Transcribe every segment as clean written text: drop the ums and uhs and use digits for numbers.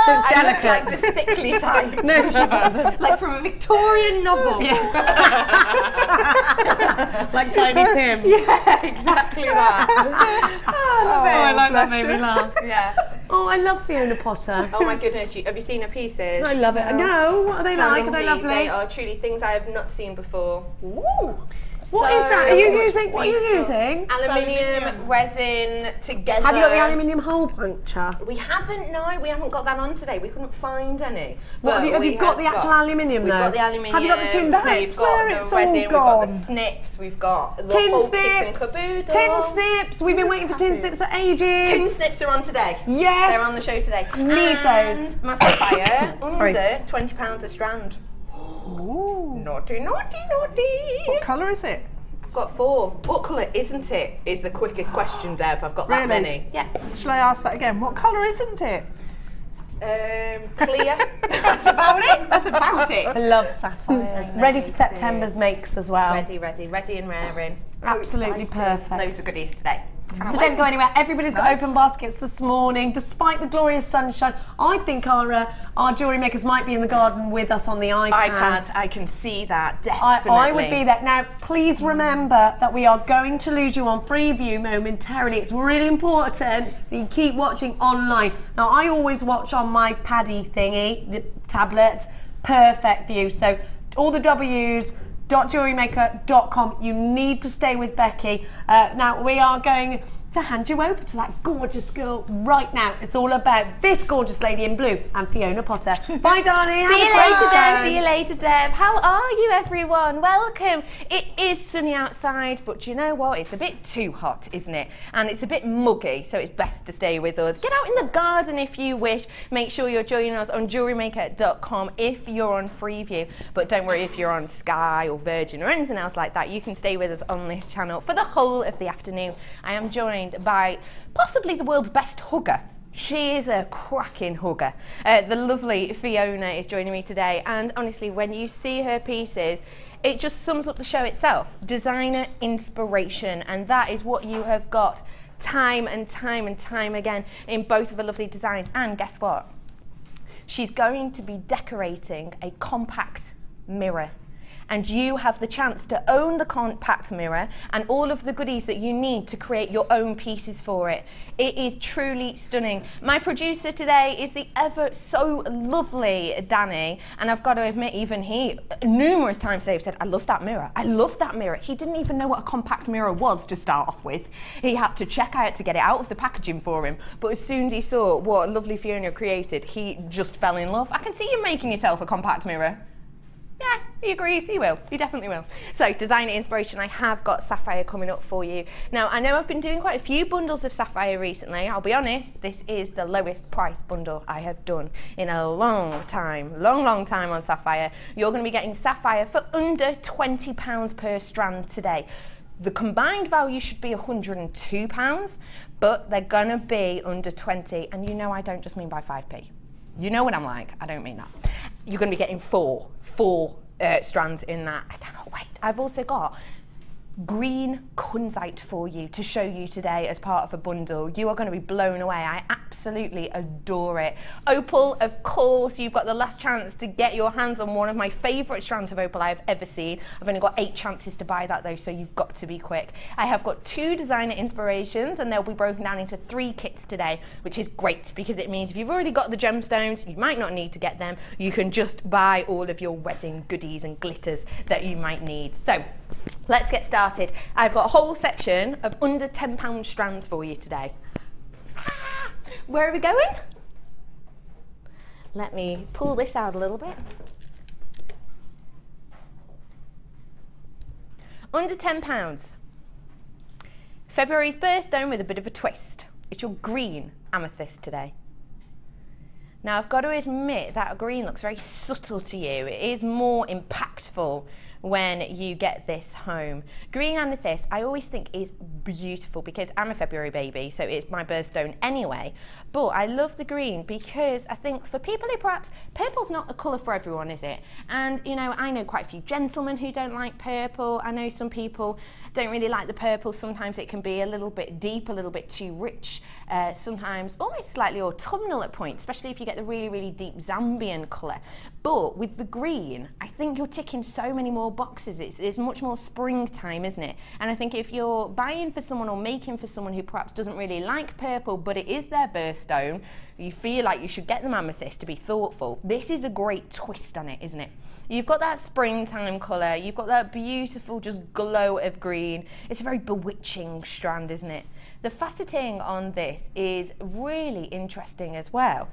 So it's delicate. I look like the sickly type. No, she doesn't. Like from a Victorian novel. Yeah. Like Tiny Tim. Yeah, exactly that. I like that, made me laugh. Yeah. Oh, I love Fiona Potter. Oh my goodness, have you seen her pieces? I love it. No, what are they like? Are they Honestly, lovely? they are truly things I have not seen before. Ooh. What is that? Are you using? What are you using? Aluminium, resin together. Have you got the aluminium hole puncture? We haven't. No, we haven't got that on today. We couldn't find any. What, have you got the actual aluminium though? We've got the aluminium. Have you got the tin snips? We've got the resin. We've got the snips. We've got the whole kit and caboodle. Tin snips. We've been waiting for tin snips for ages. Tin snips are on today. Yes. They're on the show today. Need those. My Sapphire under £20 a strand. Ooh. Naughty, naughty, naughty. What colour is it? I've got 4. What colour isn't it? Is the quickest question, Deb. I've got that many. Yeah. Shall I ask that again? What colour isn't it? Clear. That's about it. That's about it. I love sapphires. Ready for September's makes as well. Ready and raring. Absolutely perfect. Loads of goodies today. So don't go anywhere. Everybody's got open baskets this morning, despite the glorious sunshine. I think our jewellery makers might be in the garden with us on the iPads. I can see that, definitely. I would be there. Now, please remember that we are going to lose you on Freeview momentarily. It's really important that you keep watching online. Now, I always watch on my Paddy thingy, the tablet, perfect view. So all the W's, .jewellerymaker.com. You need to stay with Becky. Now we are going to hand you over to that gorgeous girl right now. It's all about this gorgeous lady in blue and Fiona Potter. Bye, darling. See you later, Deb. See you later, Deb. How are you, everyone? Welcome. It is sunny outside, but you know what? It's a bit too hot, isn't it? And it's a bit muggy, so it's best to stay with us. Get out in the garden if you wish. Make sure you're joining us on JewelleryMaker.com if you're on Freeview. But don't worry if you're on Sky or Virgin or anything else like that. You can stay with us on this channel for the whole of the afternoon. I am joined by possibly the world's best hugger. She is a cracking hugger. The lovely Fiona is joining me today, and honestly, when you see her pieces, it just sums up the show itself. Designer inspiration, and that is what you have got time and time and time again in both of her lovely designs. And guess what? She's going to be decorating a compact mirror. And you have the chance to own the compact mirror and all of the goodies that you need to create your own pieces for it. It is truly stunning. My producer today is the ever so lovely Danny, and I've got to admit, even he numerous times today said, I love that mirror, I love that mirror. He didn't even know what a compact mirror was to start off with. He had to check, I had to get it out of the packaging for him, but as soon as he saw what lovely Fiona created, he just fell in love. I can see you making yourself a compact mirror. Yeah, he agrees, he will, he definitely will. So, designer inspiration, I have got Sapphire coming up for you. Now, I know I've been doing quite a few bundles of Sapphire recently. I'll be honest, this is the lowest priced bundle I have done in a long time on Sapphire. You're going to be getting Sapphire for under £20 per strand today. The combined value should be £102, but they're going to be under 20, and you know I don't just mean by 5p. You know what I'm like, I don't mean that. You're going to be getting four strands in that. I cannot wait. I've also got green kunzite for you to show you today as part of a bundle. You are going to be blown away. I absolutely adore it. Opal, of course, you've got the last chance to get your hands on one of my favourite strands of opal I've ever seen. I've only got 8 chances to buy that though, so you've got to be quick. I have got 2 designer inspirations, and they'll be broken down into 3 kits today, which is great because it means if you've already got the gemstones, you might not need to get them. You can just buy all of your resin goodies and glitters that you might need. So let's get started. I've got a whole section of under £10 strands for you today. Where are we going? Let me pull this out a little bit. Under £10. February's birthstone with a bit of a twist. It's your green amethyst today. Now, I've got to admit that green looks very subtle to you. It is more impactful when you get this home. Green amethyst, I always think is beautiful because I'm a February baby, so it's my birthstone anyway. But I love the green because I think for people who perhaps, purple's not a colour for everyone, is it? And you know, I know quite a few gentlemen who don't like purple. I know some people don't really like the purple. Sometimes it can be a little bit deep, a little bit too rich. Sometimes almost slightly autumnal at points, especially if you get get the really, really deep Zambian colour. But with the green, I think you're ticking so many more boxes. It's much more springtime, isn't it? And I think if you're buying for someone or making for someone who perhaps doesn't really like purple, but it is their birthstone, you feel like you should get them amethyst to be thoughtful, this is a great twist on it, isn't it? You've got that springtime colour, you've got that beautiful just glow of green. It's a very bewitching strand, isn't it? The faceting on this is really interesting as well.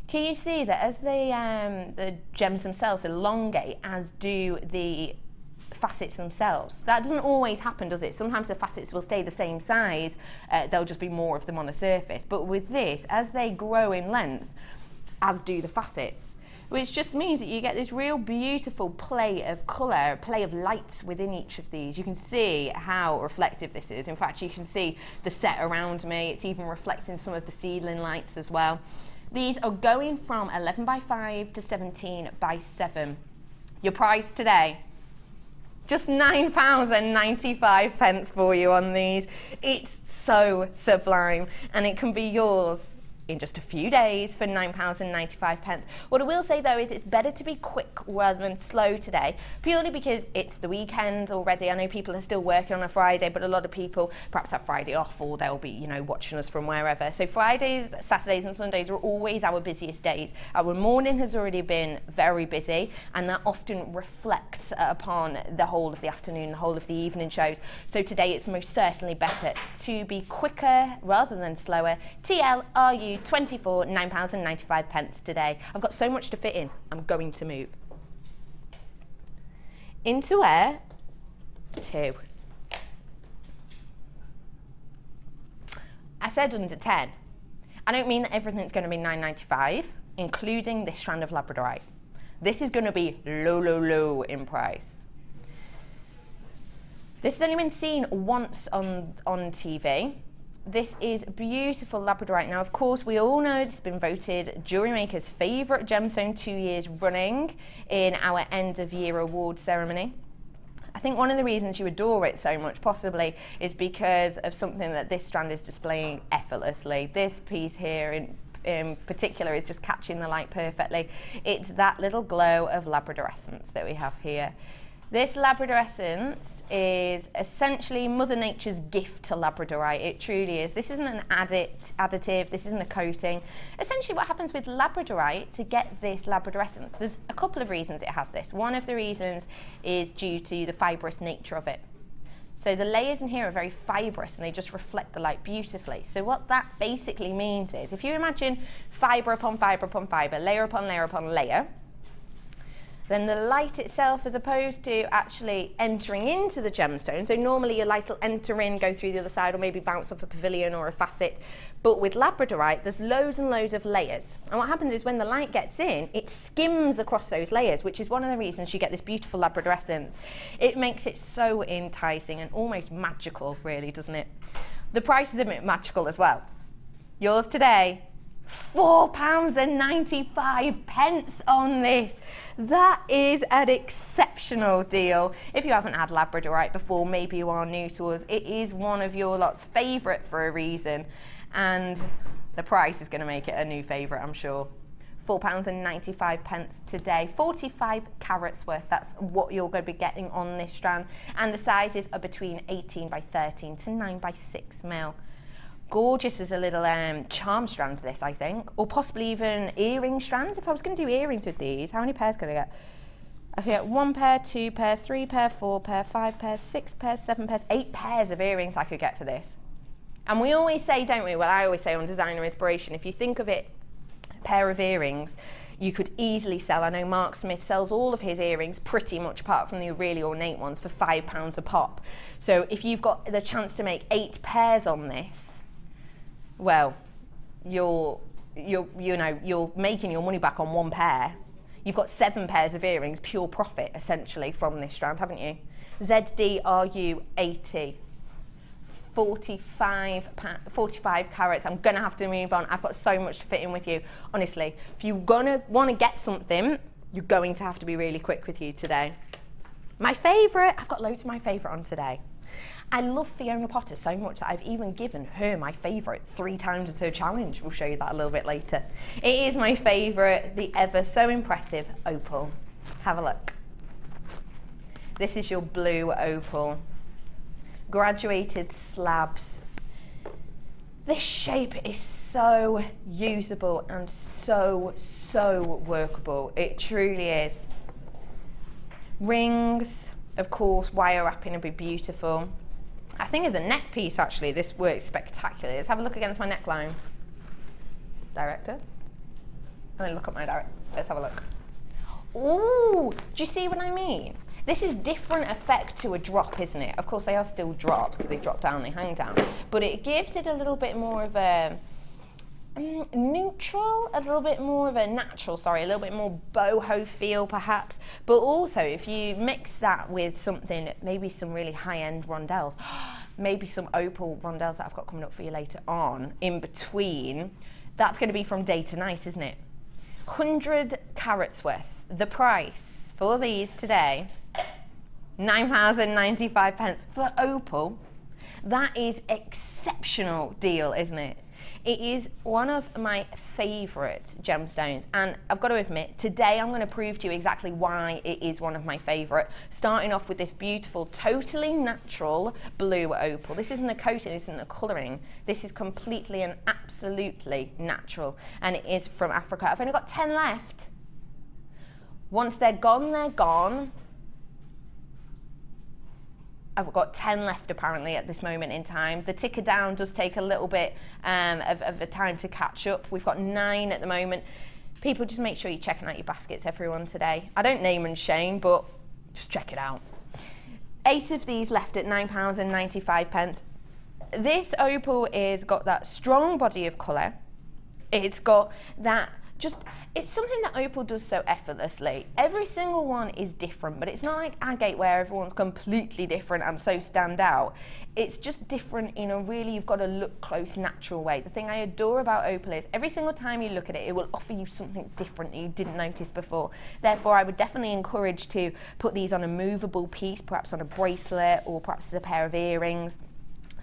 Can you see that as the gems themselves elongate, as do the facets themselves? That doesn't always happen, does it? Sometimes the facets will stay the same size, there'll just be more of them on the surface. But with this, as they grow in length, as do the facets, which just means that you get this real beautiful play of colour, play of lights within each of these. You can see how reflective this is. In fact, you can see the set around me. It's even reflecting some of the seedling lights as well. These are going from 11 by 5 to 17 by 7. Your price today, just £9.95 for you on these. It's so sublime, and it can be yours in just a few days for £9.95. What I will say though is it's better to be quick rather than slow today, purely because it's the weekend already. I know people are still working on a Friday, but a lot of people perhaps have Friday off, or they'll be, you know, watching us from wherever. So Fridays, Saturdays and Sundays are always our busiest days. Our morning has already been very busy, and that often reflects upon the whole of the afternoon, the whole of the evening shows. So today it's most certainly better to be quicker rather than slower. TLRU 24, £9.95 today. I've got so much to fit in, I'm going to move. Into air 2. I said under 10. I don't mean that everything's going to be £9.95, including this strand of Labradorite. This is going to be low, low, low in price. This has only been seen once on TV. This is beautiful Labradorite. Now, of course, we all know it's been voted Jewellery Maker's favourite gemstone 2 years running in our end of year award ceremony. I think one of the reasons you adore it so much possibly is because of something that this strand is displaying effortlessly. This piece here in particular is just catching the light perfectly. It's that little glow of Labradorescence that we have here. This Labradorescence is essentially Mother Nature's gift to Labradorite. It truly is. This isn't an additive, this isn't a coating. Essentially what happens with Labradorite to get this Labradorescence, there's a couple of reasons it has this. One of the reasons is due to the fibrous nature of it. So the layers in here are very fibrous and they just reflect the light beautifully. So what that basically means is, if you imagine fibre upon fibre upon fibre, layer upon layer upon layer, then the light itself, as opposed to actually entering into the gemstone, so normally your light will enter in, go through the other side, or maybe bounce off a pavilion or a facet, but with Labradorite there's loads and loads of layers, and what happens is when the light gets in, it skims across those layers, which is one of the reasons you get this beautiful Labradorescence. It makes it so enticing and almost magical, really, doesn't it? The price is a bit magical as well. Yours today, £4.95 on this. That is an exceptional deal. If you haven't had Labradorite before, maybe you are new to us, it is one of your lot's favourite for a reason, and the price is going to make it a new favourite, I'm sure. £4.95 today, 45 carats worth. That's what you're going to be getting on this strand, and the sizes are between 18 by 13 to 9 by 6 mil. Gorgeous as a little charm strand, this, I think, or possibly even earring strands. If I was going to do earrings with these, how many pairs could I get? I could get 1 pair, 2 pair, 3 pair, 4 pair, 5 pairs, 6 pairs, 7 pairs, 8 pairs of earrings I could get for this. And we always say, don't we, well, I always say on Designer Inspiration, if you think of it, a pair of earrings, you could easily sell, I know Mark Smith sells all of his earrings pretty much, apart from the really ornate ones, for £5 a pop. So if you've got the chance to make 8 pairs on this, well, you're making your money back on 1 pair. You've got 7 pairs of earrings, pure profit essentially from this strand, haven't you? ZDRU 80, 45 carats. I'm gonna have to move on. I've got so much to fit in with you. Honestly, if you're gonna want to get something, you're going to have to be really quick with you today. My favourite, I've got loads of my favourite on today. I love Fiona Potter so much that I've even given her my favourite 3 times as her challenge. We'll show you that a little bit later. It is my favourite, the ever so impressive Opal. Have a look. This is your blue Opal. Graduated slabs. This shape is so usable and so workable. It truly is. Rings, of course, wire wrapping would be beautiful. I think as a neck piece, actually, this works spectacularly. Let's have a look against my neckline. Director? I'm gonna look at my director. Let's have a look. Ooh, do you see what I mean? This is different effect to a drop, isn't it? Of course, they are still drops because they drop down, they hang down. But it gives it a little bit more of a neutral, a little bit more of a natural, sorry, a little bit more boho feel perhaps. But also, if you mix that with something, maybe some really high-end rondelles, maybe some opal rondelles that I've got coming up for you later on, in between, that's going to be from day to night, isn't it? 100 carats worth. The price for these today, £9.95 for opal. That is exceptional deal, isn't it? It is one of my favourite gemstones, and I've got to admit, today I'm going to prove to you exactly why it is one of my favourite, starting off with this beautiful, totally natural blue opal. This isn't a coating, this isn't a colouring, this is completely and absolutely natural, and it is from Africa. I've only got 10 left. Once they're gone, they're gone. I've got 10 left apparently at this moment in time. The ticker down does take a little bit of a time to catch up. We've got 9 at the moment. People, just make sure you're checking out your baskets, everyone, today. I don't name and shame, but just check it out. 8 of these left at £9.95. This opal is got that strong body of colour. It's got that it's something that opal does so effortlessly. Every single one is different, but it's not like agate where everyone's completely different and so stand out. It's just different in a really, you've got to look close, natural way. The thing I adore about opal is every single time you look at it, it will offer you something different that you didn't notice before. Therefore, I would definitely encourage to put these on a movable piece, perhaps on a bracelet or perhaps as a pair of earrings.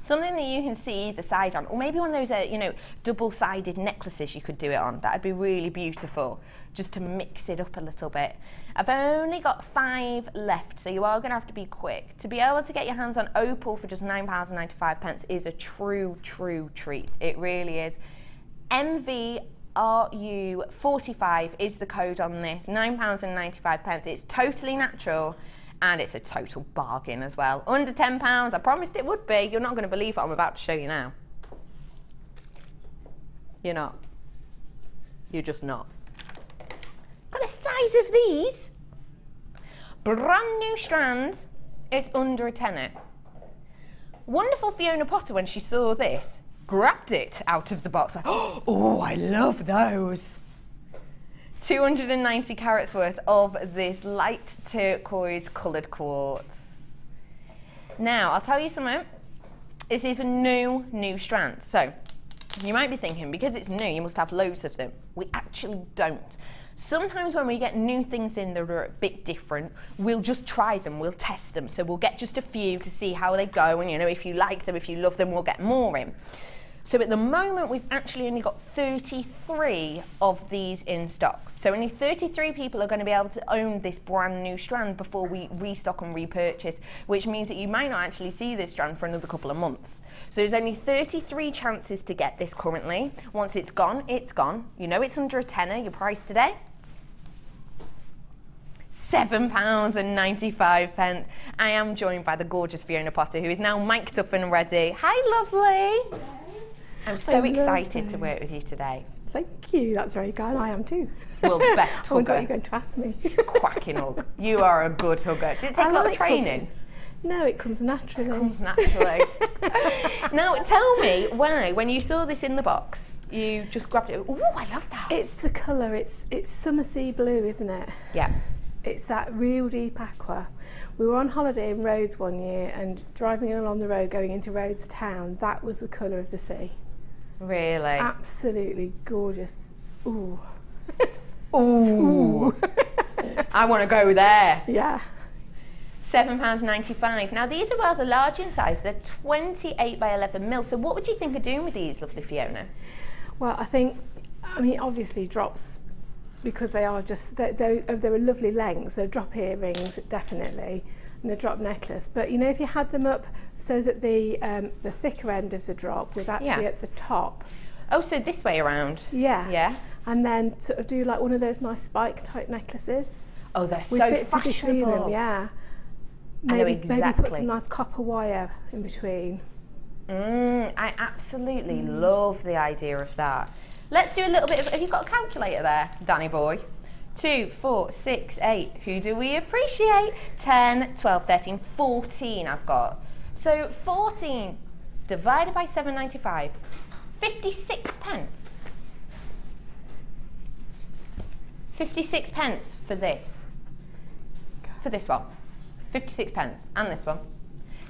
Something that you can see either side on, or maybe one of those, you know, double-sided necklaces you could do it on. That'd be really beautiful, just to mix it up a little bit. I've only got 5 left, so you are going to have to be quick. To be able to get your hands on opal for just £9.95 is a true treat. It really is. MVRU45 is the code on this, £9.95. It's totally natural. And it's a total bargain as well. Under £10, I promised it would be. You're not going to believe what I'm about to show you now. You're not. You're just not. Look at the size of these. Brand new strands. It's under a tenner. Wonderful Fiona Potter, when she saw this, grabbed it out of the box. Like, oh, I love those. 290 carats worth of this light turquoise-colored quartz. Now, I'll tell you something. This is a new strand. So, you might be thinking, because it's new, you must have loads of them. We actually don't. Sometimes when we get new things in that are a bit different, we'll just try them, we'll test them. So we'll get just a few to see how they go, and you know, if you like them, if you love them, we'll get more in. So at the moment, we've actually only got 33 of these in stock. So only 33 people are going to be able to own this brand new strand before we restock and repurchase, which means that you might not actually see this strand for another couple of months. So there's only 33 chances to get this currently. Once it's gone, it's gone. You know it's under a tenner, your price today? £7.95. I am joined by the gorgeous Fiona Potter, who is now mic'd up and ready. Hi, lovely. I'm so excited to work with you today. Thank you, that's very kind. I am too. World's best hugger. I wonder what you're going to ask me. It's a cracking hug. You are a good hugger. Did it take a lot of training? No, it comes naturally. It comes naturally. Now, tell me why, when you saw this in the box, you just grabbed it. Oh, I love that. It's the colour. It's summer sea blue, isn't it? Yeah. It's that real deep aqua. We were on holiday in Rhodes one year, and driving along the road going into Rhodes town, that was the colour of the sea. Really? Absolutely gorgeous. Ooh. Ooh. I want to go there. Yeah. £7.95. Now these are rather large in size. They're 28 by 11 mil. So what would you think of doing with these, lovely Fiona? Well, I mean, obviously drops, because they are just, they're a lovely lengths. So drop earrings, definitely, and a drop necklace. But you know, if you had them up so that the thicker end of the drop was actually at the top. Oh, so this way around? Yeah. Yeah. And then sort of do like one of those nice spike type necklaces. Oh, they're with so bits in between them, fashionable. yeah. I know Maybe put exactly. some nice copper wire in between. I absolutely love the idea of that. Let's do a little bit of, have you got a calculator there, Danny boy? 2, 4, 6, 8. Who do we appreciate? 10, 12, 13, 14 I've got. So 14 divided by 7.95, 56 pence. 56 pence for this. For this one. 56 pence. And this one.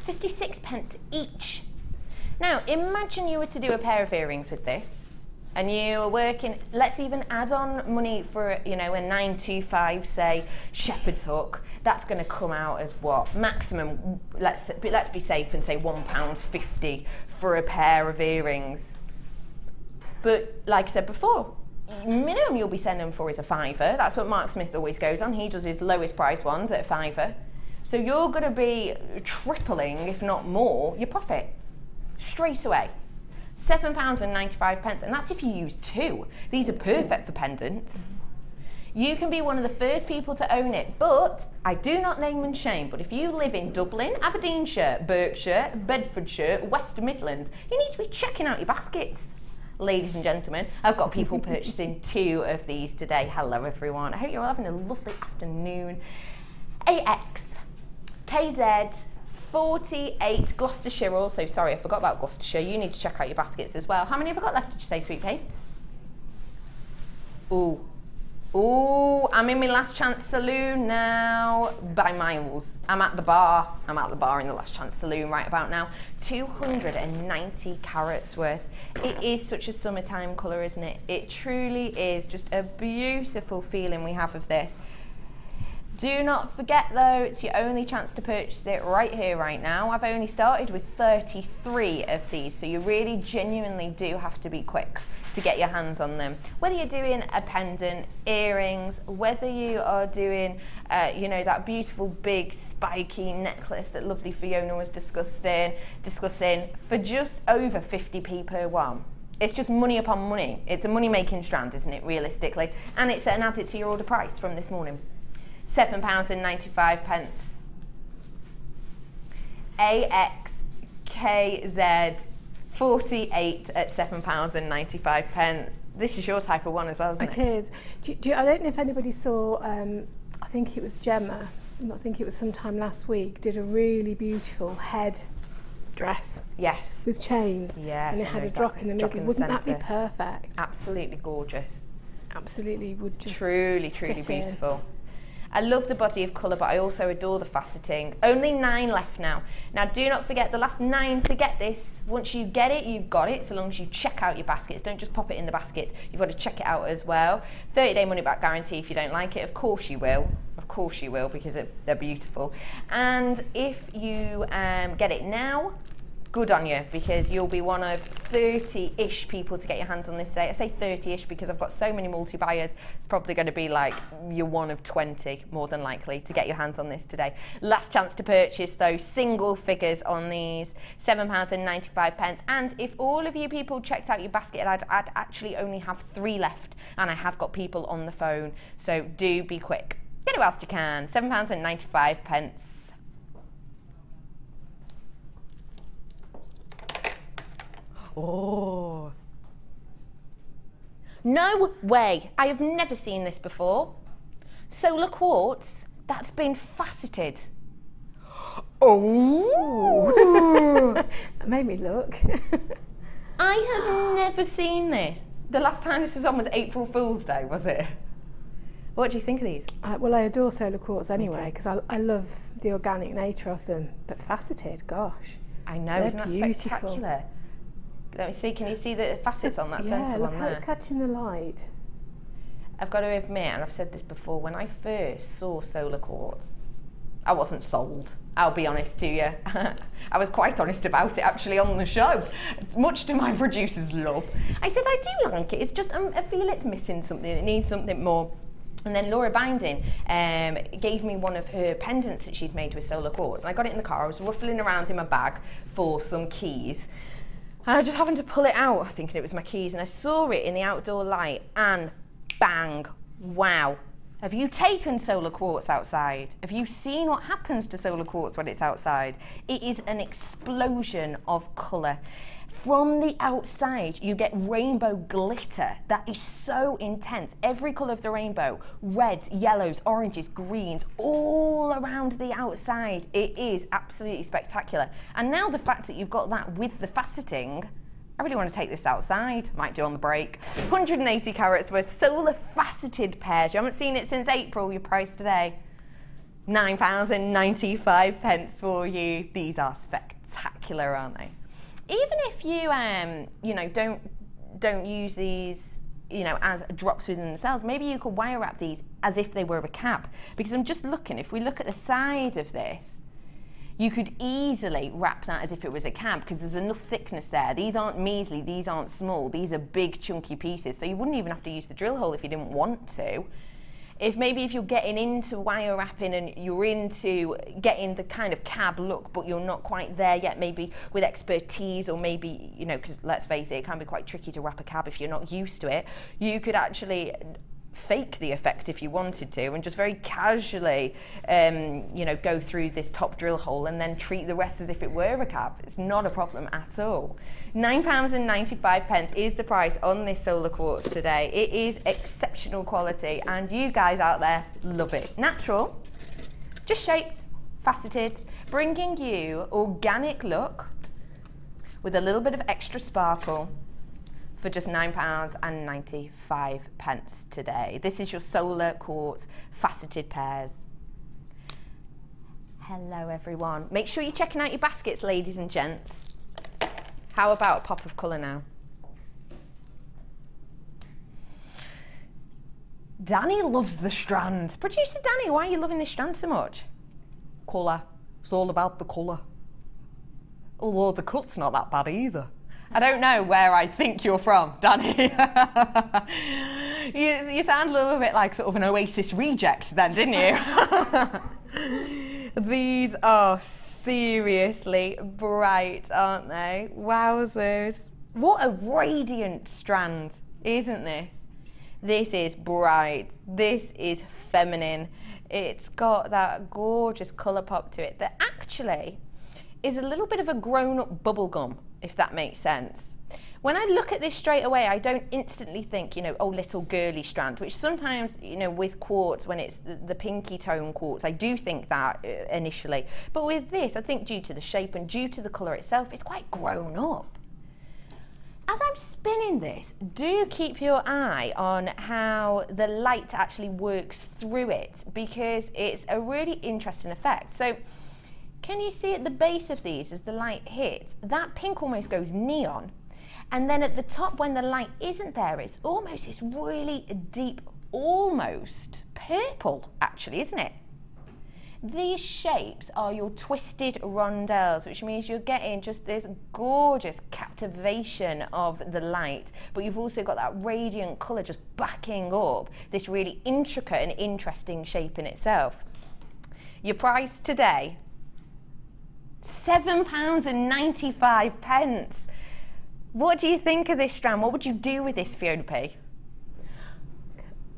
56 pence each. Now, imagine you were to do a pair of earrings with this, and you are working, let's even add on money for, you know, a 925, say, shepherd's hook. That's going to come out as what? Maximum, let's be safe and say £1.50 for a pair of earrings. But like I said before, minimum you'll be sending them for is a £5. That's what Mark Smith always goes on. He does his lowest price ones at a £5. So you're going to be tripling, if not more, your profit straight away. £7.95, and that's if you use 2. These are perfect for pendants. You can be one of the first people to own it, but I do not name and shame, but if you live in Dublin, Aberdeenshire, Berkshire, Bedfordshire, West Midlands, you need to be checking out your baskets. Ladies and gentlemen, I've got people purchasing 2 of these today. Hello everyone, I hope you're all having a lovely afternoon. AX, KZ, 48, Gloucestershire also. Sorry, I forgot about Gloucestershire. You need to check out your baskets as well. How many have I got left, did you say, Sweet Pea? Ooh. Ooh, I'm in my last chance saloon now by miles. I'm at the bar in the last chance saloon right about now. 290 carats worth. It is such a summertime colour, isn't it? It truly is just a beautiful feeling we have of this. Do not forget though, it's your only chance to purchase it right here, right now. I've only started with 33 of these, so you really genuinely do have to be quick to get your hands on them. Whether you're doing a pendant, earrings, whether you are doing, you know, that beautiful big spiky necklace that lovely Fiona was discussing for just over 50p per one. It's just money upon money. It's a money-making strand, isn't it, realistically? And it's an added to your order price from this morning. £7.95. AXKZ 48 at £7.95. This is your type of one as well, isn't it? It is. I don't know if anybody saw, I think it was Gemma, I think it was sometime last week, did a really beautiful head dress. Yes. With chains. Yes. And it had a drop in the middle. Wouldn't that be perfect? Absolutely gorgeous. Absolutely would just Truly beautiful. I love the body of colour, but I also adore the faceting. Only 9 left now. Now, do not forget the last 9 to get this. Once you get it, you've got it, so long as you check out your baskets. Don't just pop it in the baskets. You've got to check it out as well. 30-day money-back guarantee if you don't like it. Of course you will. Of course you will, because they're beautiful. And if you get it now, good on you, because you'll be one of 30-ish people to get your hands on this today. I say 30-ish because I've got so many multi-buyers. It's probably going to be like you're one of 20, more than likely, to get your hands on this today. Last chance to purchase though, single figures on these, £7.95. And if all of you people checked out your basket, I'd actually only have 3 left, and I have got people on the phone, so do be quick. Get it whilst you can. £7.95. Oh. No way. I have never seen this before. Solar quartz that's been faceted. Oh. That made me look. I have never seen this. The last time this was on was April Fool's Day, was it? What do you think of these? Well, I adore solar quartz anyway, because I love the organic nature of them, but faceted, gosh. I know, they're isn't that beautiful. spectacular? Let me see, can you see the facets on that Yeah, centre look one how there? it's catching the light. I've got to admit, and I've said this before, when I first saw solar quartz, I wasn't sold. I'll be honest to you. I was quite honest about it actually on the show, much to my producer's love. I said I do like it, it's just I feel it's missing something, it needs something more. And then Laura Binding gave me one of her pendants that she'd made with solar quartz, and I got it in the car. I was ruffling around in my bag for some keys, and I just happened to pull it out thinking it was my keys, and I saw it in the outdoor light, and bang, wow. Have you taken solar quartz outside? Have you seen what happens to solar quartz when it's outside? It is an explosion of colour. From the outside, you get rainbow glitter that is so intense. Every colour of the rainbow, reds, yellows, oranges, greens, all around the outside. It is absolutely spectacular. And now the fact that you've got that with the faceting, I really want to take this outside. Might do on the break. 180 carats worth solar faceted pairs. You haven't seen it since April. Your price today, £9.95 for you. These are spectacular, aren't they? Even if you, you know, don't use these, you know, as drops within themselves, maybe you could wire wrap these as if they were a cap. Because I'm just looking, if we look at the side of this, you could easily wrap that as if it was a cap because there's enough thickness there. These aren't measly, these aren't small, these are big chunky pieces. So you wouldn't even have to use the drill hole if you didn't want to. If you're getting into wire wrapping and you're into getting the kind of cab look, but you're not quite there yet, maybe with expertise, or maybe, you know, because let's face it, it can be quite tricky to wrap a cab if you're not used to it, you could actually fake the effect if you wanted to and just very casually you know, go through this top drill hole and then treat the rest as if it were a cab. It's not a problem at all. £9.95 is the price on this solar quartz today. It is exceptional quality and you guys out there love it. Natural, just shaped, faceted, bringing you organic look with a little bit of extra sparkle for just £9.95 today. This is your solar quartz faceted pairs. Hello everyone. Make sure you're checking out your baskets, ladies and gents. How about a pop of colour now? Danny loves the strand. Producer Danny, why are you loving this strand so much? Colour. It's all about the colour. Although the cut's not that bad either. I don't know where I think you're from, Danny. you sound a little bit like sort of an Oasis reject then, didn't you? These are seriously bright, aren't they? Wowzers. What a radiant strand, isn't this? This is bright. This is feminine. It's got that gorgeous colour pop to it that actually is a little bit of a grown-up bubblegum, if that makes sense. When I look at this straight away, I don't instantly think, you know, oh, little girly strand, which sometimes, you know, with quartz, when it's the pinky tone quartz, I do think that initially. But with this, I think due to the shape and due to the colour itself, it's quite grown up. As I'm spinning this, do keep your eye on how the light actually works through it, because it's a really interesting effect. So, can you see at the base of these, as the light hits, that pink almost goes neon. And then at the top, when the light isn't there, it's almost this really deep, almost purple, actually, isn't it? These shapes are your twisted rondelles, which means you're getting just this gorgeous captivation of the light, but you've also got that radiant colour just backing up this really intricate and interesting shape in itself. Your price today, £7.95. What do you think of this strand? What would you do with this, Fiona P?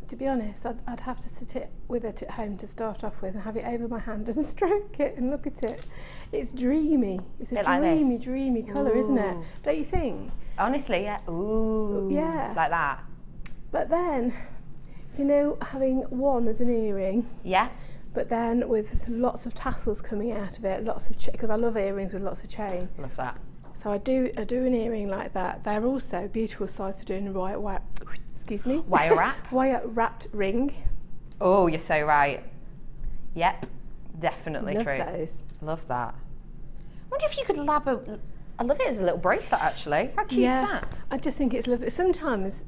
To be honest, I'd have to sit it with it at home to start off with and have it over my hand and stroke it and look at it. It's dreamy. It's a dreamy, dreamy colour, isn't it? Don't you think? Honestly, yeah. Ooh. Yeah. Like that. But then, you know, having one as an earring. Yeah. But then with lots of tassels coming out of it, lots of because I love earrings with lots of chain. Love that. So I do an earring like that. They're also beautiful size for doing a wire wrap. Wire wrapped ring. Oh, you're so right. Yep, definitely love true. Those. Love that. I wonder if you could lab a. I love it as a little bracelet actually. How cute is that? I just think it's lovely. Sometimes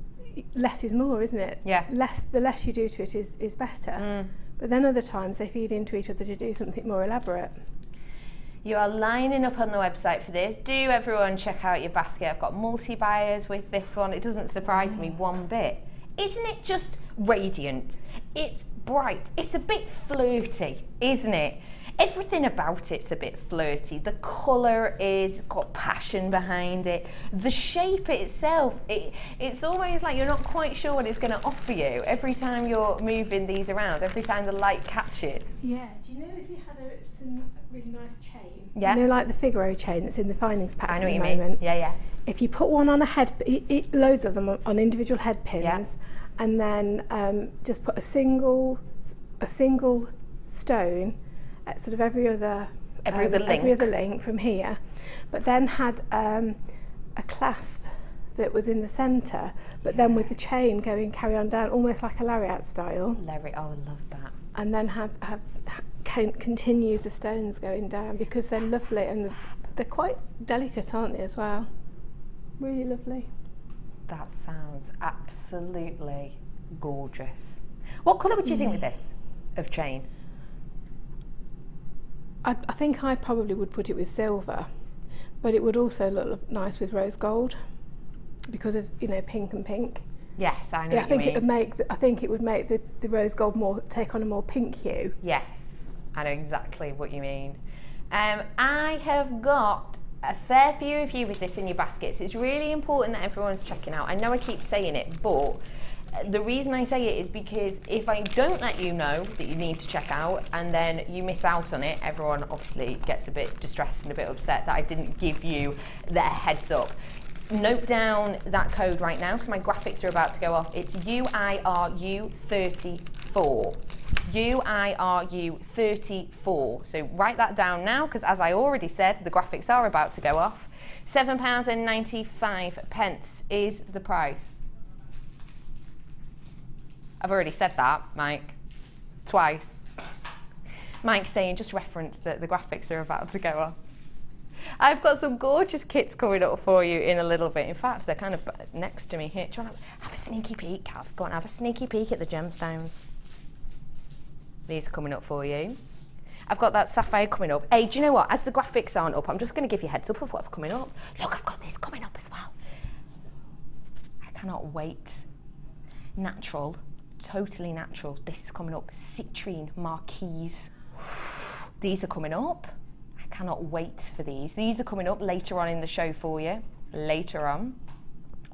less is more, isn't it? Yeah. The less you do to it is better. But then other times they feed into each other to do something more elaborate. You are lining up on the website for this. Do everyone check out your basket. I've got multi-buyers with this one. It doesn't surprise me one bit. Isn't it just radiant? It's bright. It's a bit flirty, isn't it? Everything about it's a bit flirty. The colour is got passion behind it. The shape itself, it's almost like you're not quite sure what it's going to offer you every time you're moving these around, every time the light catches. Yeah, do you know if you had some really nice chain? Yeah. You know, like the Figaro chain that's in the findings packs I know at what the you moment? mean. Yeah, yeah. If you put one on a head, loads of them on individual head pins, Yeah. and then just put a single stone at sort of every other link from here, but then had a clasp that was in the centre, but then with the chain carry on down, almost like a lariat style. Oh, I love that. And then continue the stones going down, because they're lovely and they're quite delicate, aren't they, as well? Really lovely. That sounds absolutely gorgeous. What colour would you think with this of chain? I think I probably would put it with silver, but it would also look nice with rose gold because of, you know, pink and pink. Yes, I know Yeah, what you mean. I think it would make the rose gold take on a more pink hue. Yes, I know exactly what you mean. I have got a fair few of you with this in your baskets. It's really important that everyone's checking out. I know I keep saying it, but the reason I say it is because if I don't let you know that you need to check out and then you miss out on it, everyone obviously gets a bit distressed and a bit upset that I didn't give you their heads up. Note down that code right now because my graphics are about to go off. It's UIRU34. UIRU34. So write that down now because, as I already said, the graphics are about to go off. £7.95 is the price. I've already said that, Mike, twice. Mike's saying just reference that the graphics are about to go off. I've got some gorgeous kits coming up for you in a little bit. In fact, they're kind of next to me here. Do you want to have a sneaky peek, Cass? Go on, have a sneaky peek at the gemstones. These are coming up for you. I've got that sapphire coming up. Hey, do you know what? As the graphics aren't up, I'm just going to give you a heads up of what's coming up. Look, I've got this coming up as well. I cannot wait. Natural. Totally natural. This is coming up. Citrine marquise. These are coming up. I cannot wait for these. These are coming up later on in the show for you. Later on.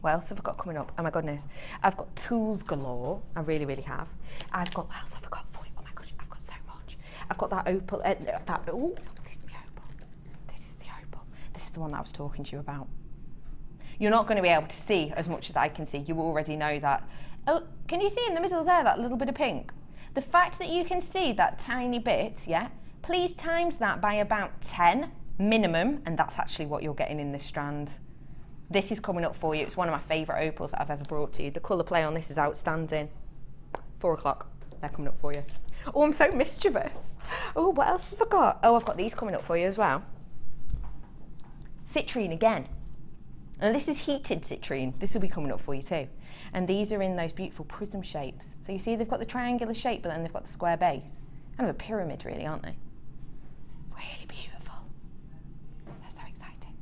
What else have I got coming up? Oh my goodness. I've got tools galore. I really, really have. I've got, what else have I got for you? Oh my gosh, I've got so much. I've got that opal. Oh, this is the opal. This is the opal. This is the one that I was talking to you about. You're not going to be able to see as much as I can see. You already know that. Oh, can you see in the middle there, that little bit of pink? The fact that you can see that tiny bit, yeah, please times that by about 10 minimum, and that's actually what you're getting in this strand. This is coming up for you. It's one of my favourite opals that I've ever brought to you. The colour play on this is outstanding. 4 o'clock, they're coming up for you. Oh, I'm so mischievous. Oh, what else have I got? Oh, I've got these coming up for you as well. Citrine again. And this is heated citrine. This will be coming up for you too. And these are in those beautiful prism shapes. So you see they've got the triangular shape, but then they've got the square base. Kind of a pyramid really, aren't they? Really beautiful. They're so exciting.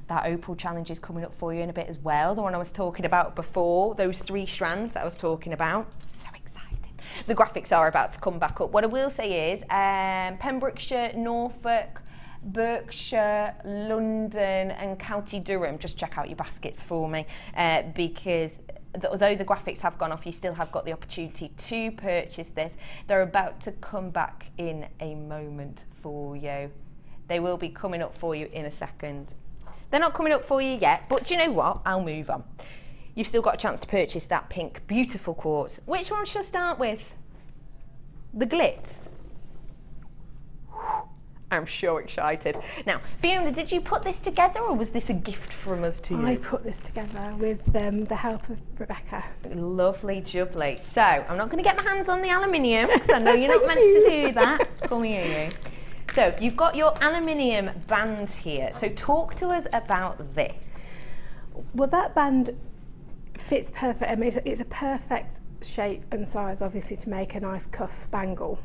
That opal challenge is coming up for you in a bit as well. The one I was talking about before, those 3 strands that I was talking about. So exciting. The graphics are about to come back up. What I will say is Pembrokeshire, Norfolk, Berkshire, London and County Durham, just check out your baskets for me because although the graphics have gone off, you still have got the opportunity to purchase this. They're about to come back in a moment for you. They will be coming up for you in a second. They're not coming up for you yet, but do you know what? I'll move on. You've still got a chance to purchase that pink, beautiful quartz. Which one shall I start with? The glitz. I'm so excited. Now, Fiona, did you put this together or was this a gift from us to you? I put this together with the help of Rebecca. Lovely jubbly. So, I'm not going to get my hands on the aluminium because I know you're not meant to do that. Come here, you. So, you've got your aluminium band here. So, talk to us about this. Well, that band fits perfect. I mean, it's a perfect shape and size, obviously, to make a nice cuff bangle.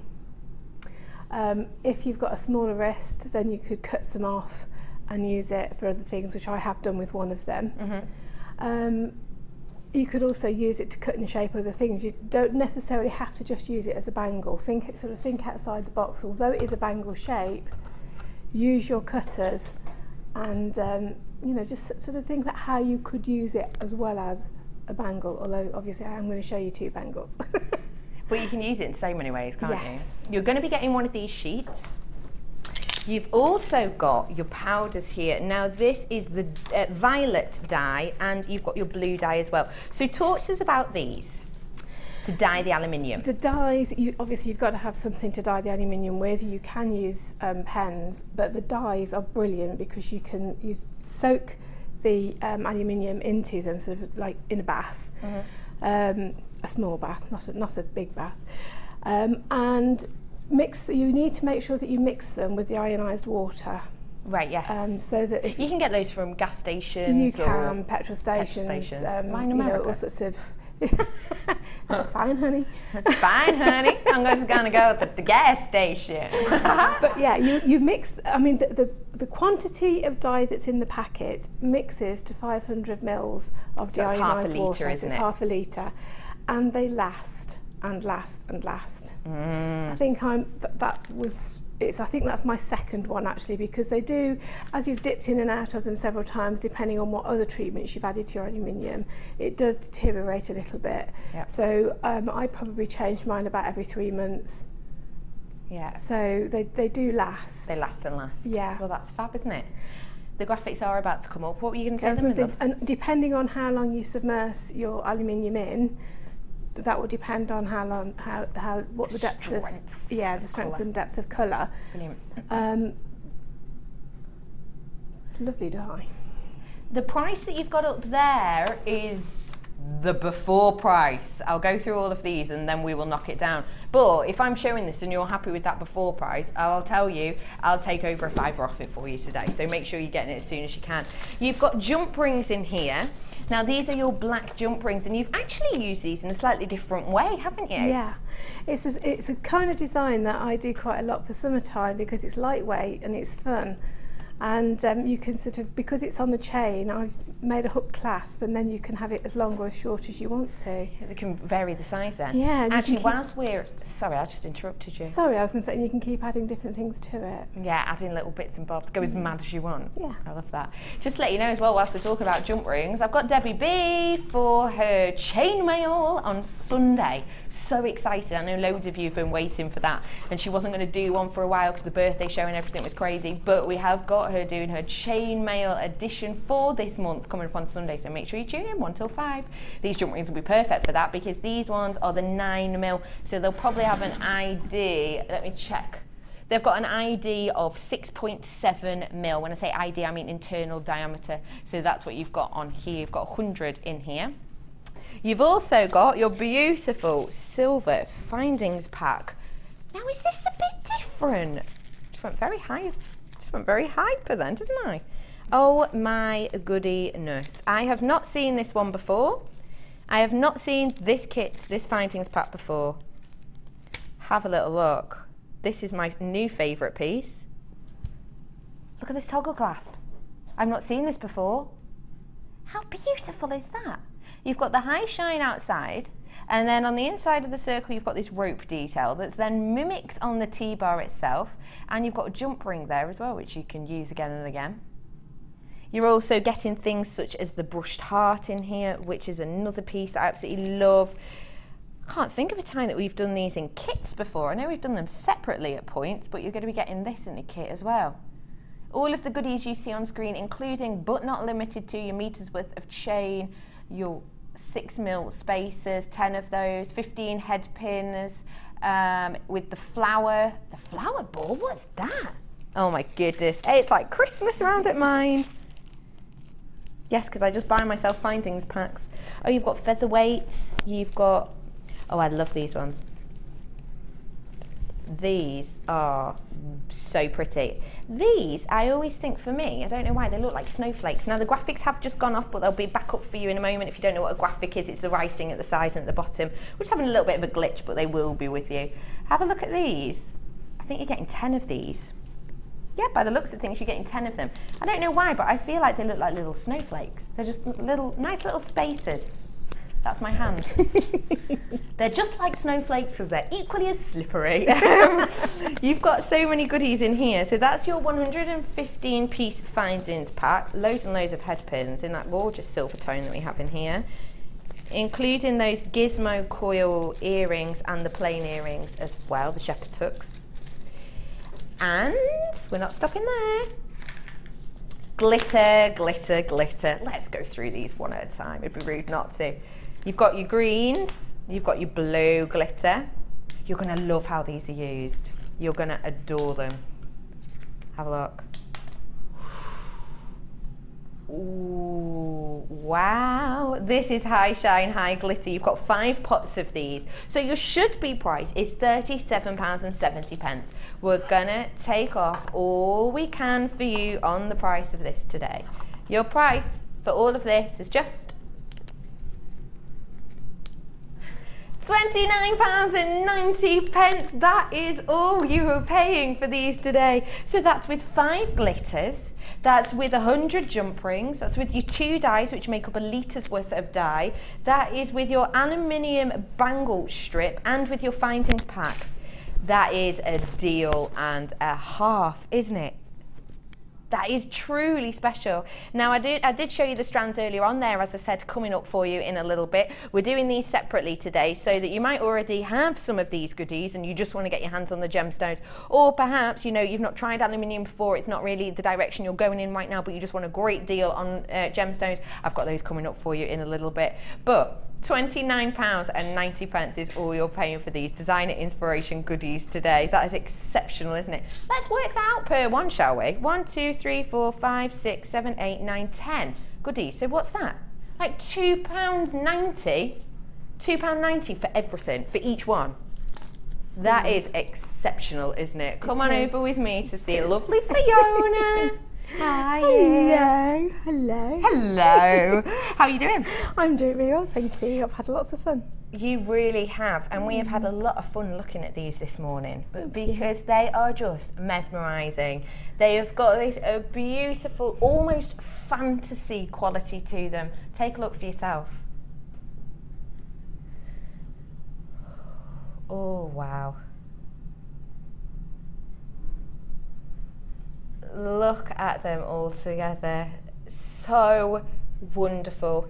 If you've got a smaller wrist, then you could cut some off and use it for other things, which I have done with one of them. You could also use it to cut and shape other things. You don't necessarily have to just use it as a bangle. Think outside the box. Although it is a bangle shape, use your cutters and you know, just sort of think about how you could use it as well as a bangle. Although obviously I am going to show you two bangles. But you can use it in so many ways, can't Yes. you? You're going to be getting one of these sheets. You've also got your powders here. Now this is the violet dye, and you've got your blue dye as well. So talk to us about these to dye the aluminium. The dyes, obviously you've got to have something to dye the aluminium with. You can use pens, but the dyes are brilliant because you can soak the aluminium into them, sort of like in a bath, a small bath, not a big bath, and mix. You need to make sure that you mix them with the ionised water. Right, yes. So that if you can get those from gas stations, you can, petrol stations, Mine you know, America. all sorts of. That's fine, honey. That's fine, honey. I'm just gonna go at the gas station. But yeah, you mix. I mean, the quantity of dye that's in the packet mixes to 500 mils of So it's half a deionised litre, water. isn't It's it? half a litre, and they last and last and last. I think I think that's my second one actually, because they do, as you've dipped in and out of them several times, depending on what other treatments you've added to your aluminium, it does deteriorate a little bit. Yep. So I probably change mine about every 3 months. Yeah. So they do last. They last and last. Yeah. Well, that's fab, isn't it? The graphics are about to come up. What were you going to I was say? gonna say, and depending on how long you submerge your aluminium in, that will depend on what the depth of the strength colour. and depth of colour. Brilliant. It's a lovely dye. The price that you've got up there is the before price. I'll go through all of these and then we will knock it down. But if I'm showing this and you're happy with that before price, I'll tell you, I'll take over a £5 off it for you today. So make sure you're getting it as soon as you can. You've got jump rings in here. Now these are your black jump rings, and you've actually used these in a slightly different way, haven't you? Yeah, it's a kind of design that I do quite a lot for summertime because it's lightweight and it's fun. And you can sort of, because it's on the chain, I've made a hook clasp, and then you can have it as long or as short as you want to. It can vary the size then. Yeah. Actually, whilst we're, sorry, I just interrupted you. Sorry, I was going to say, you can keep adding different things to it. Yeah, adding little bits and bobs. Go as mad as you want. Yeah. I love that. Just to let you know as well, whilst we're talking about jump rings, I've got Debbie B for her chainmail on Sunday. So excited. I know loads of you have been waiting for that, and she wasn't going to do one for a while because the birthday show and everything was crazy, but we have got her doing her chainmail edition for this month coming up on Sunday, so make sure you tune in 1 till 5. These jump rings will be perfect for that because these ones are the 9mm, so they'll probably have an ID, let me check. They've got an ID of 6.7mm. When I say ID, I mean internal diameter. So that's what you've got on here. You've got 100 in here. You've also got your beautiful silver findings pack. Now, is this a bit different? Just went very high. Just went very hyper then, didn't I? Oh my goodiness. I have not seen this one before. I have not seen this kit, this findings pack before. Have a little look. This is my new favourite piece. Look at this toggle clasp. I've not seen this before. How beautiful is that? You've got the high shine outside, and then on the inside of the circle you've got this rope detail that's then mimicked on the T-bar itself, and you've got a jump ring there as well, which you can use again and again. You're also getting things such as the brushed heart in here, which is another piece that I absolutely love. I can't think of a time that we've done these in kits before. I know we've done them separately at points, but you're going to be getting this in a kit as well. All of the goodies you see on screen, including but not limited to your meters worth of chain, your 6mm spacers, 10 of those, 15 head pins, with the flower ball, what's that? Oh my goodness, hey, it's like Christmas around at mine. Yes, because I just buy myself findings packs. Oh, you've got featherweights, you've got, oh, I love these ones. These are so pretty. These, I always think for me, I don't know why, they look like snowflakes. Now the graphics have just gone off, but they'll be back up for you in a moment. If you don't know what a graphic is, it's the writing at the side and at the bottom. We're just having a little bit of a glitch, but they will be with you. Have a look at these. I think you're getting 10 of these. Yeah, by the looks of things, you're getting 10 of them. I don't know why, but I feel like they look like little snowflakes. They're just little, nice little spaces. That's my hand. They're just like snowflakes because they're equally as slippery. You've got so many goodies in here. So that's your 115 piece findings pack. Loads and loads of head pins in that gorgeous silver tone that we have in here, including those gizmo coil earrings and the plain earrings as well, the shepherd's hooks. And we're not stopping there. Glitter, glitter, glitter. Let's go through these one at a time. It'd be rude not to. You've got your greens, you've got your blue glitter. You're gonna love how these are used. You're gonna adore them. Have a look. Ooh, wow. This is high shine, high glitter. You've got 5 pots of these. So your should be price is £37.70. We're gonna take off all we can for you on the price of this today. Your price for all of this is just £29.90. That is all you are paying for these today. So that's with 5 glitters. That's with 100 jump rings. That's with your 2 dies, which make up a litres worth of dye. That is with your aluminium bangle strip and with your findings pack. That is a deal and a half, isn't it? That is truly special. Now I did show you the strands earlier on there, as I said, coming up for you in a little bit. We're doing these separately today so that you might already have some of these goodies and you just want to get your hands on the gemstones, or perhaps, you know, you've not tried aluminium before, it's not really the direction you're going in right now, but you just want a great deal on gemstones. I've got those coming up for you in a little bit. But £29.90 is all you're paying for these designer inspiration goodies today. That is exceptional, isn't it? Let's work that out per one, shall we? 1, 2, 3, 4, 5, 6, 7, 8, 9, 10 goodies. So what's that? Like £2.90? £2.90 for everything, for each one. That is exceptional, isn't it? Come on over with me to see lovely Fiona. Hi. Hello. Hello. Hello. How are you doing? I'm doing really well, thank you. I've had lots of fun. You really have, and we have had a lot of fun looking at these this morning because they are just mesmerising. They have got this beautiful, almost fantasy quality to them. Take a look for yourself. Oh, wow. Look at them all together. So wonderful.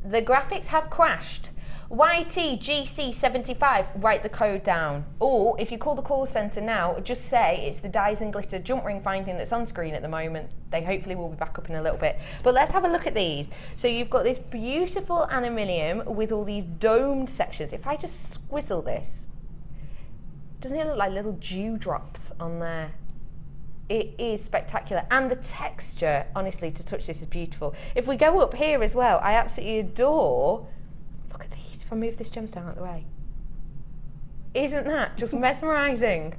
The graphics have crashed. YTGC75, write the code down. Or if you call the call centre now, just say it's the dies and glitter jump ring finding that's on screen at the moment. They hopefully will be back up in a little bit. But let's have a look at these. So you've got this beautiful aluminium with all these domed sections. If I just squizzle this, doesn't it look like little dewdrops on there? It is spectacular. And the texture, honestly, to touch this is beautiful. If we go up here as well, I absolutely adore, look at these, if I move this gemstone out of the way. Isn't that just mesmerising?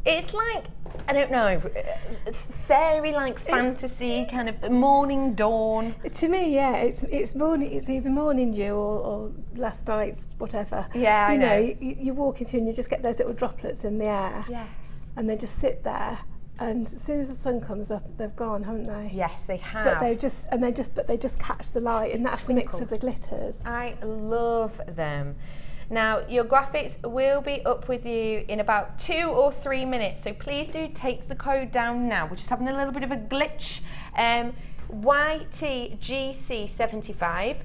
It's like, I don't know, fairy like fantasy, kind of morning dawn. To me, yeah, it's morning. It's either morning dew or last night's whatever. Yeah, I know. You're walking through and you just get those little droplets in the air. Yes. And they just sit there, and as soon as the sun comes up, they've gone, haven't they? Yes, they have. But they just catch the light, and that's the mix of the glitters. I love them. Now, your graphics will be up with you in about 2 or 3 minutes, so please do take the code down now. We're just having a little bit of a glitch. YTGC75.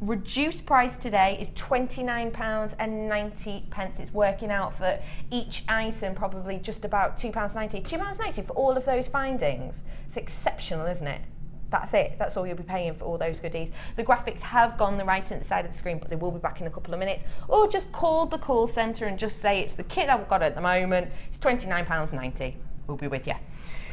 Reduced price today is £29.90. It's working out for each item probably just about £2.90. £2.90 for all of those findings. It's exceptional, isn't it? That's it. That's all you'll be paying for all those goodies. The graphics have gone the right-hand side of the screen, but they will be back in a couple of minutes. Or just call the call centre and just say it's the kit I've got at the moment. It's £29.90. We'll be with you.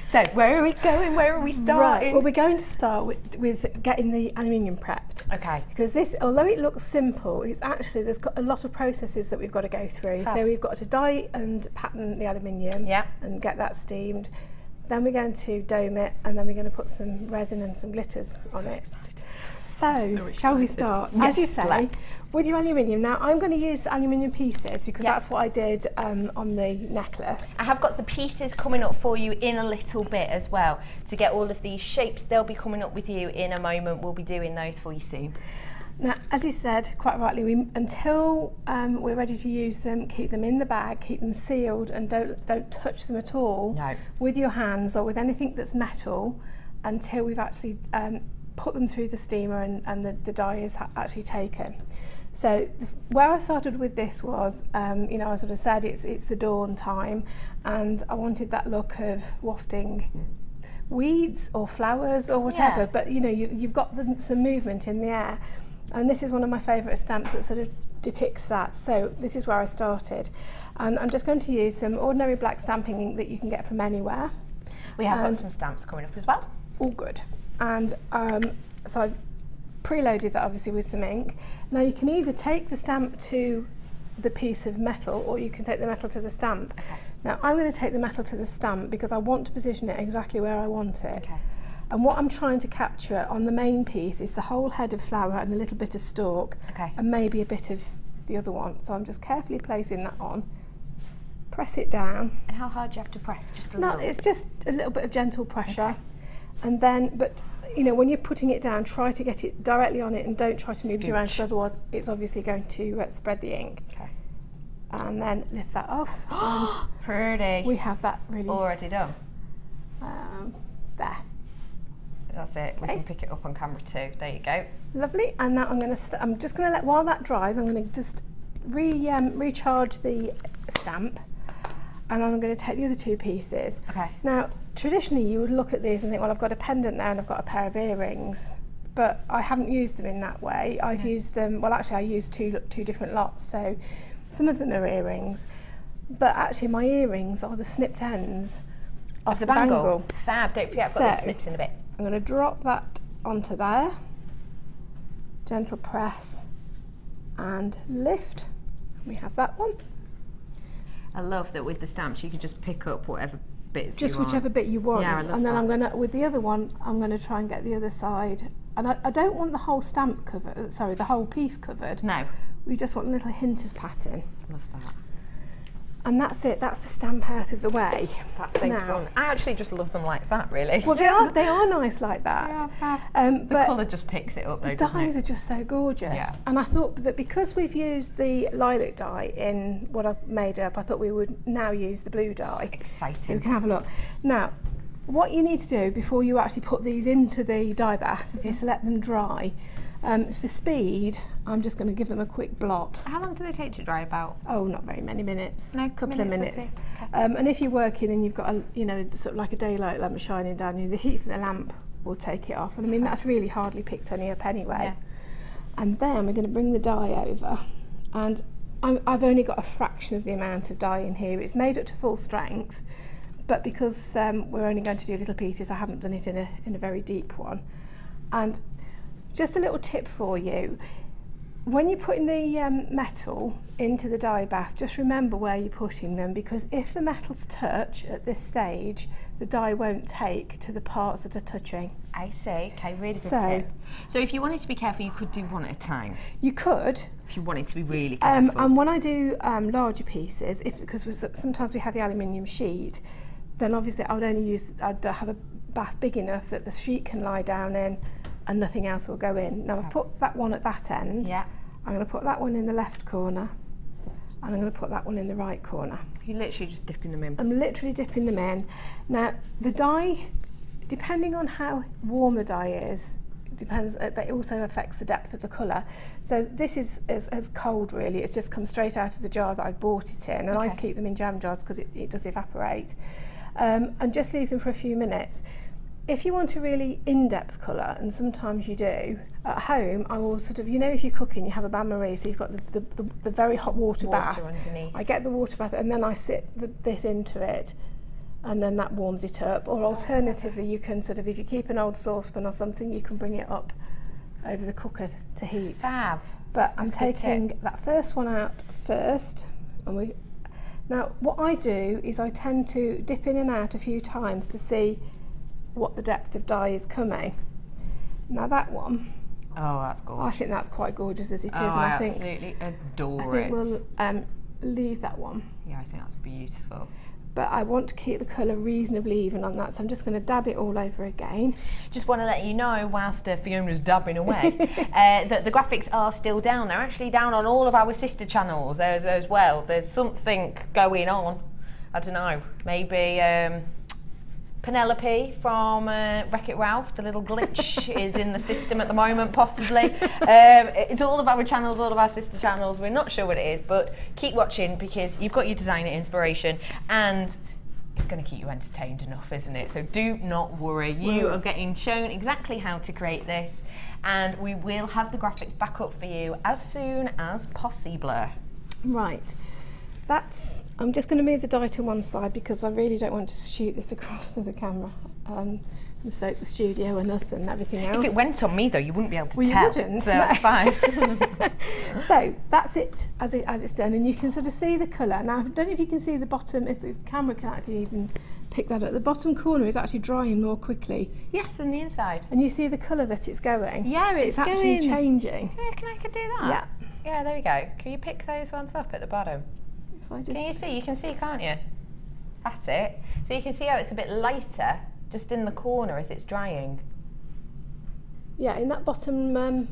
So where are we going? Where are we starting? Right, well, we're going to start with getting the aluminium prepped. Okay. Because this, although it looks simple, it's actually, there's got a lot of processes that we've got to go through. Fab. So we've got to dye and pattern the aluminium and get that steamed. Then we're going to dome it, and then we're going to put some resin and some glitters on it. So, shall we start? Yes, As you say, let's. with your aluminium. Now, I'm going to use aluminium pieces because that's what I did on the necklace. I have got the pieces coming up for you in a little bit as well to get all of these shapes. They'll be coming up with you in a moment. We'll be doing those for you soon. Now, as you said quite rightly, until we're ready to use them, keep them in the bag, keep them sealed, and don't touch them at all with your hands or with anything that's metal until we've actually put them through the steamer and the dye is actually taken. So where I started with this was, you know, I sort of said it's the dawn time, and I wanted that look of wafting weeds or flowers or whatever, but you know, you've got some movement in the air. And this is one of my favourite stamps that sort of depicts that. So this is where I started. And I'm just going to use some ordinary black stamping ink that you can get from anywhere. We have got some stamps coming up as well. All good. And so I've preloaded that obviously with some ink. Now you can either take the stamp to the piece of metal or you can take the metal to the stamp. Okay. Now I'm going to take the metal to the stamp because I want to position it exactly where I want it. Okay. And what I'm trying to capture on the main piece is the whole head of flower and a little bit of stalk, and maybe a bit of the other one. So I'm just carefully placing that on, press it down. And how hard do you have to press? Just a little? It's just a little bit of gentle pressure. And then, but you know, when you're putting it down, try to get it directly on it and don't try to move it around, because otherwise it's obviously going to spread the ink. Okay. And then lift that off. And pretty. We have that really already done. There. That's it. We can pick it up on camera too. There you go. Lovely. And now I'm just going to let, while that dries, I'm going to just recharge the stamp, and I'm going to take the other two pieces. Okay. Now, traditionally, you would look at these and think, well, I've got a pendant there and I've got a pair of earrings, but I haven't used them in that way. I've used them. Well, actually, I used two different lots. So, some of them are earrings, but actually, my earrings are the snipped ends of the bangle. Fab. Don't forget, I've got the snips in a bit. I'm going to drop that onto there, gentle press and lift. We have that one. I love that with the stamps you can just pick up whatever bits you want. Just whichever bit you want. Yeah, and then I'm going to, with the other one, I'm going to try and get the other side. And I don't want the whole stamp covered, sorry, the whole piece covered. No. We just want a little hint of pattern. Love that. And that's it, that's the stamp out of the way. That's so fun. I actually just love them like that, really. Well, they are nice like that. The colour just picks it up though, doesn't it? The dyes are just so gorgeous. Yeah. And I thought that because we've used the lilac dye in what I've made up, I thought we would now use the blue dye. Exciting. So we can have a look. Now, what you need to do before you actually put these into the dye bath is to let them dry. For speed, I'm just going to give them a quick blot. How long do they take to dry about? Oh, not very many minutes. No, a couple of minutes. Okay. And if you're working and you've got a, you know, sort of like a daylight lamp shining down you, the heat from the lamp will take it off. And I mean, that's really hardly picked any up anyway. Yeah. And then we're going to bring the dye over, and I've only got a fraction of the amount of dye in here. It's made up to full strength, but because we're only going to do little pieces, I haven't done it in a very deep one. And just a little tip for you, when you're putting the metal into the dye bath, just remember where you're putting them, because if the metals touch at this stage, the dye won't take to the parts that are touching. I see, okay, really good tip. So if you wanted to be careful, you could do one at a time? You could. If you wanted to be really careful. And when I do larger pieces, because sometimes we have the aluminium sheet, then obviously I'd have a bath big enough that the sheet can lie down in and nothing else will go in. Now I've put that one at that end. Yeah. I'm going to put that one in the left corner, and I'm going to put that one in the right corner. You're literally just dipping them in. I'm literally dipping them in. Now the dye, depending on how warm the dye is, that also affects the depth of the colour. So this is as cold really, it's just come straight out of the jar that I bought it in, and I keep them in jam jars because it does evaporate. And just leave them for a few minutes. If you want a really in-depth colour, and sometimes you do, at home I will sort of, you know, if you're cooking you have a bain-marie, so you've got the very hot water bath. Underneath. I get the water bath and then I sit this into it, and then that warms it up. Or alternatively, you can sort of, if you keep an old saucepan or something, you can bring it up over the cooker to heat. Fab. But I'm taking that first one out first, and now what I do is I tend to dip in and out a few times to see what the depth of dye is coming. Now that one, oh, that's gorgeous. I think that's quite gorgeous as it is, and I I think absolutely adore it. we'll leave that one. Yeah, I think that's beautiful. But I want to keep the colour reasonably even on that, so I'm just going to dab it all over again. Just want to let you know, whilst Fiona's dabbing away, that the graphics are still down. They're actually down on all of our sister channels as well. There's something going on. I don't know, maybe Penelope from Wreck-It Ralph, the little glitch is in the system at the moment, possibly. It's all of our channels, all of our sister channels. We're not sure what it is, but keep watching because you've got your designer inspiration and it's going to keep you entertained enough, isn't it? So do not worry. You are getting shown exactly how to create this, and we will have the graphics back up for you as soon as possible. Right. I'm just going to move the dye to one side because I really don't want to shoot this across to the camera and soak the studio and us and everything else. If it went on me though, you wouldn't be able to well, tell. You wouldn't. So that's fine. So that's it as it's done, and you can sort of see the colour. Now I don't know if you can see the bottom, if the camera can actually even pick that up. The bottom corner is actually drying more quickly. Yes, than the inside. And you see the colour that it's going. Yeah, it's actually going. changing. Can I do that? Yeah. Yeah, there we go. Can you pick those ones up at the bottom? Can you see? You can see, can't you? That's it. So you can see how it's a bit lighter just in the corner as it's drying. Yeah, in that bottom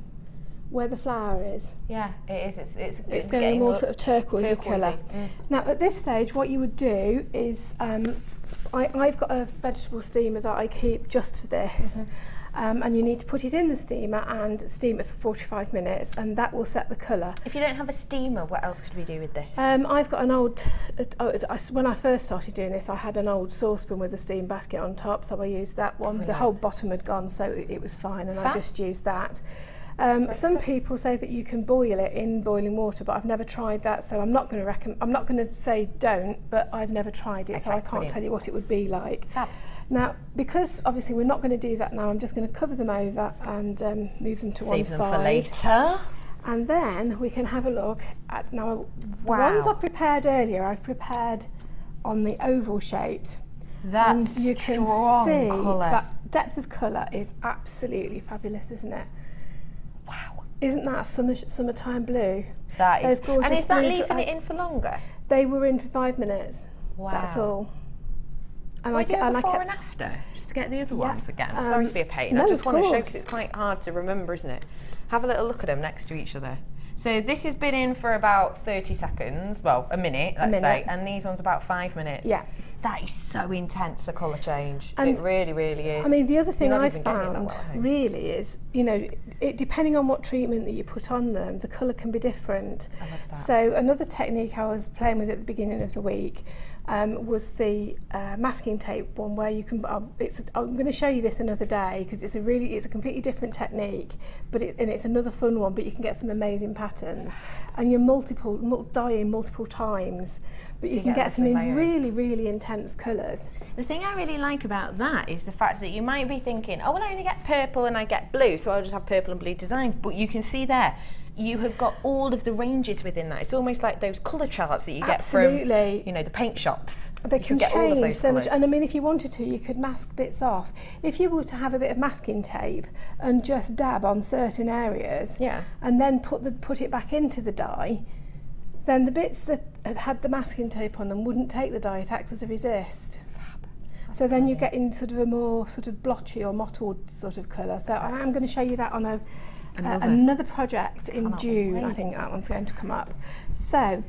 where the flower is. Yeah, it is. It's getting more sort of turquoise colour. Now at this stage what you would do is, I've got a vegetable steamer that I keep just for this. And you need to put it in the steamer and steam it for 45 minutes, and that will set the colour. If you don't have a steamer, what else could we do with this? I've got an old, when I first started doing this, I had an old saucepan with a steam basket on top, so I used that one. The whole bottom had gone, so it was fine, and I just used that. Some people say that you can boil it in boiling water, but I've never tried that, so I'm not going to say don't, but I've never tried it, so I can't tell you what it would be like. Fab. Now, because obviously we're not going to do that now, I'm just going to cover them over and move them to one side. Save them for later. And then we can have a look at, now the ones I prepared earlier, I've prepared on the oval shaped. That's and you can strong see colour. that depth of colour is absolutely fabulous, isn't it? Wow. Isn't that summertime blue? That is. Those gorgeous And is that blue leaving it in for longer? They were in for 5 minutes. Wow. That's all. And I do and before kept, and after, just to get the other Yeah. ones again. Sorry to be a pain. no, I just of want to show course. because it's quite hard to remember, isn't it? Have a little look at them next to each other. So this has been in for about 30 seconds, well, a minute, let's say, and these ones about 5 minutes. Yeah. That is so intense, the colour change. And it really, really is. I mean, the other thing You're not I even getting it that found well at home. really is, you know, depending on what treatment that you put on them, the colour can be different. I love that. So another technique I was playing with at the beginning of the week was the masking tape one, where you can. I'm going to show you this another day because it's a completely different technique, but it's another fun one. But you can get some amazing patterns, and you're dyeing multiple times, but So you can get some layering. really, really intense colours. The thing I really like about that is the fact that you might be thinking, oh, well, I only get purple and I get blue, so I'll just have purple and blue designs. But you can see there, you have got all of the ranges within that. It's almost like those colour charts that you get from, you know, the paint shops. They can change so much, colours. and I mean, if you wanted to, you could mask bits off. If you were to have a bit of masking tape and just dab on certain areas, Yeah. and then put it back into the dye, then the bits that had the masking tape on them wouldn't take the dye; it acts as a resist. So then you get in sort of a more sort of blotchy or mottled sort of colour. So I am going to show you that on another project in June. I think that one's going to come up. So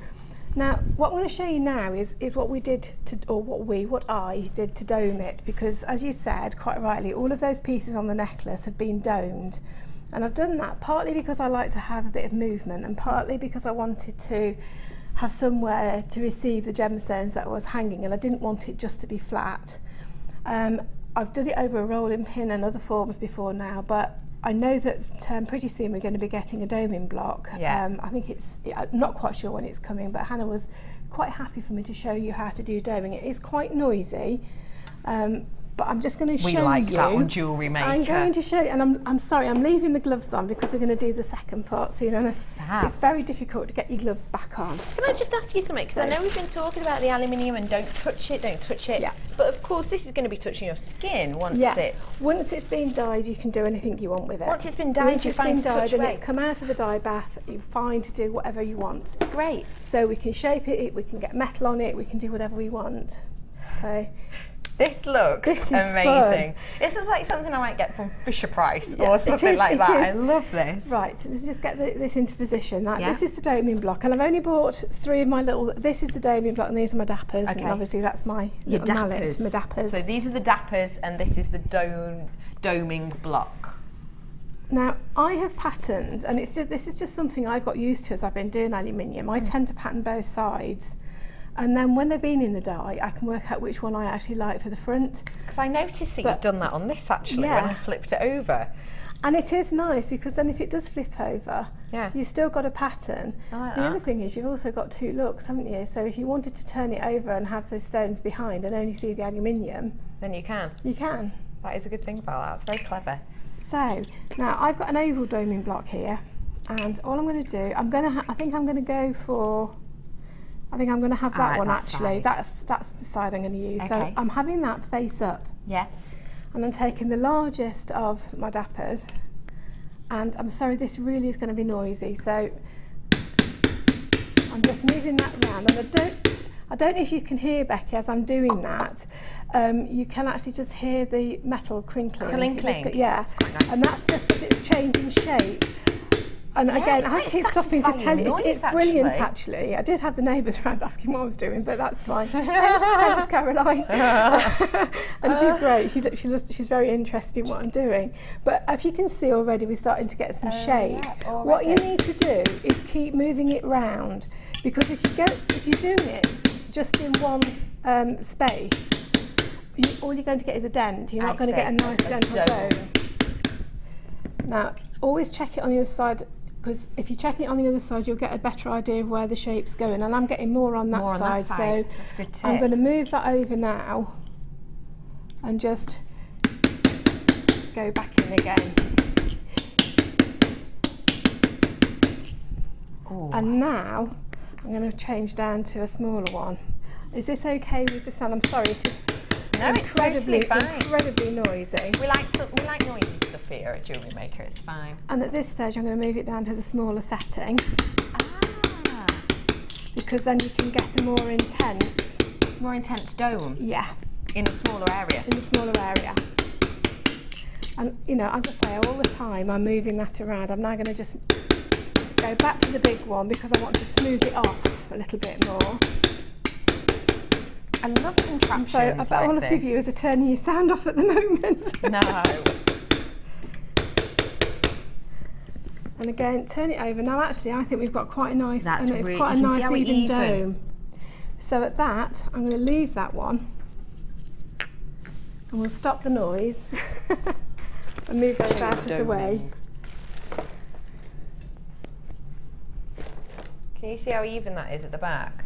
now what I'm going to show you now is what we did what I did to dome it, because as you said quite rightly, all of those pieces on the necklace have been domed, and I've done that partly because I like to have a bit of movement, and partly because I wanted to have somewhere to receive the gemstones that I was hanging, and I didn't want it just to be flat. I've done it over a rolling pin and other forms before now, but I know that pretty soon we're going to be getting a doming block. Yeah. I think I'm not quite sure when it's coming, but Hannah was quite happy for me to show you how to do doming. It is quite noisy, but I'm just going to show you. We like that on Jewellery Maker. I'm going to show you, and I'm sorry, I'm leaving the gloves on because we're going to do the second part soon, and it's very difficult to get your gloves back on. Can I just ask you something? Because I know we've been talking about the aluminium and don't touch it. Yeah. But of course, this is going to be touching your skin once Once it's been dyed, you can do anything you want with it. Once it's been dyed, you're fine to touch and away. it's come out of the dye bath, you're fine to do whatever you want. Great. So we can shape it, we can get metal on it, we can do whatever we want. So this looks amazing. This is like something I might get from Fisher Price or something like that. I love this. Right, so let's just get this into position. This is the doming block, and I've only bought 3 of my little. This is the doming block, and these are my dappers, and obviously that's my little mallet, my dappers. So these are the dappers, and this is the doming block. Now I have patterned, and this is just something I've got used to as I've been doing aluminium. I tend to pattern both sides. And then when they've been in the dye, I can work out which one I actually like for the front. Because I noticed that you've done that on this actually when I flipped it over. And it is nice because then if it does flip over, you've still got a pattern. The other thing is you've also got 2 looks, haven't you? So if you wanted to turn it over and have the stones behind and only see the aluminium, then you can. You can. That is a good thing about that. It's very clever. So now I've got an oval doming block here, and all I'm going to do, I think I'm going to go for. I think I'm going to have that one actually. That's the side I'm going to use. So I'm having that face up. Yeah. And I'm taking the largest of my dappers, and I'm sorry this really is going to be noisy, so I'm just moving that around, and I don't know if you can hear, Becky, as I'm doing that. You can actually just hear the metal crinkling. Yeah. That's quite nice. And that's just as it's changing shape. And again, I have to keep stopping to tell you, it's brilliant actually. I did have the neighbours around asking what I was doing, but that's fine. Thanks, Caroline. And she's great. She's very interested in what I'm doing. But if you can see already, we're starting to get some shape. Yeah, what you need to do is keep moving it round, because if you're doing it just in one space, all you're going to get is a dent. You're not going to get a nice dental dome. Now, always check it on the other side, because if you check it on the other side, you'll get a better idea of where the shape's going. And I'm getting more on that side, so that's a good tip. I'm going to move that over now and just go back in again. Ooh. And now I'm going to change down to a smaller one. Is this okay with the sound? I'm sorry, it is. No, incredibly noisy. We like noisy stuff here at Jewellery Maker. It's fine. And at this stage, I'm going to move it down to the smaller setting. Because then you can get a more intense dome. Yeah. In a smaller area. In a smaller area. And you know, as I say, all the time I'm moving that around. I'm now going to just go back to the big one because I want to smooth it off a little bit more. I love contraptions. So I bet like all of the viewers are turning your sound off at the moment. No. And again, turn it over. Now actually I think we've got quite a nice, it's really, quite a nice even dome. So at that, I'm going to leave that one. And we'll stop the noise and move those out of the way. Can you see how even that is at the back?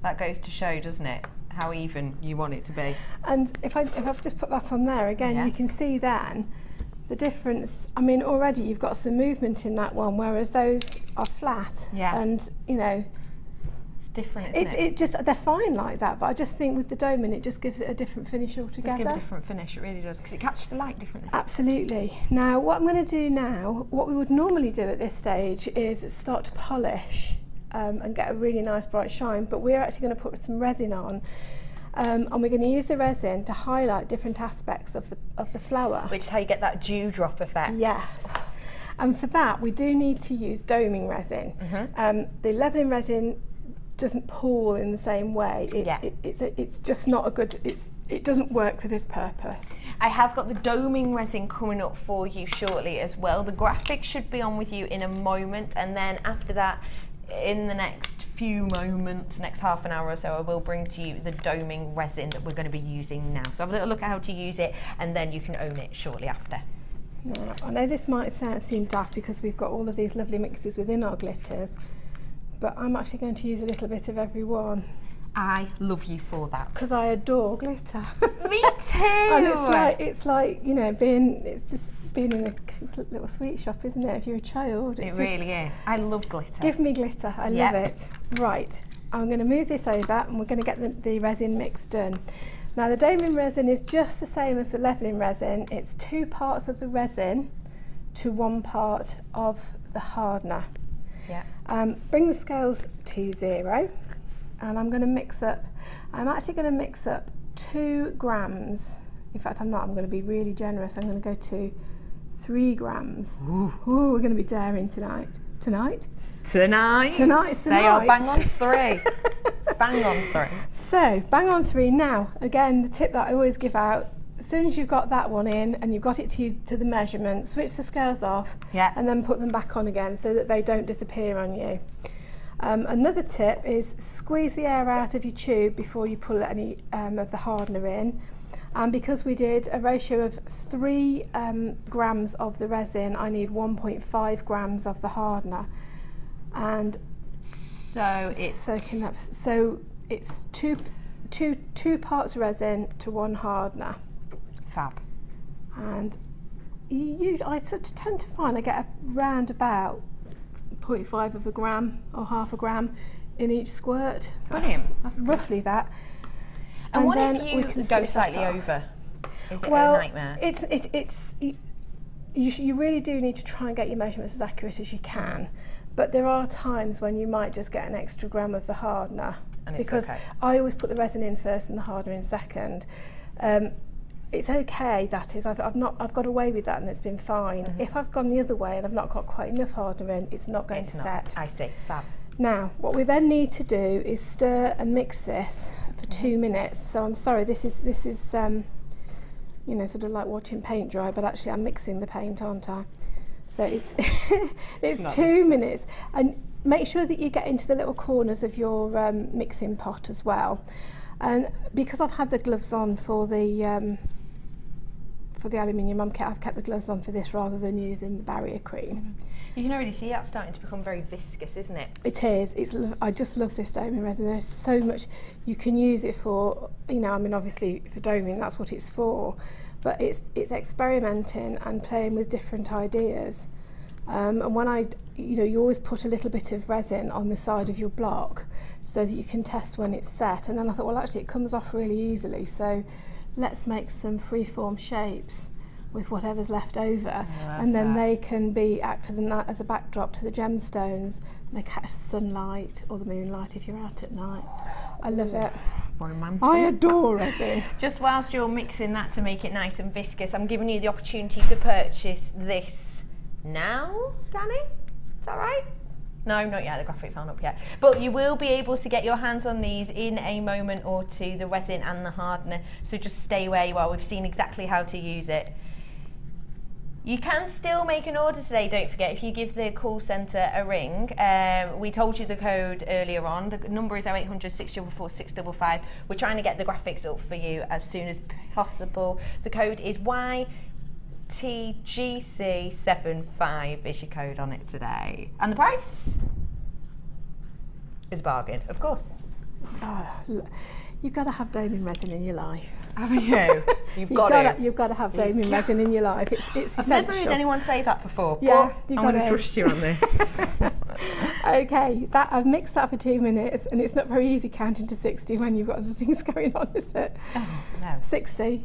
That goes to show, doesn't it, how even you want it to be. And if I've just put that on there again, you can see then the difference. I mean, already you've got some movement in that one, whereas those are flat. Yeah. And you know, it's different. Isn't it? It just they're fine like that, but I just think with the doming, it just gives it a different finish altogether. It does give a different finish. It really does, because it catches the light differently. Absolutely. Now, what I'm going to do now, what we would normally do at this stage, is start to polish. And get a really nice bright shine, but we're actually going to put some resin on, and we're going to use the resin to highlight different aspects of the flower. Which is how you get that dewdrop effect. Yes, and for that we do need to use doming resin. The leveling resin doesn't pool in the same way. It's just not a good. It doesn't work for this purpose. I have got the doming resin coming up for you shortly as well. The graphic should be on with you in a moment, and then after that, in the next few moments, next half an hour or so, I will bring to you the doming resin that we're going to be using now. So have a little look at how to use it, and then you can own it shortly after. Now, I know this might seem daft because we've got all of these lovely mixes within our glitters, but I'm actually going to use a little bit of every one. I love you for that. Because I adore glitter. Me too! And it's like, you know, it's just being in a little sweet shop, isn't it, if you're a child? It really is. I love glitter. Give me glitter, I love it. Right, I'm going to move this over and we're going to get the resin mix done. Now the doming resin is just the same as the levelling resin. It's 2 parts of the resin to 1 part of the hardener. Yeah. Bring the scales to 0 and I'm going to mix up, I'm actually going to mix up 2 grams. In fact, I'm not, I'm going to be really generous. I'm going to go to 3 grams. Ooh, we're going to be daring tonight. Tonight's the night. They are bang on 3. Bang on 3. So, bang on 3. Now, again, the tip that I always give out, as soon as you've got that one in and you've got it to the measurement, switch the scales off and then put them back on again so that they don't disappear on you. Another tip is squeeze the air out of your tube before you pull any of the hardener in. And because we did a ratio of 3 grams of the resin, I need 1.5 grams of the hardener. And so it's soaking up. So it's two parts resin to 1 hardener. Fab. And I sort of tend to find I get around about 0.5 of a gram or half a gram in each squirt. Brilliant. That's roughly that. And what if you go slightly over? Is it a nightmare? You really do need to try and get your measurements as accurate as you can. But there are times when you might just get an extra gram of the hardener. And it's because okay. I always put the resin in first and the hardener in second. It's okay, that is. I've got away with that and it's been fine. If I've gone the other way and I've not got quite enough hardener in, it's not going to set. I see. Fab. Now, what we then need to do is stir and mix this for 2 minutes. So I'm sorry, this is you know, sort of like watching paint dry, but actually I'm mixing the paint, aren't I? So it's it's 2 minutes, and make sure that you get into the little corners of your mixing pot as well. And because I've had the gloves on for the aluminium, I've kept the gloves on for this rather than using the barrier cream. You can already see that's starting to become very viscous, isn't it? It is. I just love this doming resin. There's so much you can use it for. You know, I mean, obviously for doming, that's what it's for. But it's experimenting and playing with different ideas. And when you always put a little bit of resin on the side of your block so that you can test when it's set. And then I thought, well, actually, it comes off really easily. So let's make some freeform shapes with whatever's left over, and then they can act as a backdrop to the gemstones. They catch the sunlight or the moonlight if you're out at night. I love it. Romantic. I adore resin. Just whilst you're mixing that to make it nice and viscous, I'm giving you the opportunity to purchase this now, Danny? Is that right? No, not yet, the graphics aren't up yet. But you will be able to get your hands on these in a moment or two, the resin and the hardener, so just stay where you are. We've seen exactly how to use it. You can still make an order today, don't forget, if you give the call centre a ring. We told you the code earlier on. The number is 0800 644 655. We're trying to get the graphics up for you as soon as possible. The code is YTGC75 is your code on it today. And the price is a bargain, of course. Oh, you've got to have doming resin in your life. Haven't you? You've got to have doming resin in your life. It's essential. I've never heard anyone say that before, yeah, but I'm going to trust you on this. Okay, I've mixed that for 2 minutes, and it's not very easy counting to 60 when you've got other things going on, is it? Oh, no. 60,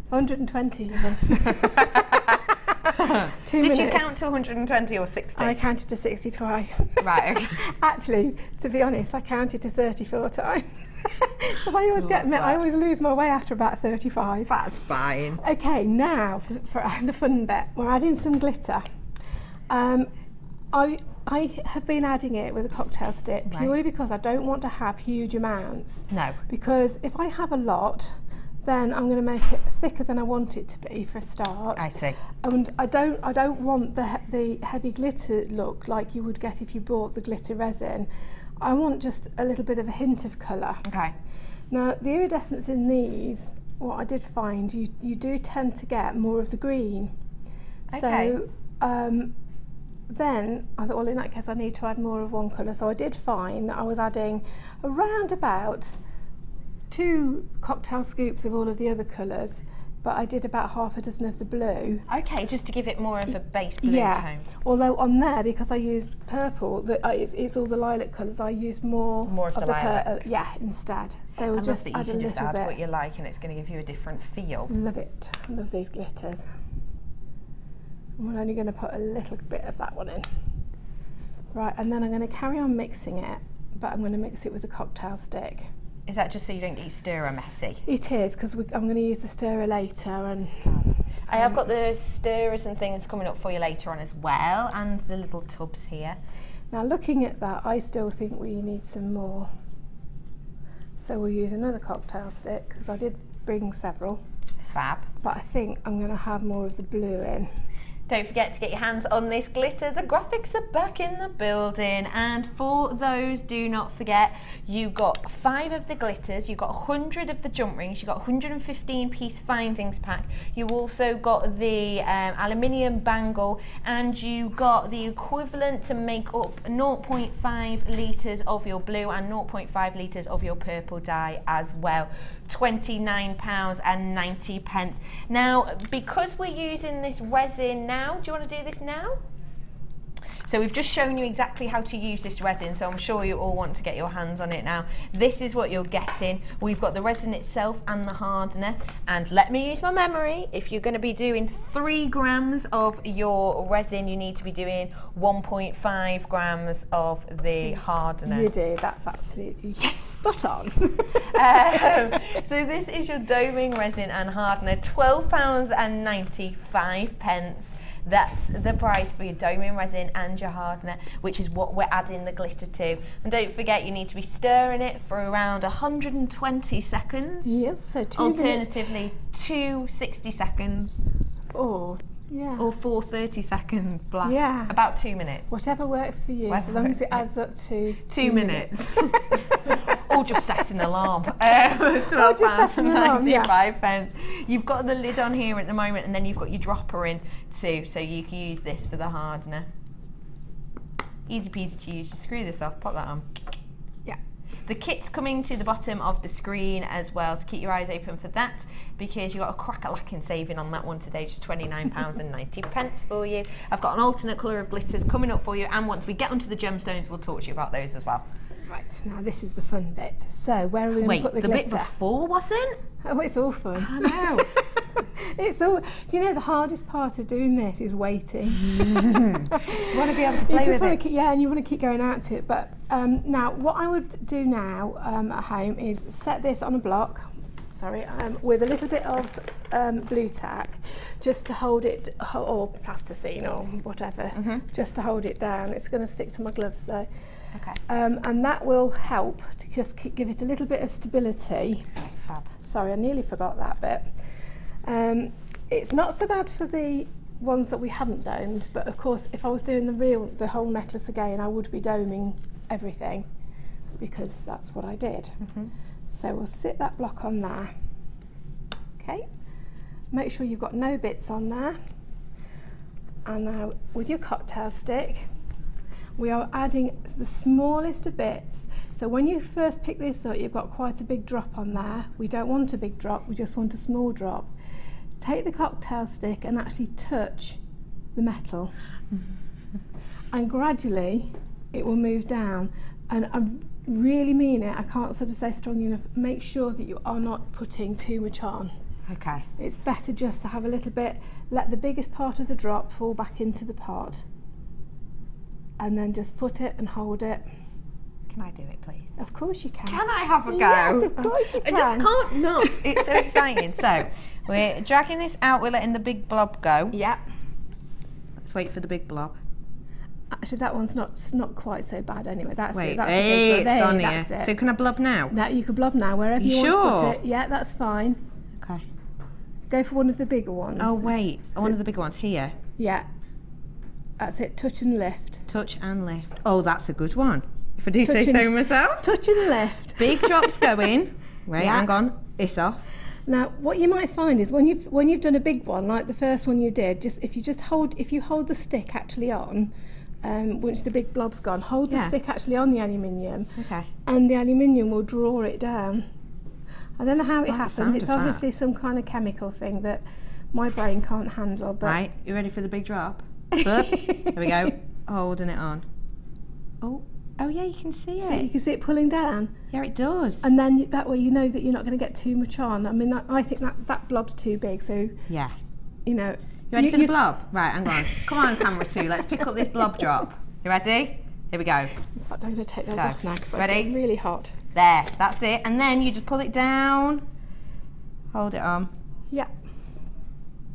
120 even. 2 Did minutes. you count to 120 or 60? I counted to 60 twice. Right, okay. Actually, to be honest, I counted to 34 times. Because I always lose my way after about 35. That's fine. Okay, now for the fun bit, we're adding some glitter. I have been adding it with a cocktail stick purely because I don't want to have huge amounts. No. Because if I have a lot, then I'm going to make it thicker than I want it to be for a start. I see. And I don't want the heavy glitter look like you would get if you bought the glitter resin. I want just a little bit of a hint of colour. Okay. Now the iridescence in these, what I did find, you do tend to get more of the green. Okay. So then I thought, well, in that case I need to add more of one colour. So I did find that I was adding around about 2 cocktail scoops of all of the other colours, but I did about half a dozen of the blue. Okay, just to give it more of a base blue tone. Although on there, because I used purple, it's all the lilac colours, I used more of the lilac. Instead. So we'll I just love that add you a can just little add bit. what you like and it's going to give you a different feel. Love it. I love these glitters. And we're only going to put a little bit of that one in. Right, and then I'm going to carry on mixing it, but I'm going to mix it with the cocktail stick. Is that just so you don't get your stirrer messy? It is, because I'm going to use the stirrer later. And I have got the stirrers and things coming up for you later on as well, and the little tubs here. now looking at that, I still think we need some more. So we'll use another cocktail stick, because I did bring several. Fab. But I think I'm going to have more of the blue in. Don't forget to get your hands on this glitter. The graphics are back in the building, and for those, do not forget, you got 5 of the glitters, you got 100 of the jump rings, you got 115 piece findings pack, you also got the aluminium bangle, and you got the equivalent to make up 0.5 litres of your blue and 0.5 litres of your purple dye as well. £29.90. Now, because we're using this resin now, do you want to do this now? So we've just shown you exactly how to use this resin, so I'm sure you all want to get your hands on it now. This is what you're getting. We've got the resin itself and the hardener, and let me use my memory. If you're going to be doing 3 grams of your resin, you need to be doing 1.5 grams of the hardener. You do, that's absolutely spot on. So this is your doming resin and hardener, £12.95. That's the price for your doming resin and your hardener, which is what we're adding the glitter to. And don't forget, you need to be stirring it for around 120 seconds. Yes, so 2 Alternatively, 2 60 seconds. Or, yeah. Or 4 30-second blasts. Yeah. About 2 minutes. Whatever works for you, so long as it adds up to 2 minutes. Or just set an alarm. £12.95. You've got the lid on here at the moment, and then you've got your dropper in too, so you can use this for the hardener. Easy peasy to use. Just screw this off, pop that on. Yeah. The kit's coming to the bottom of the screen as well, so keep your eyes open for that, because you've got a crack-a-lacking saving on that one today, just £29.90 for you. I've got an alternate colour of glitters coming up for you, and once we get onto the gemstones, we'll talk to you about those as well. Right, now this is the fun bit. So where are we going to put the glitter? Wait, the bit before wasn't? Oh, it's all fun. I know. It's all, you know, the hardest part of doing this is waiting. You just want to be able to play with it. Yeah, and you want to keep going out to it. But now, what I would do now at home is set this on a block, with a little bit of blue tack, just to hold it, or plasticine or whatever, just to hold it down. It's going to stick to my gloves though. Okay. And that will help to just give it a little bit of stability. Okay, fab. Sorry, I nearly forgot that bit. It's not so bad for the ones that we haven't domed, but of course if I was doing the whole necklace again, I would be doming everything, because that's what I did. So we'll sit that block on there. Okay, make sure you've got no bits on there. And now with your cocktail stick, we are adding the smallest of bits. So when you first pick this up, you've got quite a big drop on there. We don't want a big drop, we just want a small drop. Take the cocktail stick and actually touch the metal. And gradually it will move down. And I really mean it, I can't sort of say strong enough, make sure that you are not putting too much on. Okay. It's better just to have a little bit, let the biggest part of the drop fall back into the pot. And then just put it and hold it. Can I do it, please? Of course you can. Can I have a go? Yes, of course you can. I just can't not. It's so exciting. So we're dragging this out. We're letting the big blob go. Yeah. Let's wait for the big blob. Actually, that one's not quite so bad anyway. That's Wait, it. That's hey, the big blob. it's There, gone that's here. it. So can I blob now? Now you can blob now wherever you want sure? to put it. Yeah, that's fine. Okay. Go for one of the bigger ones. Oh wait, one of the bigger ones here. Yeah. That's it. Touch and lift. Touch and lift. Oh, that's a good one. If I do Touch say and- so myself. Touch and lift. Big drops going. Wait, Yeah. hang on. It's off. Now, what you might find is when you've done a big one, like the first one you did, if you hold the stick actually on, once the big blob's gone, hold the stick actually on the aluminium, and the aluminium will draw it down. I don't know how it happens. It's obviously some kind of chemical thing that my brain can't handle. But right, you ready for the big drop? Here we go. Holding it on. Oh yeah, you can see it. So you can see it pulling down. Yeah, it does. And then that way you know that you're not going to get too much on. I mean, I think that blob's too big. So yeah, you know. You ready for the blob? Right, hang on. Come on, camera 2. Let's pick up this blob drop. You ready? Here we go. In fact, I'm going to take those off now because ready? I'm really hot. There, that's it. And then you just pull it down. Hold it on. Yeah.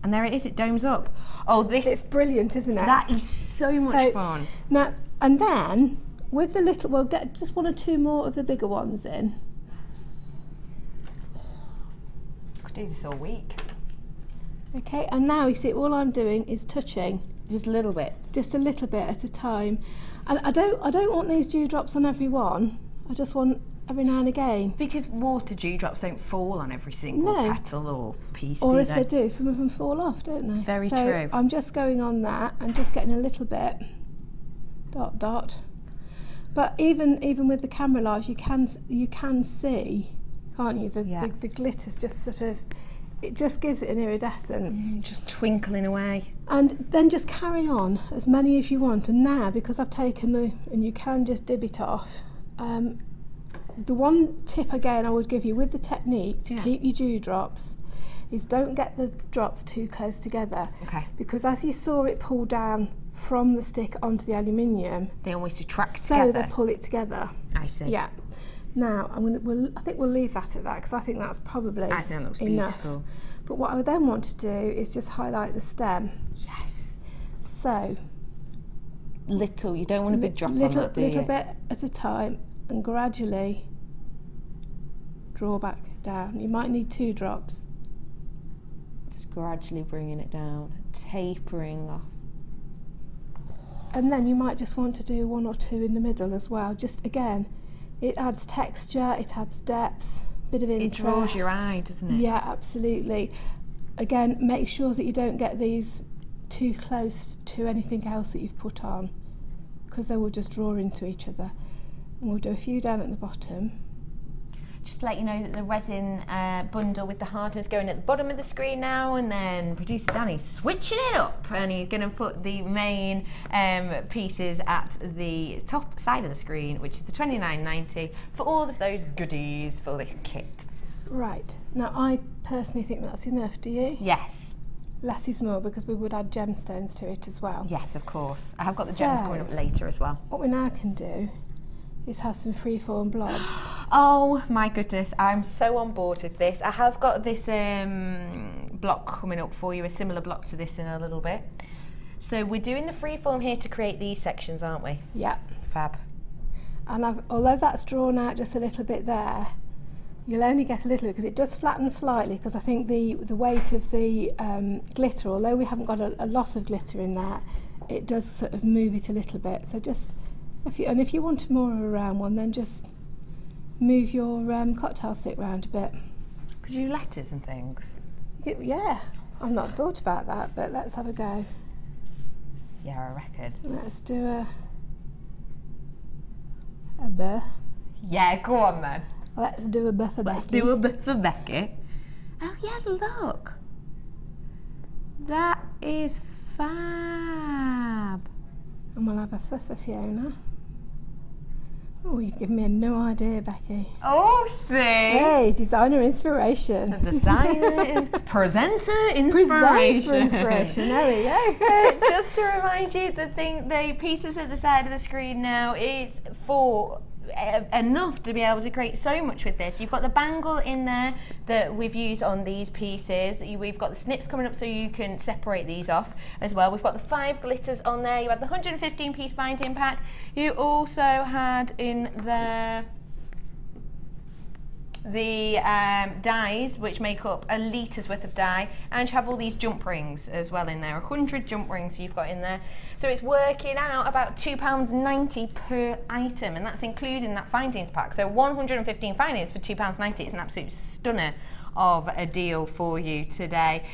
And there it is. It domes up. Oh, this. It's brilliant, isn't it? That is so much fun. Now, and then with the little, we'll get just 1 or 2 more of the bigger ones in. I could do this all week. Okay, and now you see all I'm doing is touching. Just little bits. Just a little bit at a time. And I don't want these dewdrops on every one. I just want every now and again. Because water dewdrops don't fall on every single petal or piece, or if they do, some of them fall off, don't they? Very true. I'm just going on that and just getting a little bit. Dot, dot. But even with the camera light, you can see, can't you? The glitter's just sort of, it just gives it an iridescence. Just twinkling away. And then just carry on as many as you want. And now, because I've taken and you can just dib it off. The one tip again I would give you with the technique to keep your dewdrops is don't get the drops too close together. Okay. Because as you saw it pull down from the stick onto the aluminium, they almost attract together. So they pull it together. I see. Yeah. Now I think we'll leave that at that because I think that's probably I think that looks enough. Beautiful. But what I then want to do is just highlight the stem. Yes. So little. You don't want a big drop on that, do you? Little bit at a time, and gradually draw back down. You might need 2 drops. Just gradually bringing it down, tapering off. And then you might just want to do 1 or 2 in the middle as well. Just again, it adds texture, it adds depth, bit of interest. It draws your eye, doesn't it? Yeah, absolutely. Again, make sure that you don't get these too close to anything else that you've put on, because they will just draw into each other. And we'll do a few down at the bottom. Just to let you know that the resin bundle with the hardness going at the bottom of the screen now, and then producer Danny's switching it up and he's going to put the main pieces at the top side of the screen, which is the $29.90 for all of those goodies for this kit. Right, now I personally think that's enough, do you? Yes. Less is more, because we would add gemstones to it as well. Yes, of course. I have got the gems coming up later as well. What we now can do is have some freeform blobs. Oh my goodness, I'm so on board with this. I have got this block coming up for you, a similar block to this in a little bit. So we're doing the freeform here to create these sections, aren't we? Yeah. Fab. And although that's drawn out just a little bit there, you'll only get a little bit because it does flatten slightly, because I think the weight of the glitter, although we haven't got a lot of glitter in that, it does sort of move it a little bit. So just, if you want more of a round one, then just move your cocktail stick round a bit. Could you do letters and things? Yeah, I've not thought about that, but let's have a go. Yeah, I reckon. Let's do a B. Yeah, go on then. Let's do a B for Becky. Let's do a B for Becky. Oh yeah, look. That is fab. And we'll have a F for Fiona. Oh, you've given me no idea, Becky. Oh, see? Hey, designer inspiration. The designer, presenter inspiration. Presents for inspiration, there we go. Just to remind you, the pieces at the side of the screen now is for enough to be able to create so much with this. You've got the bangle in there that we've used on these pieces. We've got the snips coming up so you can separate these off as well. We've got the 5 glitters on there. You had the 115 piece binding pack. You also had in there the dies, which make up a litres worth of dye, and you have all these jump rings as well in there, 100 jump rings you've got in there. So it's working out about £2.90 per item, and that's including that findings pack. So 115 findings for £2.90 is an absolute stunner of a deal for you today.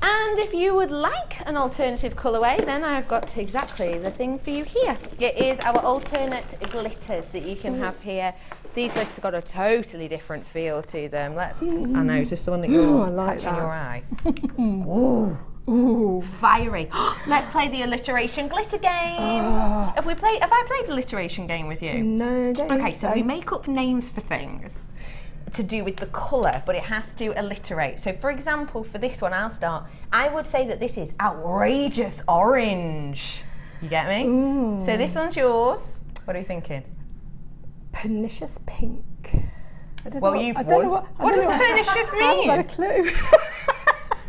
And if you would like an alternative colourway, then I've got exactly the thing for you here. It is our alternate glitters that you can have here. These glitters have got a totally different feel to them. Let's, I know, is this the one that you're catching your eye? Ooh. Ooh, fiery. Let's play the alliteration glitter game. Have I played alliteration game with you? No, I don't Okay, think so we make up names for things to do with the colour, but it has to alliterate. So for example, for this one, I'll start. I would say that this is outrageous orange. You get me? Ooh. So this one's yours. What are you thinking? Pernicious pink. I don't Well, know you've I don't won. know what What does pernicious mean? I haven't got a clue.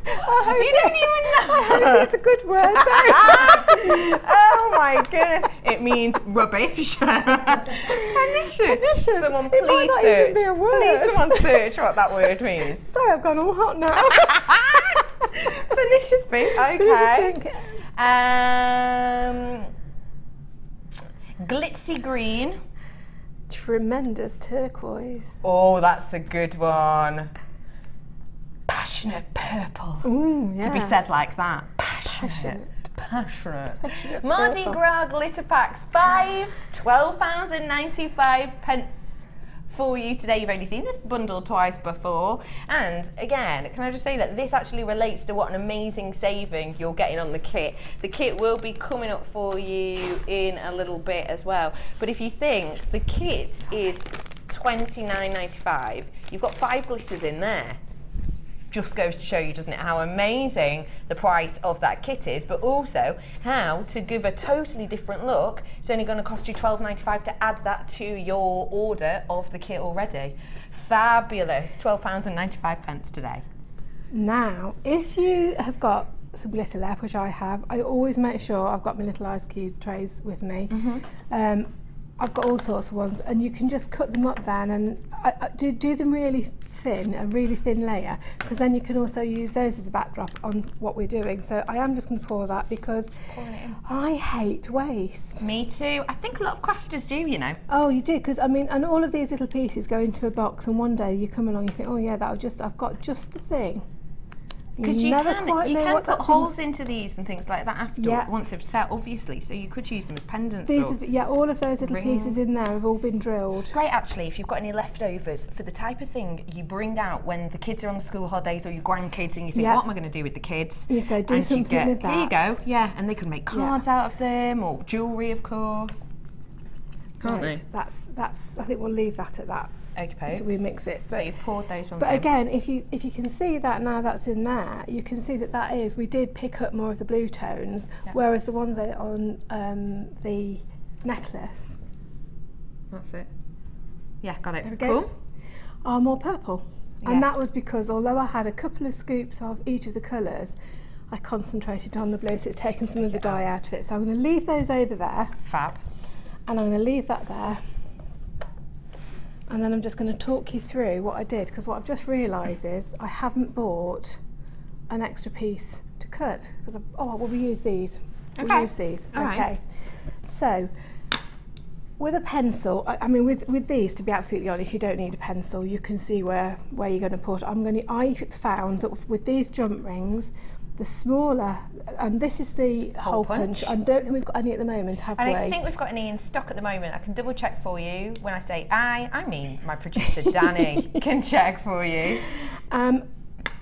You don't even know. I hope it's a good word though. Oh my goodness. It means rubbish. Pernicious. Someone It might please not search. even be a word. Please someone search what that word means. Sorry, I've gone all hot now. Pernicious pink. Okay. Pernicious pink. Glitzy green. Tremendous turquoise. Oh, that's a good one. Passionate purple. Ooh, yes. To be said like that. Passionate. Passionate Mardi purple. Gras glitter packs, £12.95 for you today. You've only seen this bundle twice before. And again, can I just say that this actually relates to what an amazing saving you're getting on the kit. The kit will be coming up for you in a little bit as well. But if you think the kit is £29.95, you've got 5 glitters in there. Just goes to show you, doesn't it, how amazing the price of that kit is, but also how to give a totally different look. It's only going to cost you £12.95 to add that to your order of the kit already. Fabulous. £12.95 today. Now, if you have got some glitter left, which I have, I always make sure I've got my little ice cube trays with me. I've got all sorts of ones, and you can just cut them up then and do them really thin, a really thin layer, because then you can also use those as a backdrop on what we're doing. So I am just going to pour that because I hate waste. Me too. I think a lot of crafters do, you know. Oh, you do, because I mean, and all of these little pieces go into a box, and one day you come along, you think, oh yeah, I've got just the thing. Because you never can quite know what put that holes thing's- into these and things like that after once they've set, obviously. So you could use them as pendants. These, or yeah, all of those little rings. pieces in there have all been drilled. Great, actually, if you've got any leftovers for the type of thing you bring out when the kids are on the school holidays or your grandkids, and you think, Yeah. what am I going to do with the kids? You say, do And something with There you that. go, yeah, and they can make cards out of them or jewellery, of course. Can't Right, that's. I think we'll leave that at that. Okay, Until we mix it. so you've poured those ones But in. again, if you can see that now that's in there, you can see that is, we did pick up more of the blue tones, whereas the ones that are on the necklace That's it. Yeah, got it. There we go. Cool. are more purple. Yeah. And that was because although I had a couple of scoops of each of the colours, I concentrated on the blue, so it's taken some of the dye out of it. So I'm going to leave those over there, Fab. and I'm going to leave that there. And then I'm just going to talk you through what I did, because what I've just realised is I haven't bought an extra piece to cut. Because we use these. Okay. We'll use these. All right. Okay. So with a pencil, I mean with these, to be absolutely honest, you don't need a pencil. You can see where you're going to put. I found that with these jump rings, the smaller, and this is the hole punch. I don't think we've got any at the moment, have we? I don't think we've got any in stock at the moment. I can double check for you. When I say I mean my producer Danny can check for you.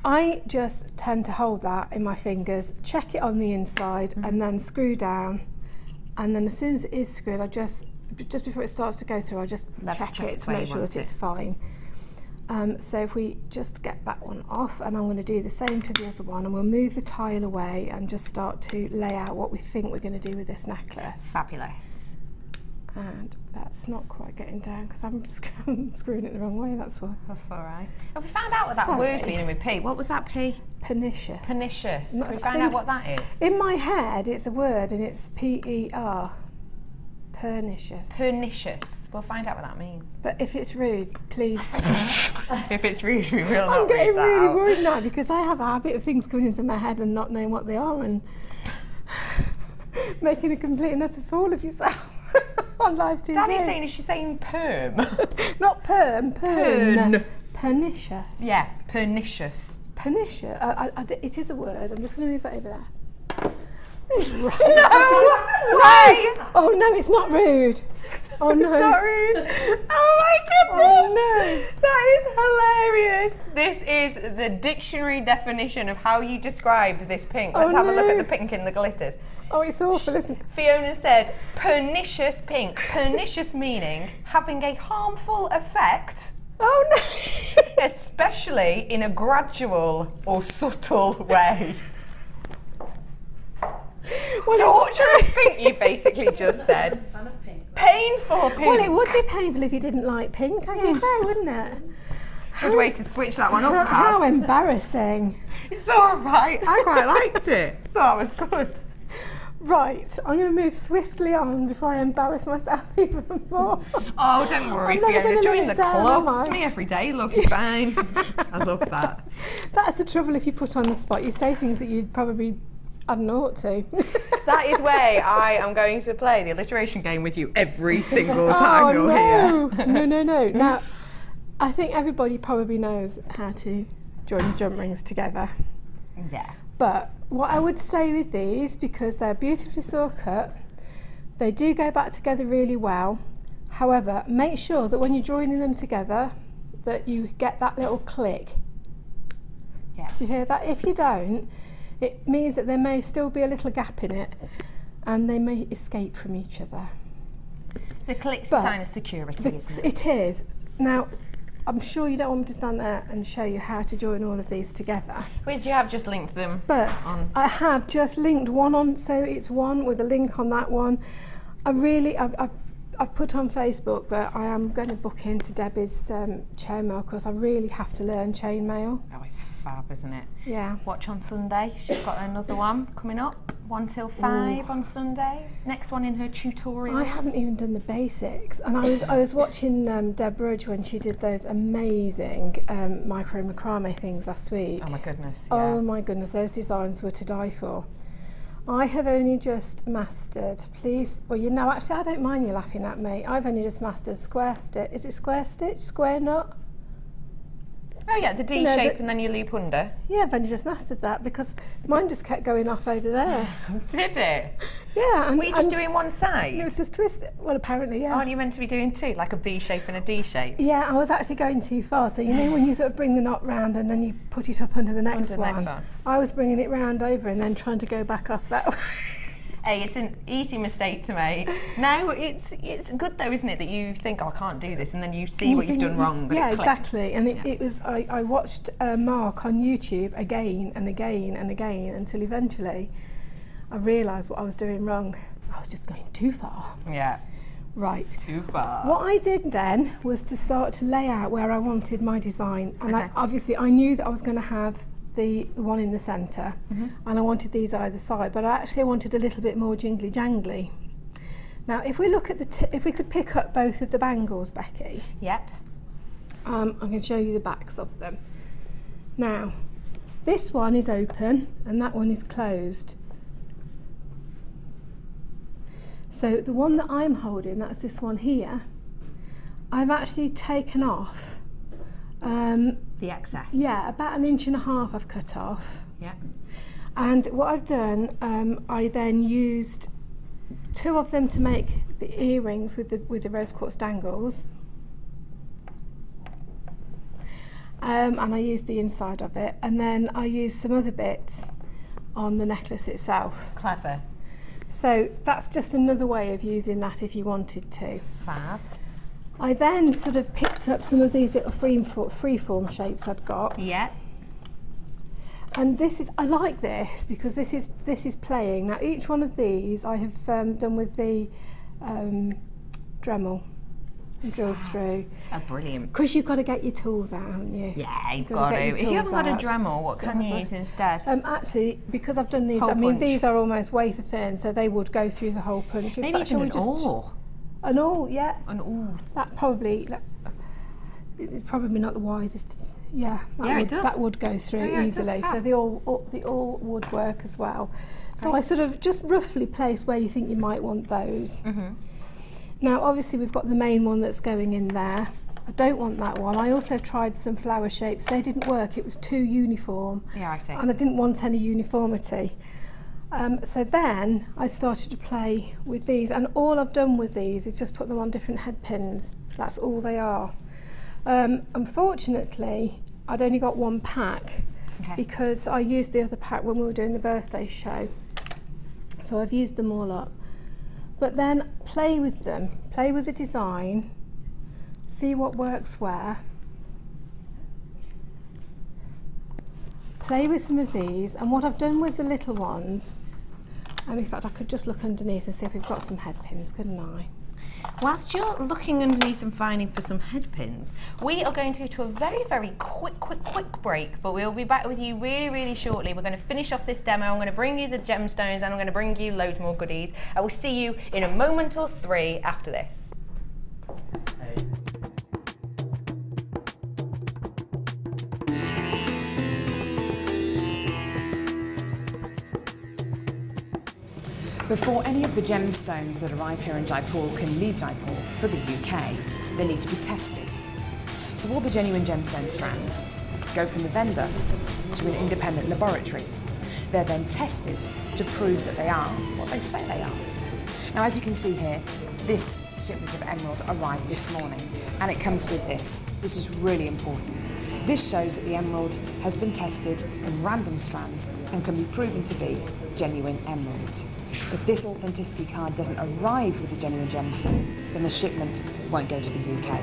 I just tend to hold that in my fingers, check it on the inside, and then screw down. And then as soon as it is screwed, I just before it starts to go through, I just check it to make sure that it's fine. So if we just get that one off, and I'm going to do the same to the other one, and we'll move the tile away and just start to lay out what we think we're going to do with this necklace. Fabulous. And that's not quite getting down because I'm screwing it the wrong way, that's why. That's all right. Have we found out what that word beginning with P? What was that P? Pernicious. Pernicious. No, Have we I found think out what that is? In my head, it's a word, and it's P-E-R. Pernicious. Pernicious. We'll find out what that means. But if it's rude, please. If it's rude, we will I'm not getting read that really out. worried now because I have a habit of things coming into my head and not knowing what they are and making a complete and utter fool of yourself on live TV. Danny's saying, is she saying perm? Not perm, pern. Pernicious. Yeah, pernicious. Pernicious. It is a word. I'm just going to move that over there. Right. Oh no, it's not rude. Oh no. It's not rude. Oh my goodness. Oh That is hilarious. This is the dictionary definition of how you described this pink. Let's have a look at the pink in the glitters. Oh, it's awful, isn't it? Fiona said, pernicious pink. Pernicious meaning having a harmful effect. Oh no. Especially in a gradual or subtle way. Torturous pink, you basically just said. Painful pink. Well, it would be painful if you didn't like pink, as you say, wouldn't it? Good way to switch that one up, How embarrassing. It's all right. I quite liked it. That was good. Right, I'm going to move swiftly on before I embarrass myself even more. Oh, don't worry, I'm never Fiona. gonna Join let the it down, club. am I? It's me every day. Love you, fine. I love that. That's the trouble if you put on the spot. You say things that you'd probably hadn't ought to. That is where I am going to play the alliteration game with you every single time you're here. No. Now, I think everybody probably knows how to join the jump rings together. Yeah. But what I would say with these, because they're beautifully saw cut, they do go back together really well. However, make sure that when you're joining them together, that you get that little click. Yeah. Do you hear that? If you don't, it means that there may still be a little gap in it and they may escape from each other. The click's a sign of security, isn't it? It is. Now, I'm sure you don't want me to stand there and show you how to join all of these together. Which you have just linked them But on. I have just linked one on, so it's one with a link on that one. I've put on Facebook that I am going to book into Debbie's chainmail because I really have to learn chainmail. Oh, it's fab, isn't it? Yeah. Watch on Sunday. She's got another one coming up. 1 till 5 on Sunday. Next one in her tutorial. I haven't even done the basics, and I was watching Deb Rudge when she did those amazing micro macrame things last week. Oh my goodness. Yeah. Oh my goodness, those designs were to die for. I have only just mastered, please, well, you know, actually I don't mind you laughing at me. I've only just mastered square stitch. Is it square stitch? Square knot? Oh yeah, the D shape and then you loop under. Yeah, I've only just mastered that because mine just kept going off over there. Did it? Yeah. And, Were you just doing one side? It was just twisted. Well, apparently, yeah. Oh, and you meant to be doing two, like a B shape and a D shape? Yeah, I was actually going too far. So you know when you sort of bring the knot round and then you put it up under the next one? I was bringing it round over and then trying to go back off that way. Hey, it's an easy mistake to make. No, it's good though, isn't it, that you think, oh, I can't do this, and then you see what you've done wrong. But yeah, it exactly. And it was, I watched Mark on YouTube again and again and again until eventually I realised what I was doing wrong. I was just going too far. Yeah. Right. Too far. What I did then was to start to lay out where I wanted my design. And obviously I knew that I was going to have the one in the centre, and I wanted these either side, but I actually wanted a little bit more jingly jangly. Now if we look at if we could pick up both of the bangles, Becky. Yep. I'm going to show you the backs of them. Now this one is open and that one is closed. So the one that I'm holding, that's this one here, I've actually taken off the excess. Yeah, about 1.5 inches I've cut off. Yeah. And what I've done, I then used 2 of them to make the earrings with the rose quartz dangles. And I used the inside of it, and then I used some other bits on the necklace itself. Clever. So that's just another way of using that if you wanted to. Fab. I then sort of picked up some of these little freeform shapes I'd got. Yeah. And this is, I like this because this is playing. Now each one of these I have done with the Dremel and drilled through. Oh, brilliant. Because you've got to get your tools out, haven't you? Yeah, you've got to. If you haven't got a Dremel, what can you use instead? Actually, because I've done these, Hole I mean punch. these are almost wafer thin, so they would go through the whole punch. In Maybe fact, even shall an we just- awl. An awl, yeah. An awl. That probably, it's probably not the wisest. Yeah, that would go through easily. So the awl would work as well. So I sort of just roughly place where you think you might want those. Now obviously we've got the main one that's going in there, I don't want that one. I also tried some flower shapes. They didn't work. It was too uniform. Yeah, I see. And I didn't want any uniformity. So then I started to play with these, and all I've done with these is just put them on different head pins. That's all they are. Unfortunately, I'd only got one pack because I used the other pack when we were doing the birthday show. So I've used them all up. But then play with them, play with the design, see what works where. Play with some of these, and what I've done with the little ones, and in fact I could just look underneath and see if we've got some head pins, couldn't I? Whilst you're looking underneath and finding for some head pins, we are going to go to a very, very quick break, but we'll be back with you really shortly. We're going to finish off this demo. I'm going to bring you the gemstones and I'm going to bring you loads more goodies. I will see you in a moment or three after this. Before any of the gemstones that arrive here in Jaipur can leave Jaipur for the UK, they need to be tested. So all the genuine gemstone strands go from the vendor to an independent laboratory. They're then tested to prove that they are what they say they are. Now, as you can see here, this shipment of emerald arrived this morning, and it comes with this. This is really important. This shows that the emerald has been tested in random strands and can be proven to be genuine emerald. If this authenticity card doesn't arrive with a genuine gemstone, then the shipment won't go to the UK.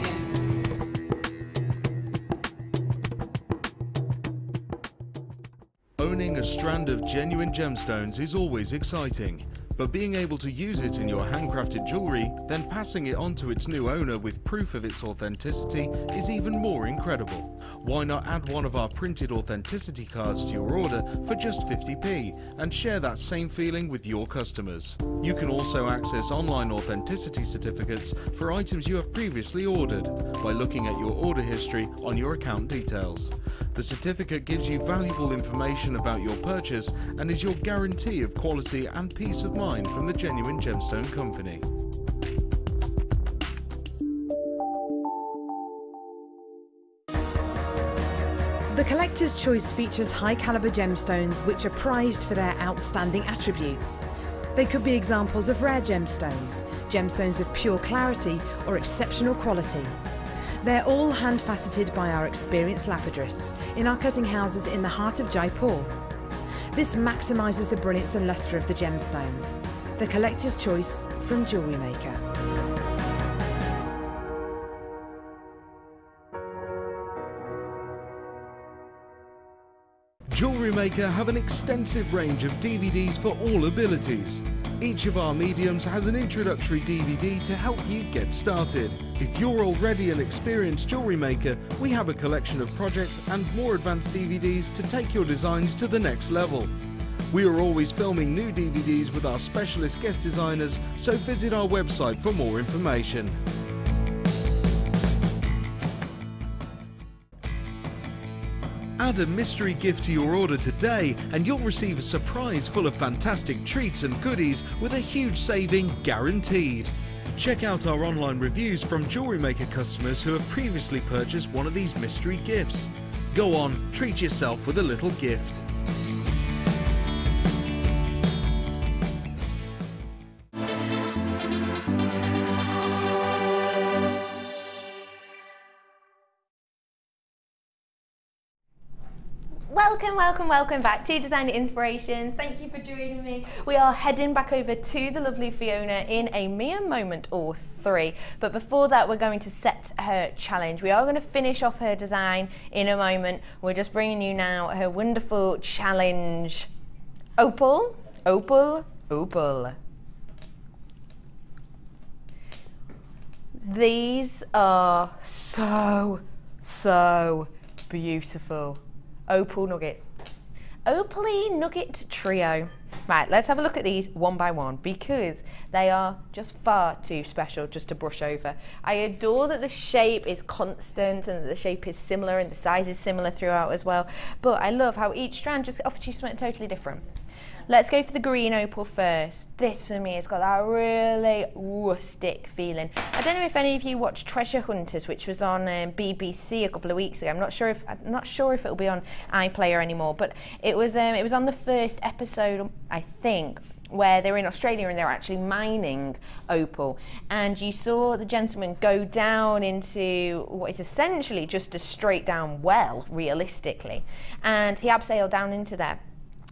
Owning a strand of genuine gemstones is always exciting, but being able to use it in your handcrafted jewellery, then passing it on to its new owner with proof of its authenticity is even more incredible. Why not add one of our printed authenticity cards to your order for just 50p and share that same feeling with your customers? You can also access online authenticity certificates for items you have previously ordered by looking at your order history on your account details. The certificate gives you valuable information about your purchase and is your guarantee of quality and peace of mind from the Genuine Gemstone Company. The Collector's Choice features high-caliber gemstones which are prized for their outstanding attributes. They could be examples of rare gemstones, gemstones of pure clarity or exceptional quality. They're all hand-faceted by our experienced lapidarists in our cutting houses in the heart of Jaipur. This maximises the brilliance and lustre of the gemstones. The Collector's Choice from Jewellery Maker. Jewellery Maker have an extensive range of DVDs for all abilities. Each of our mediums has an introductory DVD to help you get started. If you're already an experienced jewellery maker, we have a collection of projects and more advanced DVDs to take your designs to the next level. We are always filming new DVDs with our specialist guest designers, so visit our website for more information. Add a mystery gift to your order today and you'll receive a surprise full of fantastic treats and goodies with a huge saving guaranteed. Check out our online reviews from Jewellery Maker customers who have previously purchased one of these mystery gifts. Go on, treat yourself with a little gift. Welcome back to Design Inspirations. Thank you for joining me. We are heading back over to the lovely Fiona in a mere moment or three. But before that, we're going to set her challenge. We are going to finish off her design in a moment. We're just bringing you now her wonderful challenge. Opal, Opal, Opal. These are so beautiful. Opal nuggets. Opal-y nugget trio. Right, let's have a look at these one by one because they are just far too special just to brush over. I adore that the shape is constant and that the shape is similar and the size is similar throughout as well. But I love how each strand just offers you something totally different. Let's go for the green opal first. This for me has got that really rustic feeling. I don't know if any of you watched Treasure Hunters, which was on BBC a couple of weeks ago. I'm not sure if it'll be on iPlayer anymore, but it was on the first episode, I think, where they're in Australia and they're actually mining opal, and you saw the gentleman go down into what is essentially just a straight down well, realistically, and he abseiled down into there.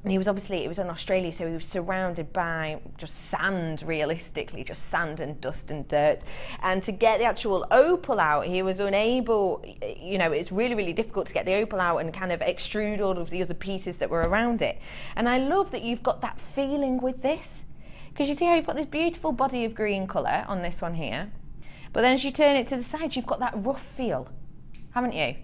And he was obviously, it was in Australia, so he was surrounded by just sand, realistically, just sand and dust and dirt. And to get the actual opal out, he was unable, you know, it's really, really difficult to get the opal out and kind of extrude all of the other pieces that were around it. And I love that you've got that feeling with this, because you see how you've got this beautiful body of green colour on this one here, but then as you turn it to the side, you've got that rough feel, haven't you?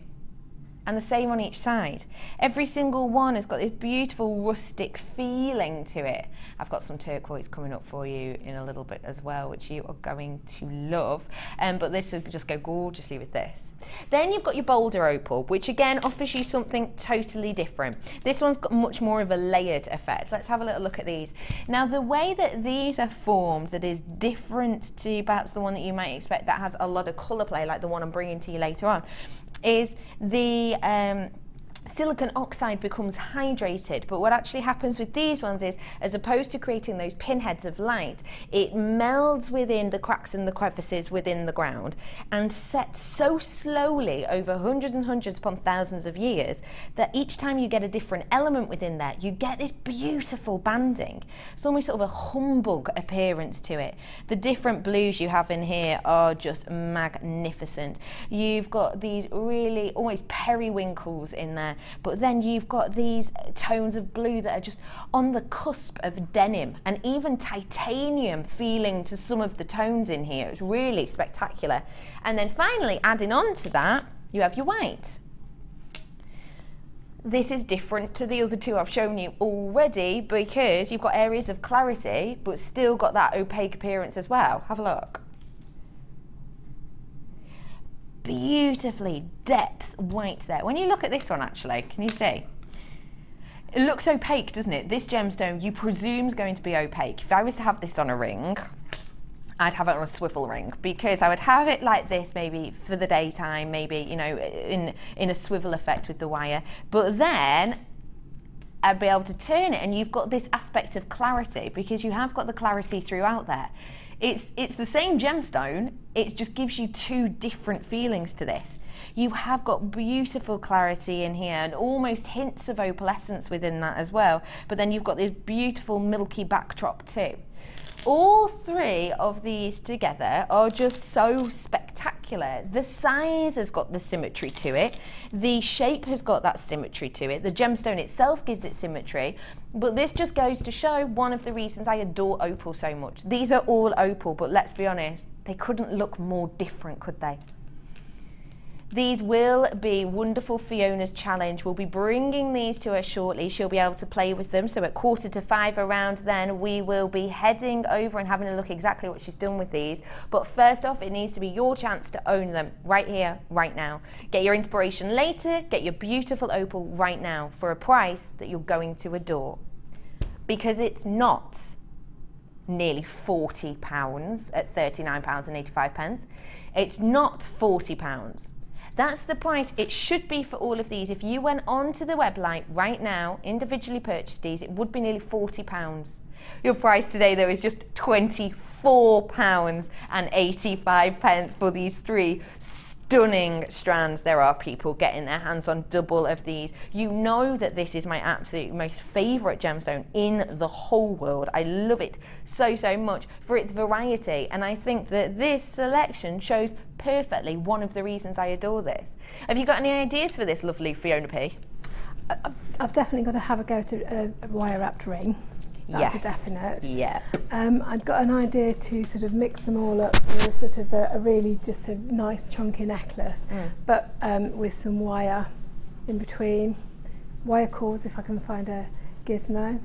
And the same on each side. Every single one has got this beautiful rustic feeling to it. I've got some turquoise coming up for you in a little bit as well, which you are going to love. But this will just go gorgeously with this. Then you've got your bolder opal, which again offers you something totally different. This one's got much more of a layered effect. Let's have a little look at these. Now, the way that these are formed that is different to perhaps the one that you might expect that has a lot of colour play, like the one I'm bringing to you later on, is the silicon oxide becomes hydrated, but what actually happens with these ones is, as opposed to creating those pinheads of light, it melds within the cracks and the crevices within the ground and sets so slowly over hundreds and hundreds upon thousands of years that each time you get a different element within there, you get this beautiful banding. It's almost sort of a humbug appearance to it. The different blues you have in here are just magnificent. You've got these really almost periwinkles in there, but then you've got these tones of blue that are just on the cusp of denim and even titanium feeling to some of the tones in here. It's really spectacular. And then finally, adding on to that, you have your white. This is different to the other two I've shown you already because you've got areas of clarity but still got that opaque appearance as well. Have a look. Beautifully depth white there. When you look at this one, actually, can you see? It looks opaque, doesn't it? This gemstone you presume is going to be opaque. If I was to have this on a ring, I'd have it on a swivel ring because I would have it like this maybe for the daytime, maybe, you know, in a swivel effect with the wire, but then I'd be able to turn it and you've got this aspect of clarity because you have got the clarity throughout there. It's the same gemstone, it just gives you two different feelings to this. You have got beautiful clarity in here and almost hints of opalescence within that as well, but then you've got this beautiful milky backdrop too. All three of these together are just so spectacular. The size has got the symmetry to it. The shape has got that symmetry to it. The gemstone itself gives it symmetry. But this just goes to show one of the reasons I adore opal so much. These are all opal, but let's be honest, they couldn't look more different, could they? These will be wonderful Fiona's challenge. We'll be bringing these to her shortly. She'll be able to play with them. So at 4:45 around then, we will be heading over and having a look exactly what she's done with these. But first off, it needs to be your chance to own them right here, right now. Get your inspiration later, get your beautiful opal right now for a price that you're going to adore. Because it's not nearly £40 at £39.85. It's not £40. That's the price it should be for all of these. If you went onto the website right now, individually purchased these, it would be nearly £40. Your price today, though, is just £24.85 for these three stunning strands. There are people getting their hands on double of these. You know that this is my absolute most favourite gemstone in the whole world. I love it so, so much for its variety, and I think that this selection shows perfectly one of the reasons I adore this. Have you got any ideas for this lovely Fiona P? I've definitely got to have a go to a wire wrapped ring. That's yes. a definite. Yeah. I've got an idea to sort of mix them all up with a sort of a really just a nice chunky necklace, but with some wire in between, wire cords if I can find a gizmo.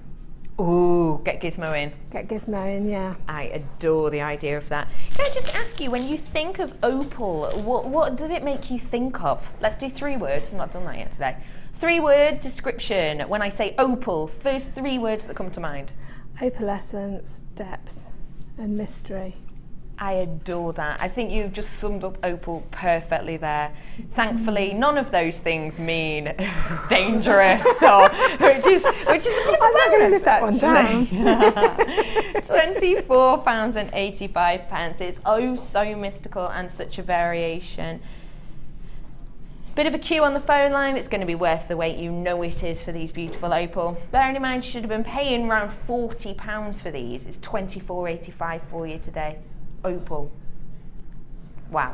Ooh, get Gizmo in. Get Gizmo in, yeah. I adore the idea of that. Can I just ask you, when you think of opal, what does it make you think of? Let's do 3 words. I've not done that yet today. 3-word description. When I say opal, first 3 words that come to mind. Opalescence, depth, and mystery. I adore that. I think you've just summed up opal perfectly there. Thankfully, none of those things mean dangerous, or which is I'm not going to list that one down. £24.85. It's oh so mystical and such a variation. Bit of a queue on the phone line. It's going to be worth the wait. You know it is for these beautiful opal. Bearing in mind, you should have been paying around £40 for these. It's £24.85 for you today. Opal. Wow.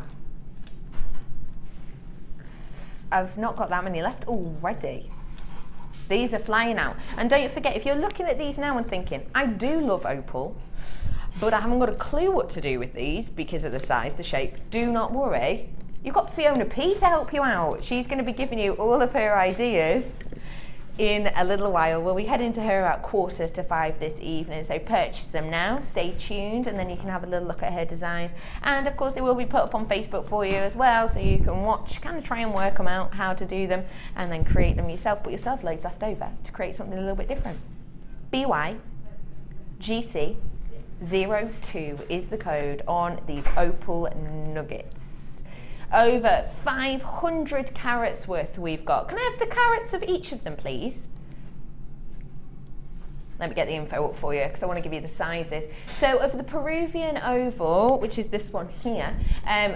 I've not got that many left already. These are flying out. And don't forget, if you're looking at these now and thinking, I do love opal, but I haven't got a clue what to do with these because of the size, the shape, do not worry. You've got Fiona P to help you out. She's going to be giving you all of her ideas in a little while. We'll be heading to her about 4:45 this evening, so purchase them now, stay tuned, and then you can have a little look at her designs. And of course they will be put up on Facebook for you as well, so you can watch, kind of try and work them out, how to do them, and then create them yourself. Put yourself loads left over to create something a little bit different. BYGC02 is the code on these opal nuggets. Over 500 carats worth we've got. Can I have the carats of each of them, please? Let me get the info up for you because I want to give you the sizes. So of the Peruvian oval, which is this one here,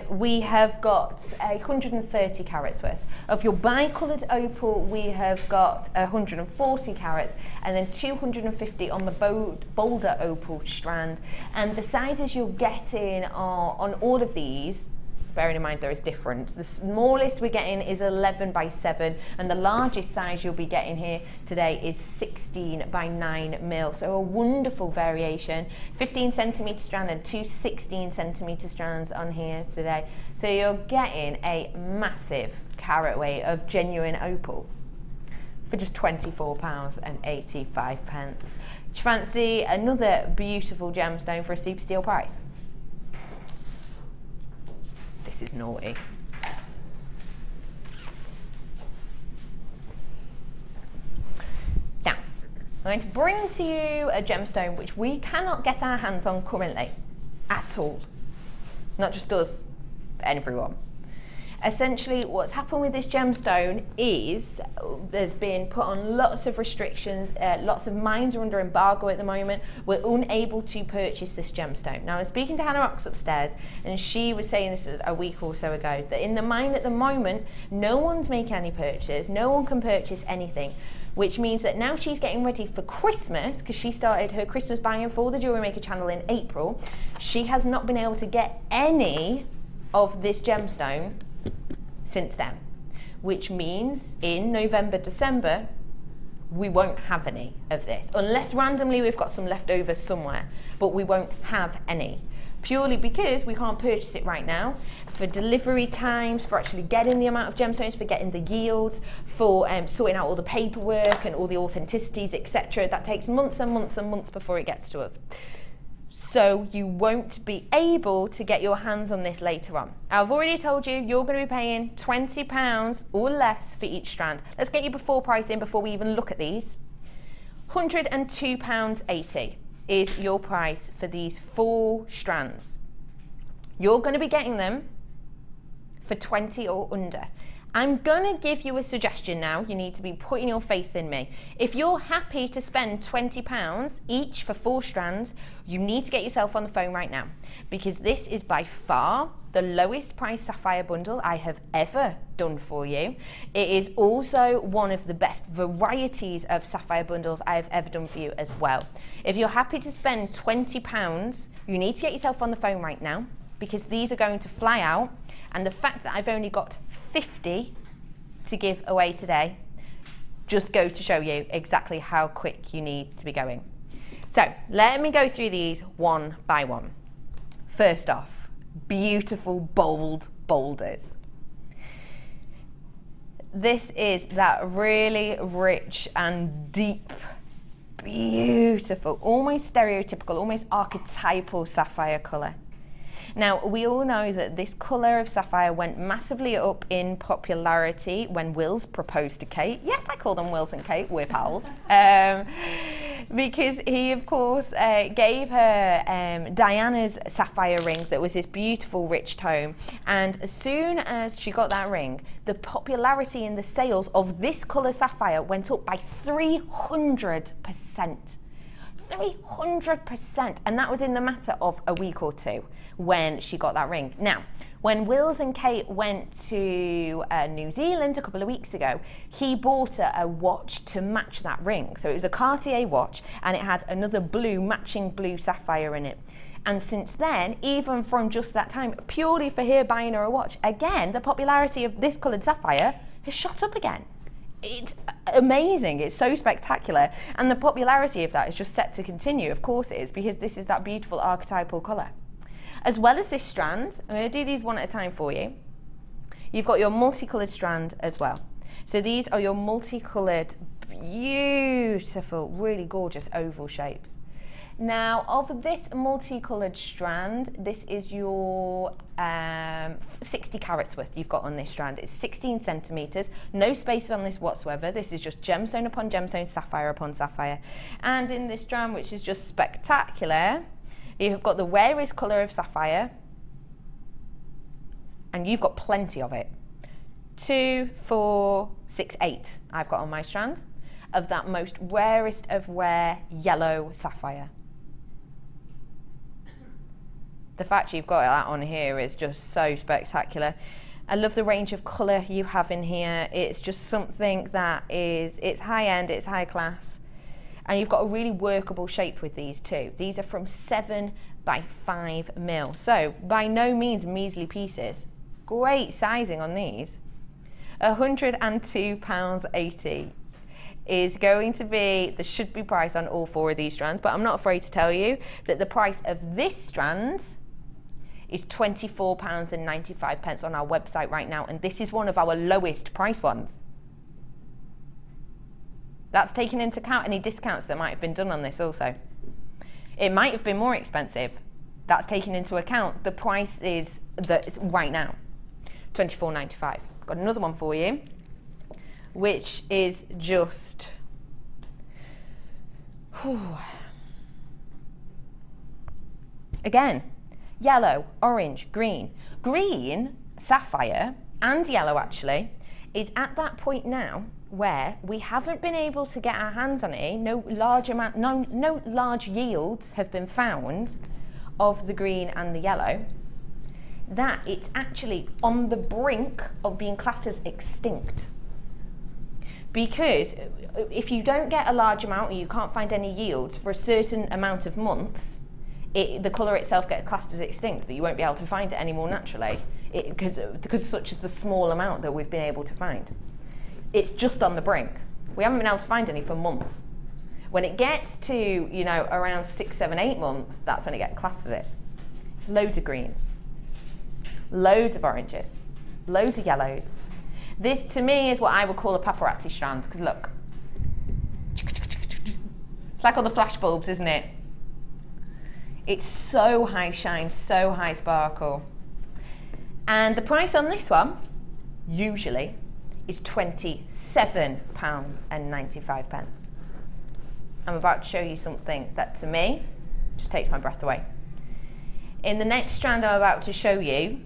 we have got 130 carats worth. Of your bicoloured opal, we have got 140 carats, and then 250 on the bolder opal strand. And the sizes you're getting are, on all of these, bearing in mind there is difference. The smallest we're getting is 11 by 7, and the largest size you'll be getting here today is 16 by 9 mil. So a wonderful variation. 15 centimetre strand and 2 16 centimetre strands on here today. So you're getting a massive carat weight of genuine opal for just £24.85. Do you fancy another beautiful gemstone for a super steal price? This is naughty. Now, I'm going to bring to you a gemstone which we cannot get our hands on currently at all. Not just us, but everyone. Essentially, what's happened with this gemstone is there's been put on lots of restrictions, lots of mines are under embargo at the moment. We're unable to purchase this gemstone. Now, I was speaking to Hannah Ox upstairs, and she was saying this a week or so ago, that in the mine at the moment, no one's making any purchase, no one can purchase anything, which means that now she's getting ready for Christmas, because she started her Christmas buying for the Jewellery Maker channel in April. She has not been able to get any of this gemstone since then, which means in November, December, we won't have any of this, unless randomly we've got some left over somewhere, but we won't have any, purely because we can't purchase it right now. For delivery times, for actually getting the amount of gemstones, for getting the yields, for sorting out all the paperwork and all the authenticities, etc. That takes months and months and months before it gets to us. So you won't be able to get your hands on this later on. I've already told you, you're going to be paying £20 or less for each strand. Let's get your before price in before we even look at these. £102.80 is your price for these 4 strands. You're going to be getting them for 20 or under. I'm going to give you a suggestion now. You need to be putting your faith in me. If you're happy to spend £20 each for 4 strands, you need to get yourself on the phone right now, because this is by far the lowest price sapphire bundle I have ever done for you. It is also one of the best varieties of sapphire bundles I have ever done for you as well. If you're happy to spend £20, you need to get yourself on the phone right now, because these are going to fly out, and the fact that I've only got 50 to give away today just goes to show you exactly how quick you need to be going. So let me go through these one by one. First off, beautiful bold boulders. This is that really rich and deep beautiful, almost stereotypical, almost archetypal sapphire colour. Now, we all know that this colour of sapphire went massively up in popularity when Wills proposed to Kate. Yes, I call them Wills and Kate, we're pals. Because he, of course, gave her Diana's sapphire ring that was this beautiful, rich tone. And as soon as she got that ring, the popularity in the sales of this colour sapphire went up by 300%. 300%, and that was in the matter of a week or two when she got that ring. Now, when Wills and Kate went to New Zealand a couple of weeks ago, he bought her a watch to match that ring. So it was a Cartier watch, and it had another blue, matching blue sapphire in it. And since then, even from just that time, purely for her buying her a watch, again, the popularity of this coloured sapphire has shot up again. It's amazing, it's so spectacular, and the popularity of that is just set to continue. Of course it is, because this is that beautiful archetypal colour. As well as this strand, I'm going to do these one at a time for you. You've got your multicoloured strand as well. So these are your multicoloured, beautiful, really gorgeous oval shapes. Now, of this multicoloured strand, this is your 60 carats worth you've got on this strand. It's 16 centimetres, no spaces on this whatsoever. This is just gemstone upon gemstone, sapphire upon sapphire. And in this strand, which is just spectacular, you've got the rarest colour of sapphire, and you've got plenty of it. 2, 4, 6, 8 I've got on my strand of that most rarest of rare yellow sapphire. The fact you've got that on here is just so spectacular. I love the range of colour you have in here. It's just something that is, it's high end, it's high class. And you've got a really workable shape with these too. These are from 7 by 5 mil. So by no means measly pieces. Great sizing on these. £102.80 is going to be the should be price on all 4 of these strands, but I'm not afraid to tell you that the price of this strand is £24.95 on our website right now, and this is one of our lowest price ones. That's taking into account any discounts that might have been done on this also. It might have been more expensive. That's taken into account. The price is that right now, £24.95. Got another one for you, which is just, again, yellow, orange, green. Green, sapphire, and yellow actually, is at that point now where we haven't been able to get our hands on it. No large yields have been found of the green and the yellow. That it's actually on the brink of being classed as extinct. Because if you don't get a large amount or you can't find any yields for a certain amount of months, the colour itself gets classed as extinct, that you won't be able to find it anymore naturally, because such is the small amount that we've been able to find. It's just on the brink. We haven't been able to find any for months. When it gets to, you know, around 6, 7, 8 months, that's when it gets classed as it. Loads of greens, loads of oranges, loads of yellows. This to me is what I would call a paparazzi strand, because look, it's like all the flash bulbs, isn't it? It's so high shine, so high sparkle. And the price on this one, usually, is £27.95. I'm about to show you something that to me, just takes my breath away. In the next strand I'm about to show you,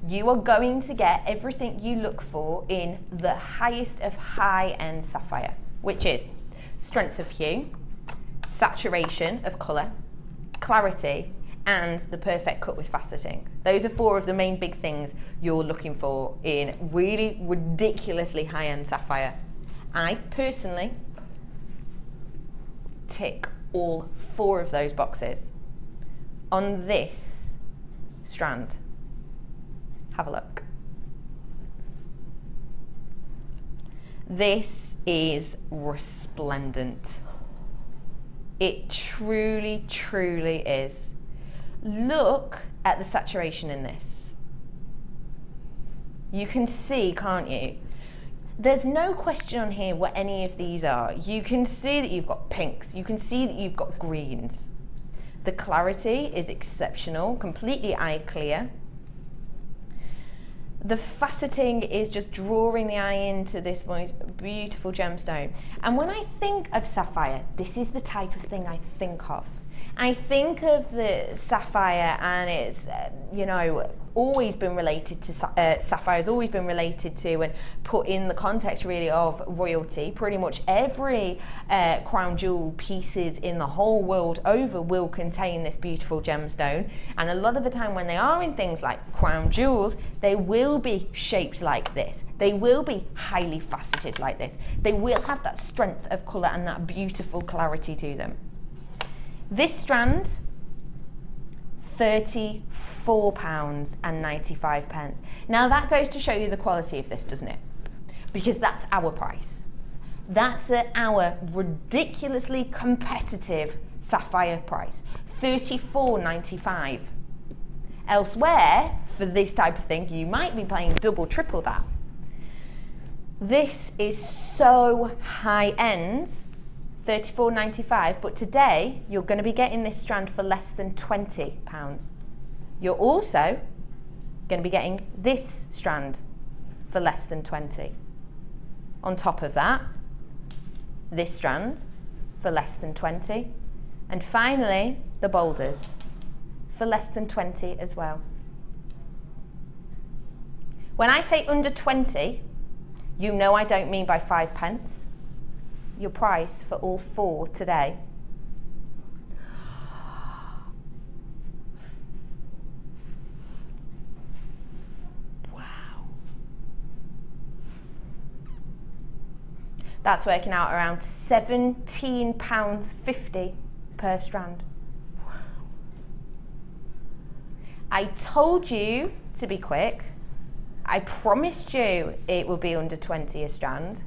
you are going to get everything you look for in the highest of high-end sapphire, which is strength of hue, saturation of colour, clarity, and the perfect cut with faceting. Those are 4 of the main big things you're looking for in really ridiculously high-end sapphire. I personally tick all 4 of those boxes on this strand. Have a look. This is resplendent. It truly, truly is. Look at the saturation in this. You can see, can't you? There's no question on here what any of these are. You can see that you've got pinks, you can see that you've got greens. The clarity is exceptional, completely eye clear. The faceting is just drawing the eye into this most beautiful gemstone. And when I think of sapphire, this is the type of thing I think of. I think of the sapphire, and it's, you know, always been related to, sapphire's always been related to and put in the context really of royalty. Pretty much every crown jewel pieces in the whole world over will contain this beautiful gemstone. And a lot of the time when they are in things like crown jewels, they will be shaped like this. They will be highly faceted like this. They will have that strength of colour and that beautiful clarity to them. This strand, £34.95. Now that goes to show you the quality of this, doesn't it? Because that's our price. That's at our ridiculously competitive sapphire price, $34.95. Elsewhere, for this type of thing, you might be paying double, triple that. This is so high end, $34.95, but today you're going to be getting this strand for less than £20. You're also going to be getting this strand for less than 20. On top of that, this strand for less than 20. And finally, the boulders for less than 20 as well. When I say under 20, you know I don't mean by 5 pence. Your price for all 4 today. Wow. That's working out around £17.50 per strand. Wow. I told you to be quick. I promised you it would be under 20 a strand.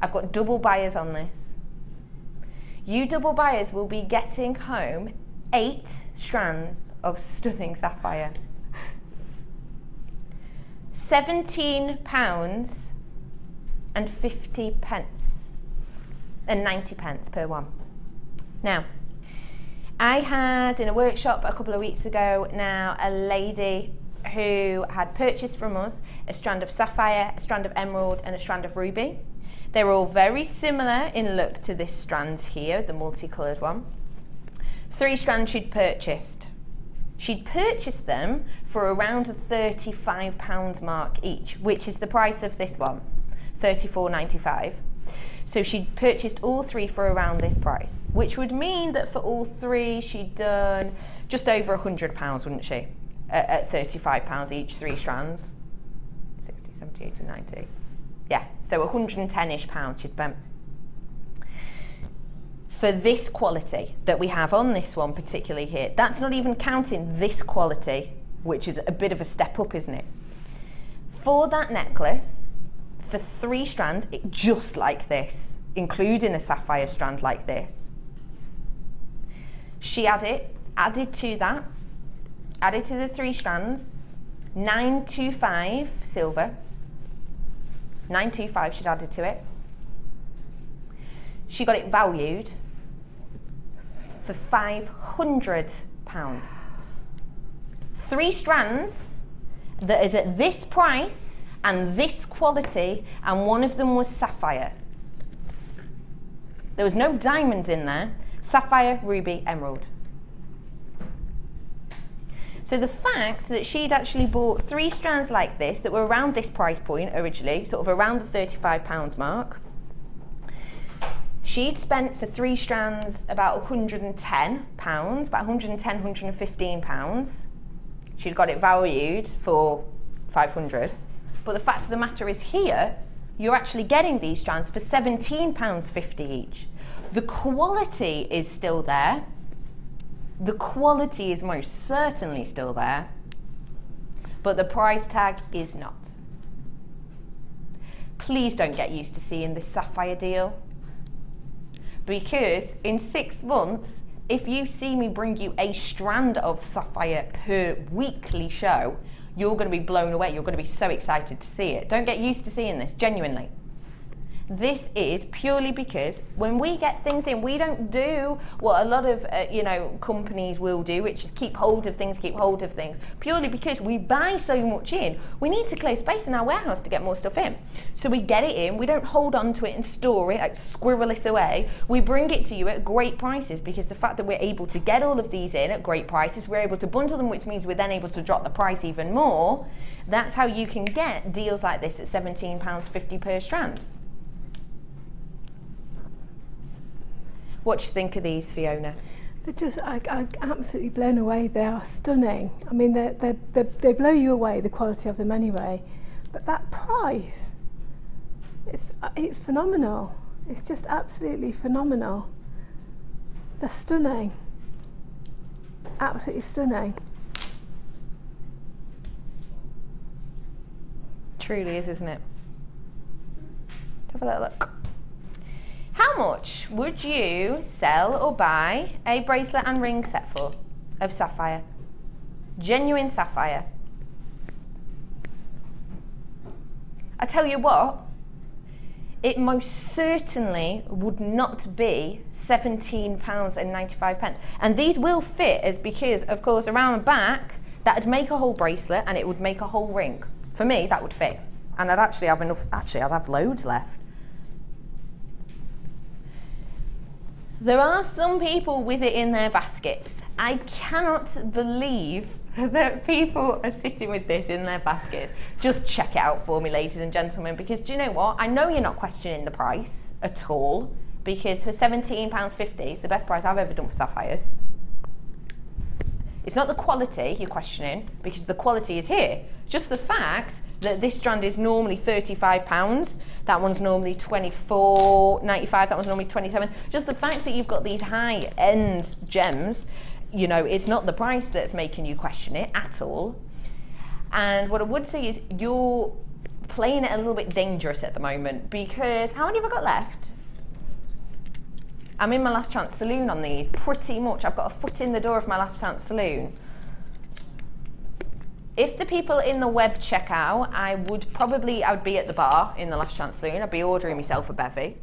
I've got double buyers on this. You double buyers will be getting home 8 strands of stunning sapphire. £17.50 and 90 pence per one. Now, I had in a workshop a couple of weeks ago now a lady who had purchased from us a strand of sapphire, a strand of emerald and a strand of ruby. They're all very similar in look to this strand here, the multicolored one. 3 strands she'd purchased. She'd purchased them for around the £35 mark each, which is the price of this one, $34.95. So she'd purchased all 3 for around this price, which would mean that for all 3 she'd done just over £100, wouldn't she? At £35 each, 3 strands. 60, 70, 80, 90. Yeah, so 110-ish pounds she'd spent. For this quality that we have on this one particularly here, that's not even counting this quality, which is a bit of a step up, isn't it? For that necklace, for 3 strands, just like this, including a sapphire strand like this, she added to the 3 strands, 925 silver, 925 she'd added to it. She got it valued for £500. 3 strands that is at this price and this quality, and one of them was sapphire. There was no diamond in there. Sapphire, ruby, emerald. So the fact that she'd actually bought 3 strands like this that were around this price point originally, sort of around the £35 mark, she'd spent for 3 strands about £110, about £110, £115. She'd got it valued for £500. But the fact of the matter is here, you're actually getting these strands for £17.50 each. The quality is still there. The quality is most certainly still there, but the price tag is not. Please don't get used to seeing this sapphire deal, because in 6 months, if you see me bring you a strand of sapphire per weekly show, you're going to be blown away. You're going to be so excited to see it. Don't get used to seeing this, genuinely. This is purely because when we get things in, we don't do what a lot of you know, companies will do, which is keep hold of things, purely because we buy so much in. We need to clear space in our warehouse to get more stuff in. So we get it in, we don't hold on to it and store it, like squirrel it away. We bring it to you at great prices, because the fact that we're able to get all of these in at great prices, we're able to bundle them, which means we're then able to drop the price even more. That's how you can get deals like this at £17.50 per strand. What do you think of these, Fiona? They're just, I'm absolutely blown away. They are stunning. I mean, they blow you away, the quality of them anyway. But that price, it's phenomenal. It's just absolutely phenomenal. They're stunning. Absolutely stunning. Truly is, isn't it? Have a little look. How much would you sell or buy a bracelet and ring set for of sapphire? Genuine sapphire. I tell you what, it most certainly would not be £17.95. And these will fit, as because, of course, around the back, that would make a whole bracelet and it would make a whole ring. For me, that would fit. And I'd actually have enough, I'd have loads left. There are some people with it in their baskets. I cannot believe that people are sitting with this in their baskets. Just check it out for me, ladies and gentlemen, because do you know what? I know you're not questioning the price at all, because for £17.50, it's the best price I've ever done for sapphires. It's not the quality you're questioning, because the quality is here. Just the fact that this strand is normally £35, that one's normally £24.95, that one's normally £27. Just the fact that you've got these high-end gems, you know, it's not the price that's making you question it at all. And what I would say is you're playing it a little bit dangerous at the moment, because how many have I got left? I'm in my last chance saloon on these, pretty much. I've got a foot in the door of my last chance saloon. If the people in the web check out, I would be at the bar in the last chance saloon. I'd be ordering myself a bevy.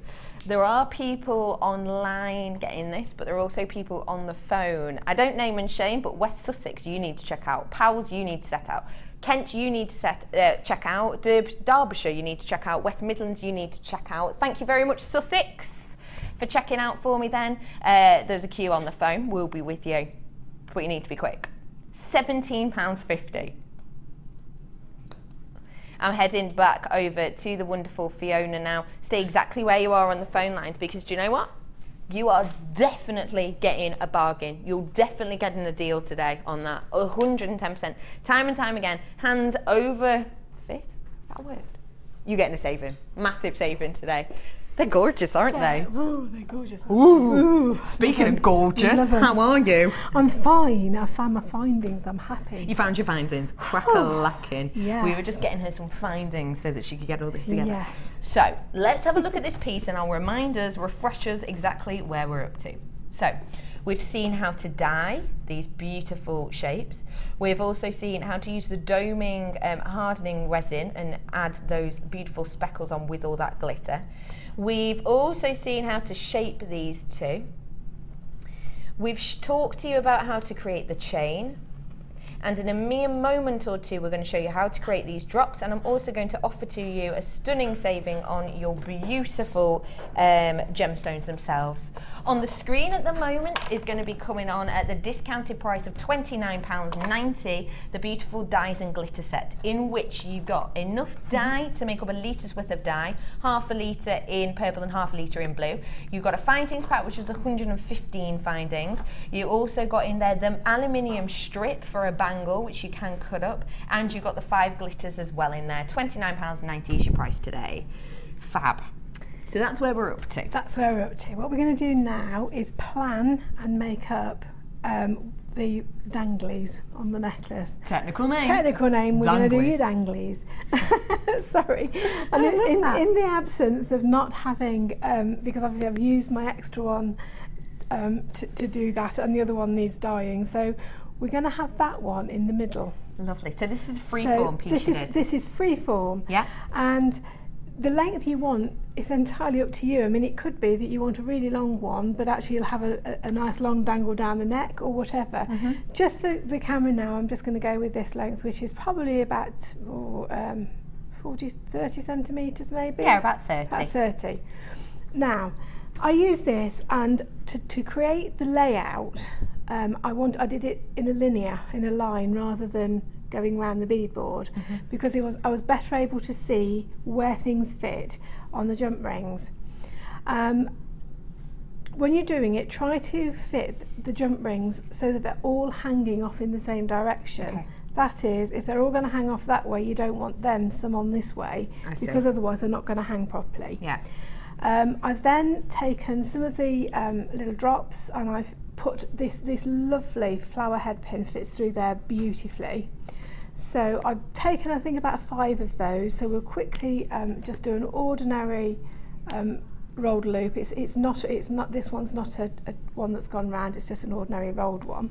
There are people online getting this, but there are also people on the phone. I don't name and shame, but West Sussex, you need to check out. Powell's, you need to set out. Kent, you need to check out. Derbyshire, you need to check out. West Midlands, you need to check out. Thank you very much, Sussex, for checking out for me then. There's a queue on the phone. We'll be with you, but you need to be quick. £17.50. I'm heading back over to the wonderful Fiona now. Stay exactly where you are on the phone lines, because do you know what? You are definitely getting a bargain. You're definitely getting a deal today on that. 110%. Time and time again. Hands over fist. Is that a word? You're getting a saving. Massive saving today. They're gorgeous, aren't they? Oh, they're gorgeous. Ooh. Speaking of gorgeous, how are you? I'm fine. I found my findings. I'm happy. You found your findings. Crack-a-lacking. Yes. We were just getting her some findings so that she could get all this together. Yes. So let's have a look at this piece, and I'll remind us, refresh us exactly where we're up to. So we've seen how to dye these beautiful shapes. We've also seen how to use the doming, hardening resin and add those beautiful speckles on with all that glitter. We've also seen how to shape these two. We've talked to you about how to create the chain. And in a mere moment or two, we're going to show you how to create these drops, and I'm also going to offer to you a stunning saving on your beautiful gemstones themselves. On the screen at the moment is going to be coming on at the discounted price of £29.90, the beautiful dyes and glitter set, in which you got enough dye to make up a litres worth of dye, half a litre in purple and half a litre in blue. You got a findings pack, which was 115 findings. You also got in there the aluminium strip for a bangle, which you can cut up, and you got the 5 glitters as well in there. £29.90 is your price today. Fab. So that's where we're up to. That's where we're up to. What we're going to do now is plan and make up the danglies on the necklace. Technical name. Technical name. We're going to do your danglies. Sorry. And in the absence of not having, because obviously I've used my extra one to do that, and the other one needs dyeing. So we're going to have that one in the middle. Lovely. So this is a freeform piece. This is freeform. Yeah. And the length you want is entirely up to you. I mean, it could be that you want a really long one, but actually you'll have a nice long dangle down the neck or whatever. Just for the camera now, I'm just going to go with this length, which is probably about 30 centimetres maybe. Yeah, about 30. About 30. Now, I use this, and to create the layout, I did it in a line, rather than going around the beadboard, because I was better able to see where things fit on the jump rings. When you're doing it, try to fit the jump rings so that they're all hanging off in the same direction. Okay. That is, if they're all going to hang off that way, you don't want then some on this way, because otherwise they're not going to hang properly. Yeah. I've then taken some of the little drops, and I've put this lovely flower head pin, fits through there beautifully. So I've taken, I think, about 5 of those. So we'll quickly just do an ordinary rolled loop. It's not this one's not a one that's gone round. It's just an ordinary rolled one.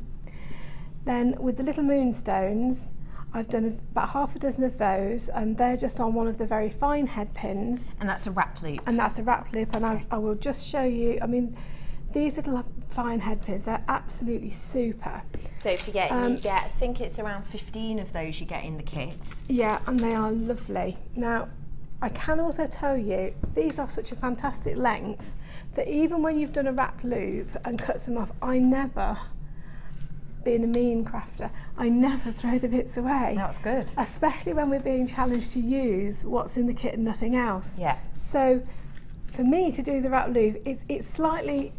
Then with the little moonstones, I've done about half a dozen of those, and they're just on one of the very fine head pins. And that's a wrap loop. And that's a wrap loop, and I will just show you. I mean, these little fine head pins, they're absolutely super. Don't forget, you get, I think it's around 15 of those you get in the kit. Yeah, and they are lovely. Now, I can also tell you, these are such a fantastic length that even when you've done a wrap loop and cut them off, I never, being a mean crafter, I never throw the bits away. That's good. Especially when we're being challenged to use what's in the kit and nothing else. Yeah. So, for me to do the wrap loop, it's a slightly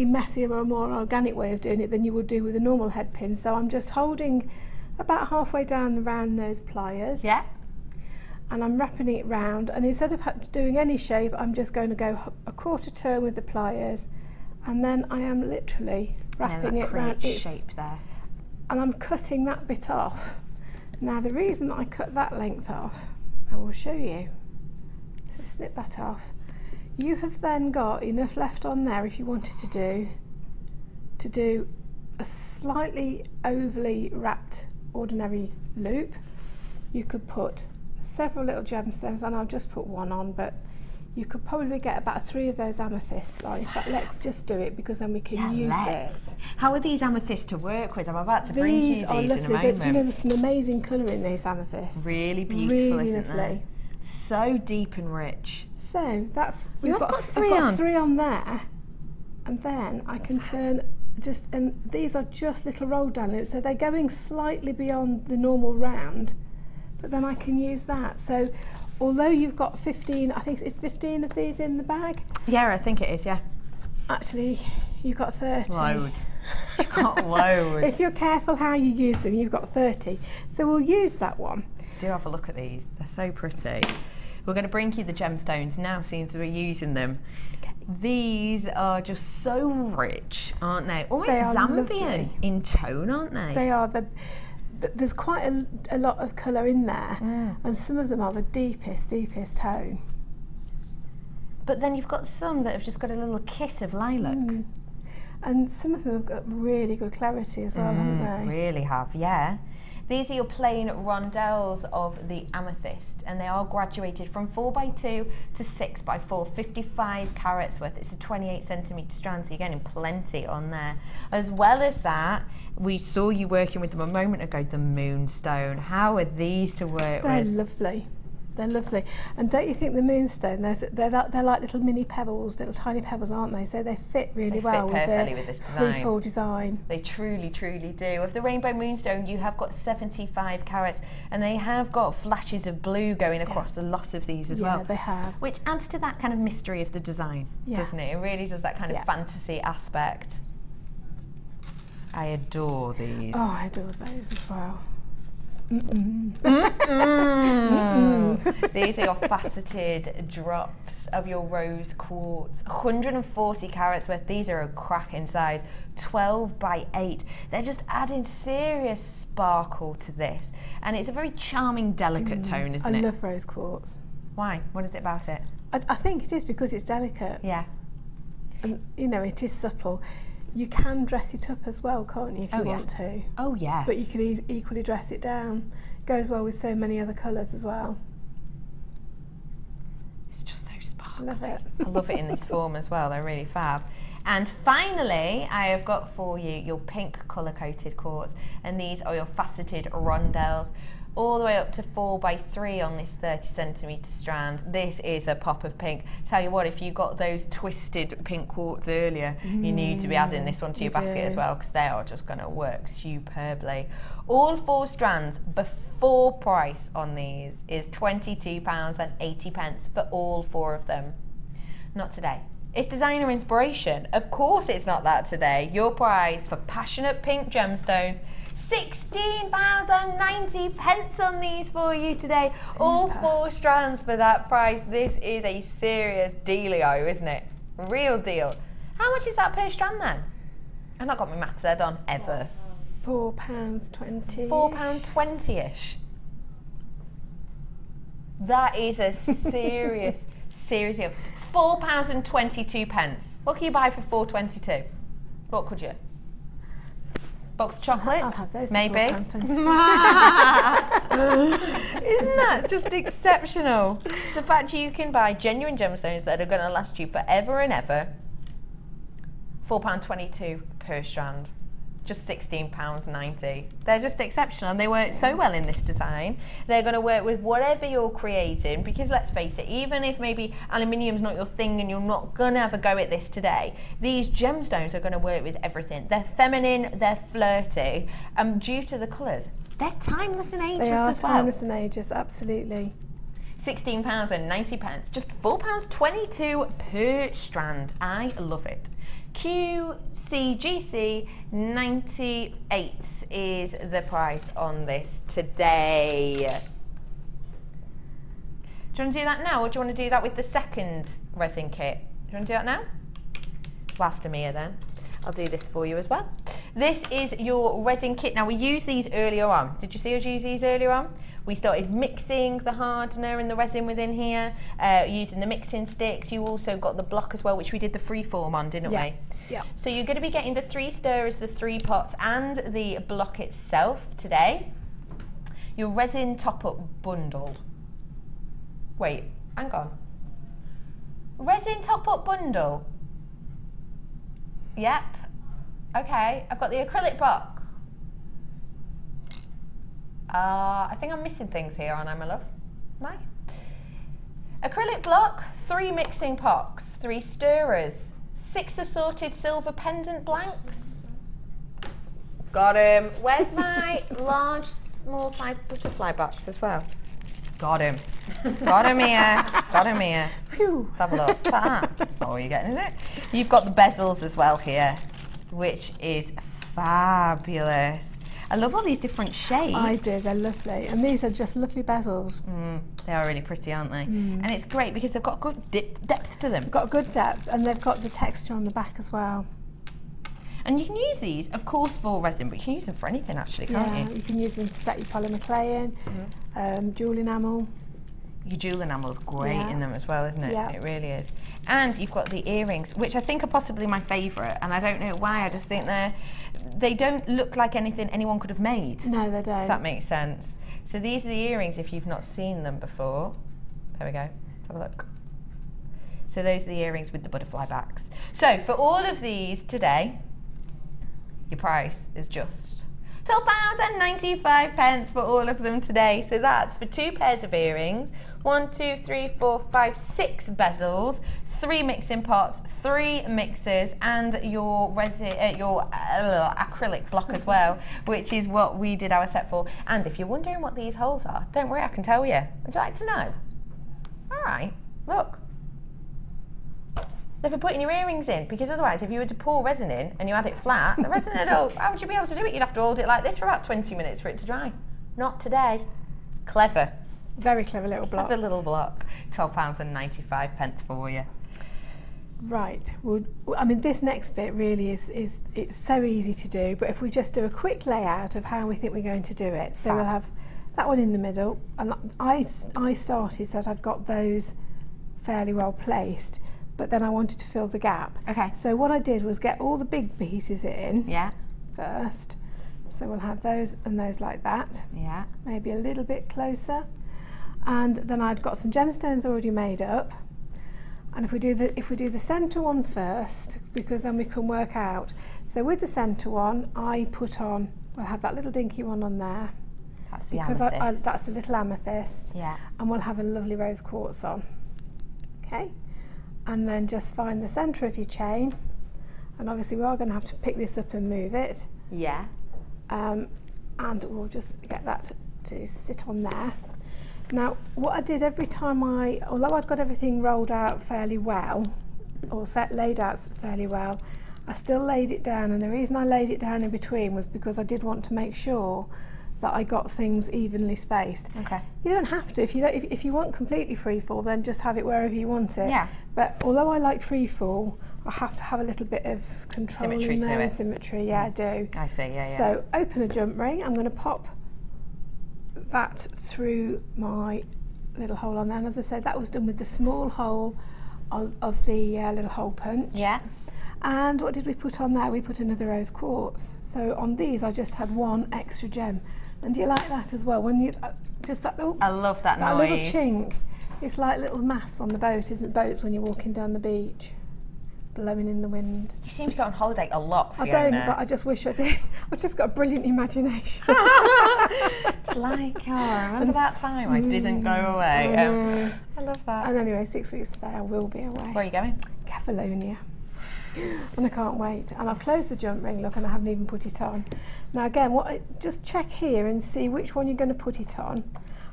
messier or more organic way of doing it than you would do with a normal head pin. So I'm just holding about halfway down the round nose pliers. Yeah. And I'm wrapping it round, and instead of doing any shape, I'm just going to go a quarter turn with the pliers, and then I am literally wrapping it round. Shape there. And I'm cutting that bit off. Now the reason that I cut that length off, I will show you. So snip that off. You have then got enough left on there, if you wanted to do a slightly overly wrapped ordinary loop. You could put several little gemstones, and I'll just put one on, but you could probably get about 3 of those amethysts on. In fact, let's just do it, because then we can use it. How are these amethysts to work with? I'm about to bring you these are lovely. in a moment. Do you know, there's some amazing colour in these amethysts. Really beautiful, really isn't lovely. So deep and rich. So that's I've got 3 on there, and then I can turn and these are just little roll down loops, so they're going slightly beyond the normal round, but then I can use that. So although you've got 15, I think it's 15 of these in the bag. Yeah, I think it is. Yeah. Actually, you've got 30. Loads. You've got loads. If you're careful how you use them, you've got 30. So we'll use that one. Do have a look at these. They're so pretty. We're going to bring you the gemstones now, since we're using them. These are just so rich, aren't they? Almost Zambian in tone, aren't they? They are. There's quite a lot of colour in there, and some of them are the deepest tone. But then you've got some that have just got a little kiss of lilac. And some of them have got really good clarity as well, haven't they? Really have, yeah. These are your plain rondelles of the amethyst, and they are graduated from 4x2 to 6x4, 55 carats worth. It's a 28 centimetre strand, so you're getting plenty on there. As well as that, we saw you working with them a moment ago, the moonstone. How are these to work with? They're lovely. They're lovely. And don't you think the moonstone, they're like little mini pebbles, little tiny pebbles, aren't they? So they fit really well with this free-fall design. They truly, truly do. Of the rainbow moonstone, you have got 75 carats, and they have got flashes of blue going across a lot of these as well. Yeah, they have. Which adds to that kind of mystery of the design, doesn't it? It really does that kind of fantasy aspect. I adore these. Oh, I adore those as well. These are your faceted drops of your rose quartz, 140 carats worth. These are a cracking size, 12x8. They're just adding serious sparkle to this, and it's a very charming, delicate tone, isn't it? I love rose quartz. Why? What is it about it? I think it is because it's delicate. Yeah. And you know, it is subtle. You can dress it up as well, can't you, if you want to? Oh yeah. But you can equally dress it down. Goes well with so many other colours as well. It's just so sparkly. Love it. I love it in this form as well, they're really fab. And finally, I have got for you your pink colour-coated quartz, and these are your faceted rondelles, all the way up to 4x3 on this 30cm strand. This is a pop of pink. Tell you what, if you got those twisted pink quartz earlier, you need to be adding this one to your basket as well, because they are just going to work superbly. All 4 strands before price on these is £22.80 for all 4 of them. Not today. It's designer inspiration. Of course it's not that today. Your price for passionate pink gemstones, £16.90 on these for you today. Super. All 4 strands for that price. This is a serious dealio, isn't it? Real deal. How much is that per strand then? I've not got my maths head on ever. £4.20. £4.20-ish. That is a serious, serious deal. £4.22. What can you buy for £4.22? What could you? Box of chocolates? I'll have those. Maybe. £4.22. Isn't that just exceptional? The fact you can buy genuine gemstones that are going to last you forever and ever. £4.22 per strand. Just £16.90. They're just exceptional, and they work so well in this design. They're going to work with whatever you're creating, because let's face it, even if maybe aluminium's not your thing and you're not going to have a go at this today, these gemstones are going to work with everything. They're feminine, they're flirty, and due to the colours, they're timeless and ageless as well. They are timeless and ageless, absolutely. £16.90, just £4.22 per strand. I love it. QCGC 98 is the price on this today. Do you want to do that now, or do you want to do that with the second resin kit? Do you want to do that now? Whilst I'm here then, I'll do this for you as well. This is your resin kit. Now we used these earlier on. Did you see us use these earlier on? We started mixing the hardener and the resin within here, using the mixing sticks. You also got the block as well, which we did the freeform on, didn't we? Yeah. So you're going to be getting the 3 stirrers, the 3 pots, and the block itself today. Your resin top-up bundle. Wait, hang on. Resin top-up bundle. Yep. Okay, I've got the acrylic block. I think I'm missing things here, aren't I, my love? Am I? Acrylic block, 3 mixing pots, 3 stirrers, 6 assorted silver pendant blanks. Got him. Where's my large, small size butterfly box as well? Got him. Got him here. Got him here. Phew. Let's have a look. That's not all you're getting, is it? You've got the bezels as well here, which is fabulous. I love all these different shades. I do, they're lovely. And these are just lovely bezels. They are really pretty, aren't they? And it's great because they've got good depth to them. They've got good depth, and they've got the texture on the back as well. And you can use these, of course, for resin, but you can use them for anything actually, can't you? You can use them to set your polymer clay in, jewel enamel. Your jewel enamel's great in them as well, isn't it? Yeah. It really is. And you've got the earrings, which I think are possibly my favourite, and I don't know why, I just think they don't look like anything anyone could have made. No, they don't. If that makes sense. So these are the earrings if you've not seen them before. There we go. Let's have a look. So those are the earrings with the butterfly backs. So for all of these today, your price is just £12.95 for all of them today. So that's for 2 pairs of earrings, 1, 2, 3, 4, 5, 6 bezels, 3 mixing pots, 3 mixers, and your resin, your acrylic block as well, which is what we did our set for. And if you're wondering what these holes are, don't worry, I can tell you. Would you like to know? All right, look. They're for putting your earrings in, because otherwise if you were to pour resin in and you had it flat, the resin would hold. How would you be able to do it? You'd have to hold it like this for about 20 minutes for it to dry. Not today. Clever. Very clever little block. Clever little block. £12.95 for you. Right. Well, I mean, this next bit really is it's so easy to do, but if we just do a quick layout of how we think we're going to do it. So we'll have that one in the middle, and I started so that I'd got those fairly well placed. but then I wanted to fill the gap. Okay. So what I did was get all the big pieces in Yeah. first. So we'll have those and those like that. Yeah. Maybe a little bit closer. And then I'd got some gemstones already made up. And if we do the centre one first, because then we can work out. So with the centre one, I put on, we'll have that little dinky one on there. That's the Because amethyst. that's the little amethyst. Yeah. And we'll have a lovely rose quartz on. Okay. And then just find the centre of your chain. And obviously we are going to have to pick this up and move it. Yeah. And we'll just get that to sit on there. Now, what I did every time although I'd got everything rolled out fairly well, or laid out fairly well, I still laid it down, and the reason I laid it down in between was because I did want to make sure that I got things evenly spaced. Okay. You don't have to. If you want completely free fall, then just have it wherever you want it. Yeah. But although I like free fall, I have to have a little bit of control Symmetry in to there. it. Symmetry, yeah, I do. I see, yeah, yeah. So open a jump ring. I'm going to pop that through my little hole on there. And as I said, that was done with the small hole of the little hole punch. Yeah. And what did we put on there? We put another rose quartz. So on these, I just had one extra gem. And do you like that as well? When you just that, oops, I love that that noise. little chink. It's like little masts on the boat, isn't boats when you're walking down the beach, blowing in the wind. You seem to go on holiday a lot, I Fiona. don't, but I just wish I did. I've just got a brilliant imagination. It's like, remember that time I didn't go away? I love that. And anyway, 6 weeks today I will be away. Where are you going? Catalonia. And I can't wait. And I've closed the jump ring, look, and I haven't even put it on. Now again, just check here and see which one you're going to put it on.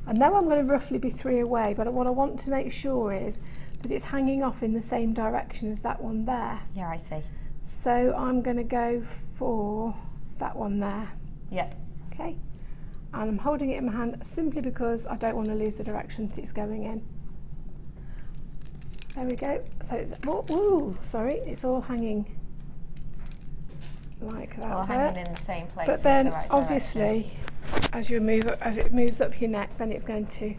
I know I'm going to roughly be 3 away, but what I want to make sure is that it's hanging off in the same direction as that one there. Yeah, I see. So I'm going to go for that one there. Yeah. Okay. And I'm holding it in my hand simply because I don't want to lose the direction that it's going in. There we go. So it's, sorry, it's all hanging like that. All there. hanging in the same place. But then, the right obviously, as it moves up your neck, then it's going to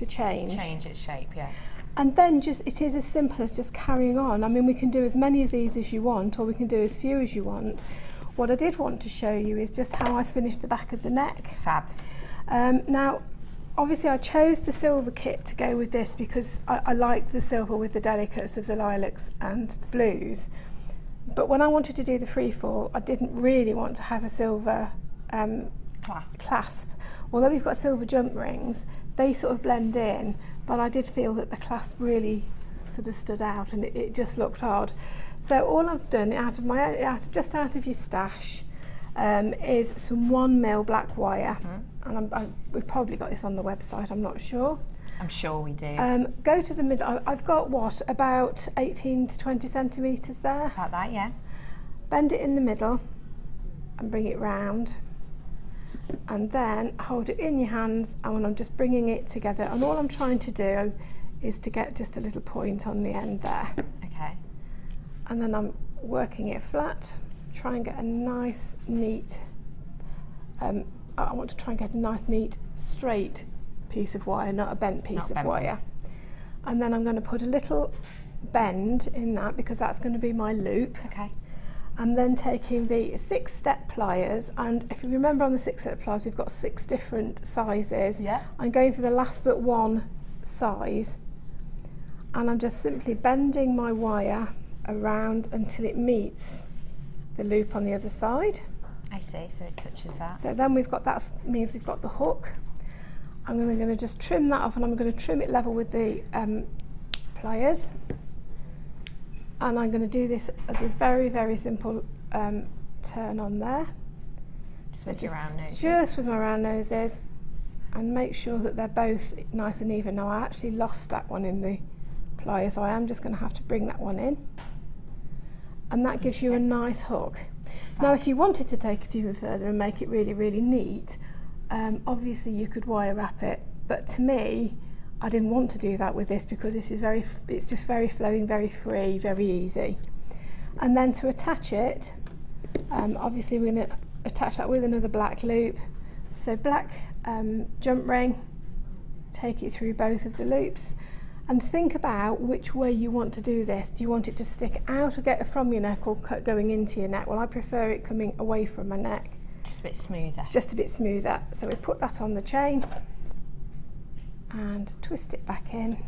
change. Change its shape, yeah. And then it is as simple as just carrying on. I mean, we can do as many of these as you want, or we can do as few as you want. What I did want to show you is just how I finished the back of the neck. Fab. Now, obviously I chose the silver kit to go with this because I like the silver with the delicates of the lilacs and the blues. But when I wanted to do the free fall, I didn't really want to have a silver clasp. Although we've got silver jump rings, they sort of blend in, but I did feel that the clasp really sort of stood out, and it just looked odd. So all I've done just out of your stash is some 1mm black wire, and we've probably got this on the website, I'm not sure. I'm sure we do. Go to the middle. I've got about 18 to 20 centimetres there. About that, yeah. Bend it in the middle and bring it round, and then hold it in your hands, and when I'm just bringing it together, and all I'm trying to do is to get just a little point on the end there. Okay. And then I'm working it flat, try and get a nice neat, I want to try and get a nice neat straight piece of wire, not a bent piece of wire. And then I'm going to put a little bend in that because that's going to be my loop. Okay. And then taking the 6-step pliers, and if you remember on the 6-step pliers we've got 6 different sizes. Yeah. I'm going for the last but one size, and I'm just simply bending my wire around until it meets the loop on the other side. I see, so it touches that. So then that means we've got the hook. I'm then going to just trim that off, and I'm going to trim it level with the pliers. And I'm going to do this as a very, very simple turn on there. Just with your round noses. Just with my round noses, and make sure that they're both nice and even. Now I actually lost that one in the pliers, so I am just going to have to bring that one in. And that gives you a nice hook. Now if you wanted to take it even further and make it really, really neat, obviously you could wire wrap it, but to me I didn't want to do that with this because this is it's just very flowing, very free, very easy. And then to attach it, obviously we're going to attach that with another black loop. So black jump ring, take it through both of the loops, And think about which way you want to do this. Do you want it to stick out or get from your neck, or going into your neck? Well, I prefer it coming away from my neck. Just a bit smoother. Just a bit smoother. So we put that on the chain and twist it back in.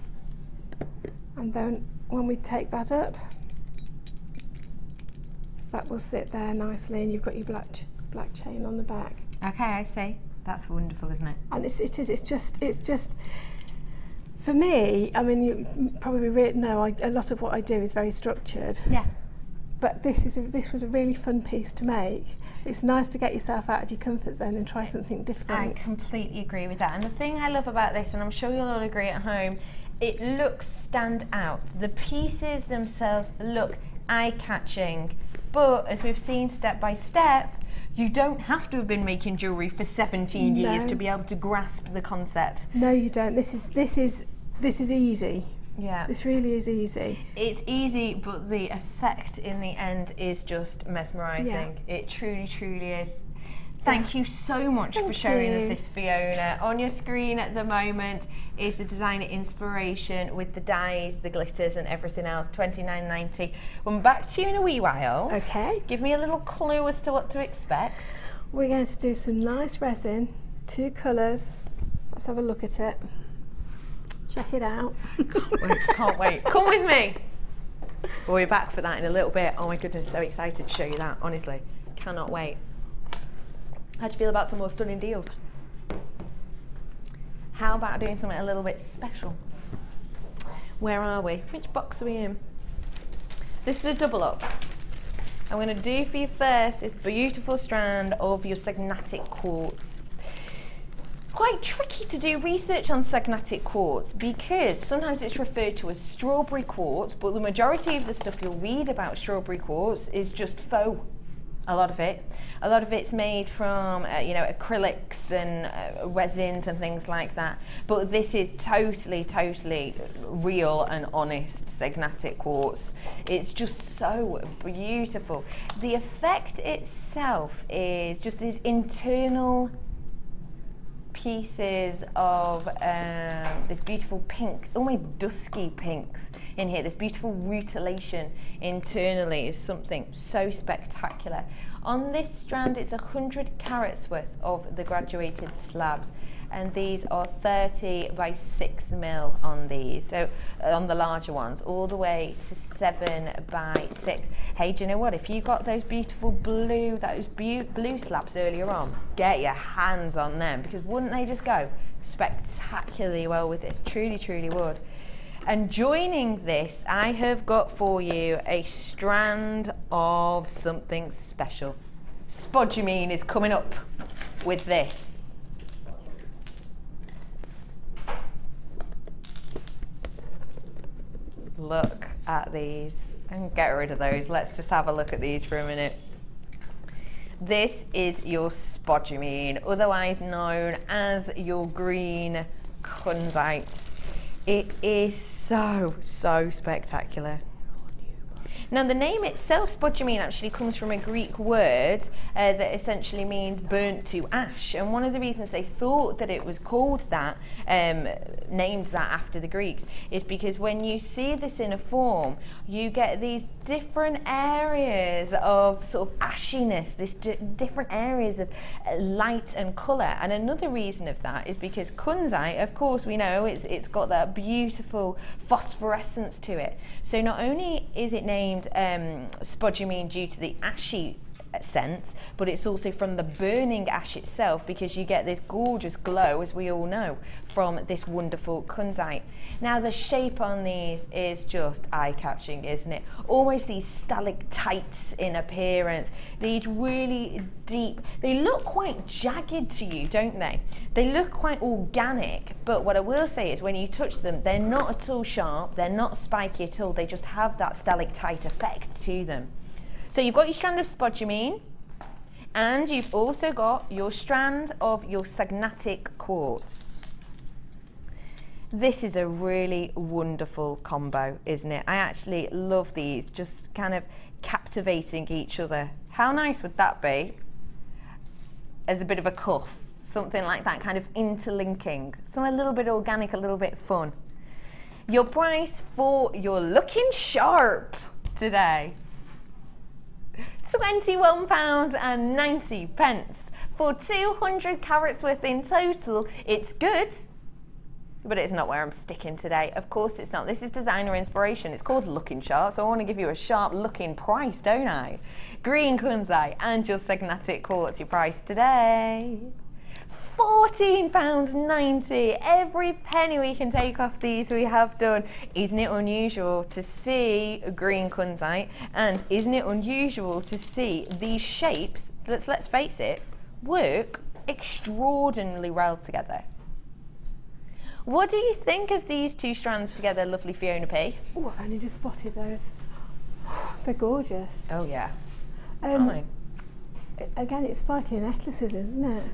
And then when we take that up, that will sit there nicely, and you've got your black chain on the back. Okay, I see. That's wonderful, isn't it? And it's just for me, I mean, you probably know a lot of what I do is very structured. Yeah. But this was a really fun piece to make. It's nice to get yourself out of your comfort zone and try something different. I completely agree with that. And the thing I love about this, and I'm sure you'll all agree at home, it looks stand out. The pieces themselves look eye-catching, but as we've seen step by step, you don't have to have been making jewellery for 17 years to be able to grasp the concept. No, you don't. This is easy. Yeah. This really is easy. It's easy, but the effect in the end is just mesmerising. Yeah. It truly, truly is. Thank you so much for showing us this, Fiona. On your screen at the moment is the designer inspiration with the dies, the glitters and everything else, $29.90. We'll be back to you in a wee while. Okay. Give me a little clue as to what to expect. We're going to do some nice resin, 2 colours. Let's have a look at it. Check it out. Can't wait. Come with me. We'll be back for that in a little bit. Oh my goodness, so excited to show you that, honestly. Cannot wait. How do you feel about some more stunning deals? How about doing something a little bit special? Where are we? Which box are we in? This is a double up. I'm going to do for you first this beautiful strand of your sagnatic quartz. It's quite tricky to do research on sagnatic quartz because sometimes it's referred to as strawberry quartz, but the majority of the stuff you'll read about strawberry quartz is just faux. A lot of it's made from you know, acrylics and resins and things like that, but this is totally real and honest sagnatic quartz. It's just so beautiful. The effect itself is just these internal pieces of this beautiful pink, almost dusky pinks in here. This beautiful rutilation internally is something so spectacular. On this strand, it's 100 carats worth of the graduated slabs, and these are 30 by 6 mil on these, so on the larger ones, all the way to 7 by 6. Hey, do you know what? If you got those beautiful blue slabs earlier on, get your hands on them, because wouldn't they just go spectacularly well with this? Truly would. And joining this, I have got for you a strand of something special. Spodumene is coming up with this. Look at these and get rid of those. Let's just have a look at these for a minute. This is your spodumene, otherwise known as your green kunzite. It is so spectacular. Now the name itself, spodumene, actually comes from a Greek word that essentially means burnt to ash, and one of the reasons they thought that it was called that, named that after the Greeks, is because when you see this in a form, you get these different areas of sort of ashiness, this different areas of light and colour. And another reason of that is because kunzite, of course we know it's got that beautiful phosphorescence to it. So not only is it named spodumene due to the ashy sense, but it's also from the burning ash itself, because you get this gorgeous glow, as we all know, from this wonderful kunzite. Now the shape on these is just eye-catching, isn't it? Almost these stalactites in appearance, these really deep, they look quite jagged to you, don't they? They look quite organic, but what I will say is when you touch them, they're not at all sharp, they're not spiky at all, they just have that stalactite effect to them. So you've got your strand of spodumene, and you've also got your strand of your sagnatic quartz. This is a really wonderful combo, isn't it? I actually love these, just kind of captivating each other. How nice would that be as a bit of a cuff? Something like that, kind of interlinking. Something a little bit organic, a little bit fun. Your price for your looking sharp today, £21.90 for 200 carats worth in total. It's good, but it's not where I'm sticking today. Of course it's not. This is designer inspiration. It's called looking sharp, so I want to give you a sharp looking price, don't I? Green kunzite and your magnetic quartz, your price today, £14.90. Every penny we can take off these we have done. Isn't it unusual to see a green kunzite? And isn't it unusual to see these shapes, let's face it, work extraordinarily well together? What do you think of these two strands together, lovely Fiona P? Oh, I've only just spotted those. They're gorgeous. Oh yeah. Again, it's sparkly necklaces, isn't it?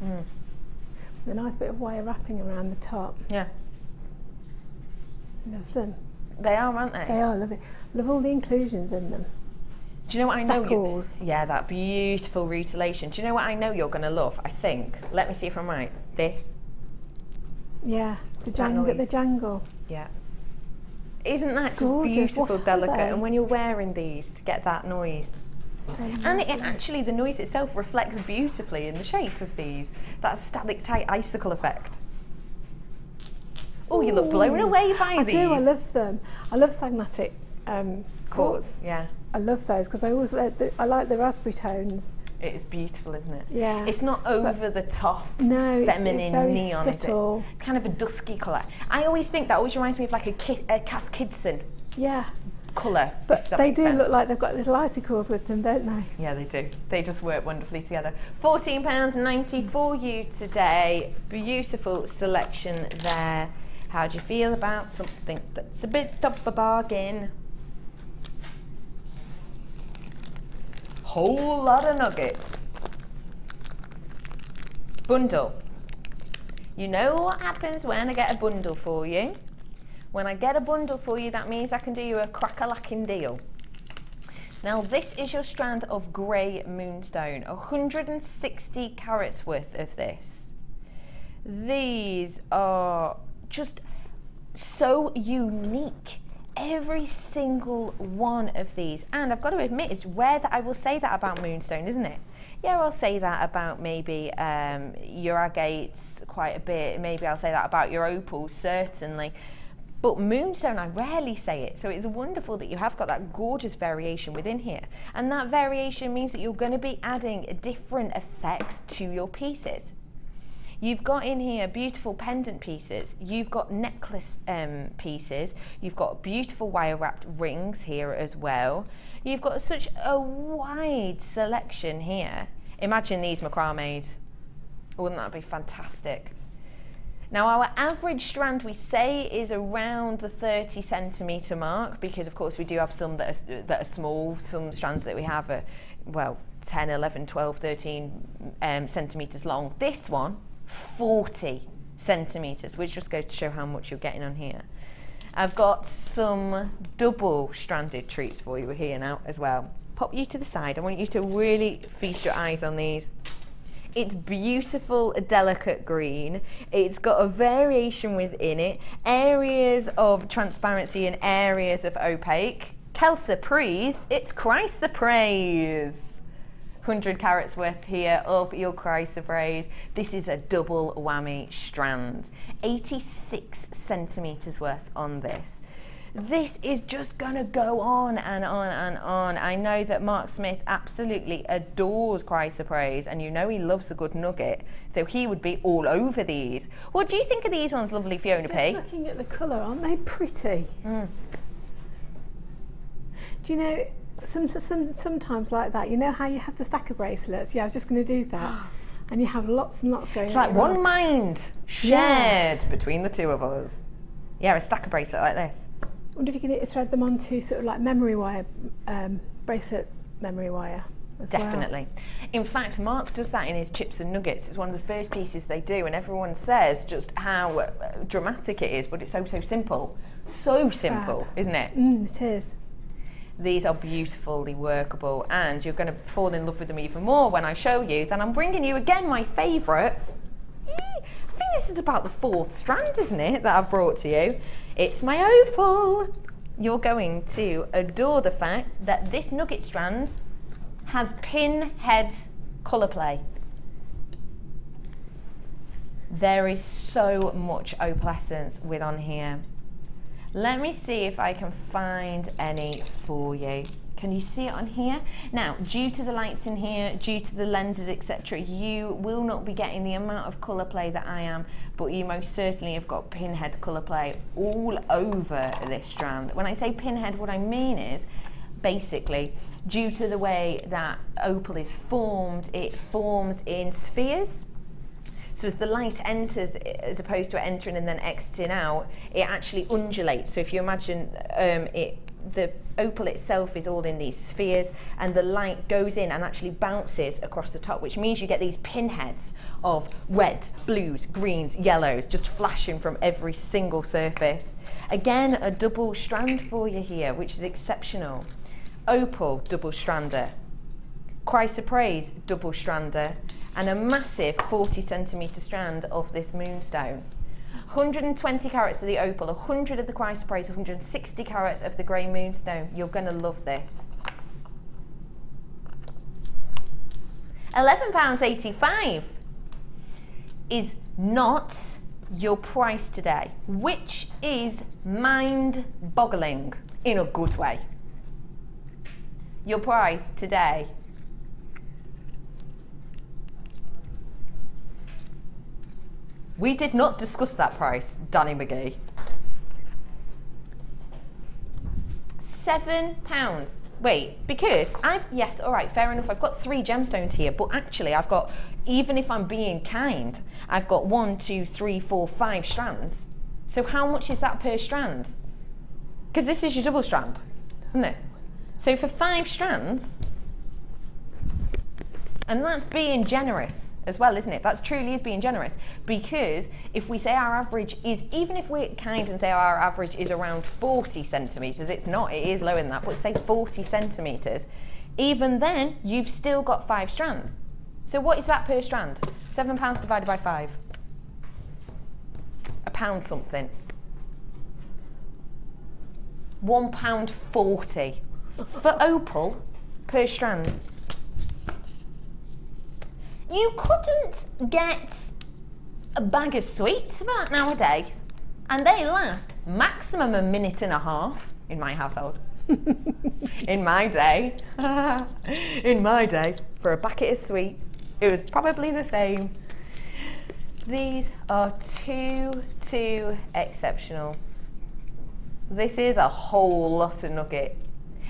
Mm. With a nice bit of wire wrapping around the top. Yeah. Love them. They are, aren't they? They are, love it. Love all the inclusions in them. Do you know what I know? Speckles. Yeah, that beautiful rutilation. Do you know what I know you're going to love? I think. Let me see if I'm right. This. Yeah, the noise. jangle. Yeah. Isn't that It's just gorgeous. beautiful, What are delicate? they? And when you're wearing these to get that noise. And it actually, the noise itself reflects beautifully in the shape of these. That static tight icicle effect. Oh, you look blown away by these. I do, I love them. I love magnetic quartz. Yeah. I love those because I like the raspberry tones. It is beautiful, isn't it? Yeah. It's not over the top, no, feminine it's very neon, subtle. is it? Kind of a dusky colour. I always think that always reminds me of like a Kath Kidson Yeah. colour. But they do look like they've got little icicles with them, don't they? Yeah, they do. They just work wonderfully together. £14.90 for you today. Beautiful selection there. How do you feel about something that's a bit of a bargain? Whole lot of nuggets. Bundle. You know what happens when I get a bundle for you? When I get a bundle for you, that means I can do you a crack-a-lacking deal. Now this is your strand of grey moonstone, 160 carats worth of this. These are just so unique. Every single one of these, and I've got to admit, it's rare that I will say that about moonstone, isn't it? Yeah, I'll say that about maybe your agates quite a bit. Maybe I'll say that about your opals, certainly. But moonstone, I rarely say it. So it's wonderful that you have got that gorgeous variation within here. And that variation means that you're going to be adding different effects to your pieces. You've got in here beautiful pendant pieces, you've got necklace pieces, you've got beautiful wire wrapped rings here as well. You've got such a wide selection here. Imagine these macrame'd. Wouldn't that be fantastic? Now our average strand we say is around the 30 centimetre mark, because of course we do have some that are small, some strands that we have are, well, 10, 11, 12, 13 centimetres long. This one, 40 centimetres, which just goes to show how much you're getting on here. I've got some double stranded treats for you here now as well. Pop you to the side. I want you to really feast your eyes on these. It's beautiful, delicate green. It's got a variation within it, areas of transparency and areas of opaque. Quelle surprise, it's chrysoprase. 100 carats worth here of your chrysoprase. This is a double whammy strand. 86 centimetres worth on this. This is just gonna go on and on and on. I know that Mark Smith absolutely adores chrysoprase, and you know he loves a good nugget, so he would be all over these. What do you think of these ones, lovely Fiona P? Just looking at the colour, aren't they pretty? Mm. Do you know, sometimes like that, you know how you have the stacker bracelets? Yeah, I was just going to do that. And you have lots and lots going on. It's like one mind shared between the two of us. Yeah, a stacker bracelet like this. I wonder if you can thread them onto sort of like memory wire, bracelet memory wire as Definitely. In fact, Mark does that in his chips and nuggets. It's one of the first pieces they do, and everyone says just how dramatic it is, but it's so simple. So simple, isn't it? It is. These are beautifully workable, and you're going to fall in love with them even more when I show you. Then I'm bringing you again my favourite. I think this is about the 4th strand, isn't it, that I've brought to you? It's my opal. You're going to adore the fact that this nugget strand has pinhead colour play. There is so much opalescence with on here. Let me see if I can find any for you. Can you see it on here? Now, due to the lights in here, due to the lenses, etc., you will not be getting the amount of colour play that I am, but you most certainly have got pinhead colour play all over this strand. When I say pinhead, what I mean is, basically, due to the way that opal is formed, it forms in spheres. So as the light enters, as opposed to it entering and then exiting out, it actually undulates. So if you imagine the opal itself is all in these spheres, and the light goes in and actually bounces across the top, which means you get these pinheads of reds, blues, greens, yellows, just flashing from every single surface. Again, a double strand for you here, which is exceptional. Opal, double strander. Chrysoprase, double strander. And a massive 40cm strand of this moonstone. 120 carats of the opal, 100 of the chrysoprase, 160 carats of the grey moonstone. You're going to love this. £11.85 is not your price today, which is mind-boggling in a good way. Your price today . We did not discuss that price, Danny McGee. £7. Wait, because yes, all right, fair enough. I've got 3 gemstones here, but actually I've got, even if I'm being kind, I've got 1, 2, 3, 4, 5 strands. So how much is that per strand? Because this is your double strand, isn't it? So for 5 strands, and that's being generous as well, isn't it? That's truly is being generous, because if we say our average is, even if we're kind and say our average is around 40 centimetres, it's not, it is lower than that, but say 40 centimetres, even then you've still got 5 strands. So what is that per strand? £7 divided by 5. £1 something. £1.40 for opal per strand. You couldn't get a bag of sweets for that nowadays, and they last maximum a minute and a half in my household. In my day, for a packet of sweets, it was probably the same. These are too exceptional. This is a whole lot of nugget.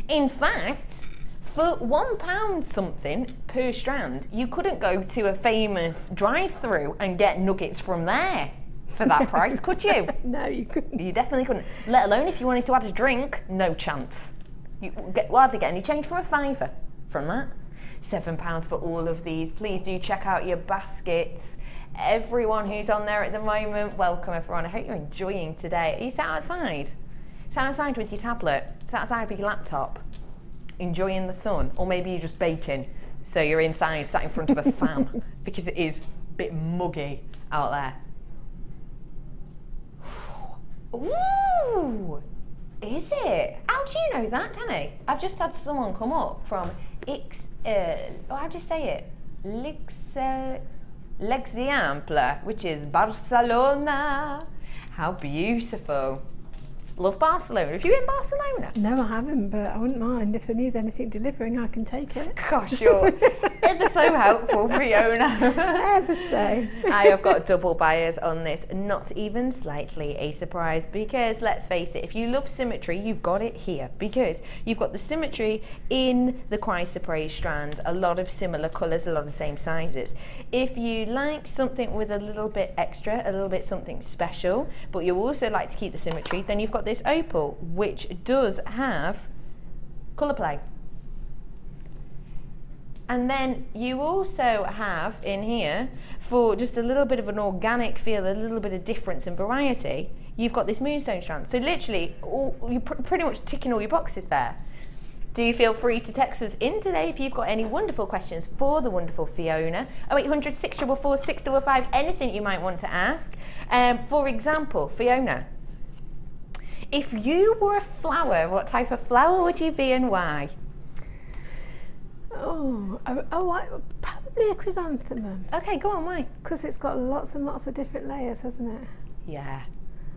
In fact, for £1 something per strand, you couldn't go to a famous drive-through and get nuggets from there for that price, could you? No, you couldn't. You definitely couldn't. Let alone if you wanted to add a drink, no chance. You hardly get any change from a £5 from that. £7 for all of these. Please do check out your baskets. Everyone who's on there at the moment, welcome everyone. I hope you're enjoying today. Are you sat outside? Sat outside with your tablet? Sat outside with your laptop? Enjoying the sun, or maybe you're just baking, so you're inside sat in front of a fan because it is a bit muggy out there. Ooh, is it? How do you know that, Danny? I've just had someone come up from how do you say it? L'Exemple, which is Barcelona. How beautiful. Love Barcelona. Have you been in Barcelona? No, I haven't, but I wouldn't mind. If they need anything delivering, I can take it. Gosh, you're ever so helpful, Fiona. Ever so. I have got double buyers on this, not even slightly a surprise, because let's face it, if you love symmetry, you've got it here, because you've got the symmetry in the chrysoprase strand, a lot of similar colours, a lot of same sizes. If you like something with a little bit extra, a little bit something special, but you also like to keep the symmetry, then you've got this opal, which does have colour play. And then you also have in here, for just a little bit of an organic feel, a little bit of difference and variety, you've got this moonstone strand. So literally, you're pretty much ticking all your boxes there. Do feel free to text us in today if you've got any wonderful questions for the wonderful Fiona. 0800 644 655, anything you might want to ask. For example, Fiona, if you were a flower, what type of flower would you be and why? Probably a chrysanthemum. Okay, go on, why? Because it's got lots and lots of different layers, hasn't it? Yeah,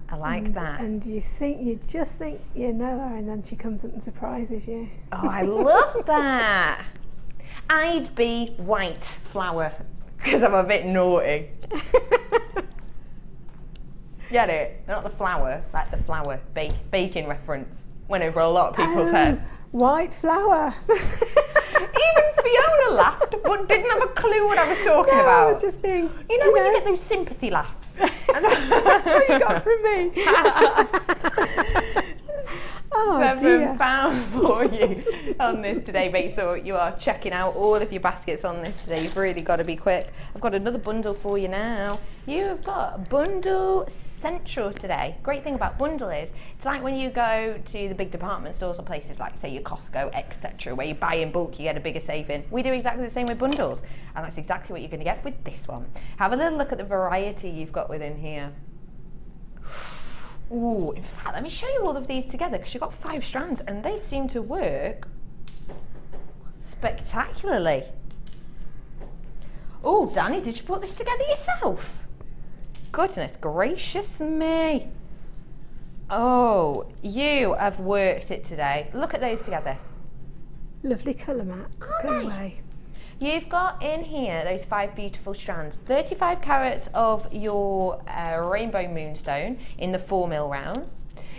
I like that. And you just think you know her, and then she comes up and surprises you. Oh, I love that. I'd be white flower because I'm a bit naughty. Get it? Not the flower, like the flour baking reference. Went over a lot of people's heads. White flower. Even Fiona laughed, but didn't have a clue what I was talking about. I was just being. You know when you get those sympathy laughs? That's what you got from me. £7 for you on this today. Make sure you are checking out all of your baskets on this today. You've really got to be quick. I've got another bundle for you now. You've got bundle central today. Great thing about bundle is it's like when you go to the big department stores or places like say your Costco, etc., where you buy in bulk, you get a bigger saving. We do exactly the same with bundles, and that's exactly what you're going to get with this one. Have a little look at the variety you've got within here. Ooh, in fact, let me show you all of these together because you've got 5 strands and they seem to work spectacularly. Oh, Danny, did you put this together yourself? Goodness gracious me. Oh, you have worked it today. Look at those together. Lovely colour, Matt. Come away. You've got in here those 5 beautiful strands, 35 carats of your rainbow moonstone in the 4mm rounds.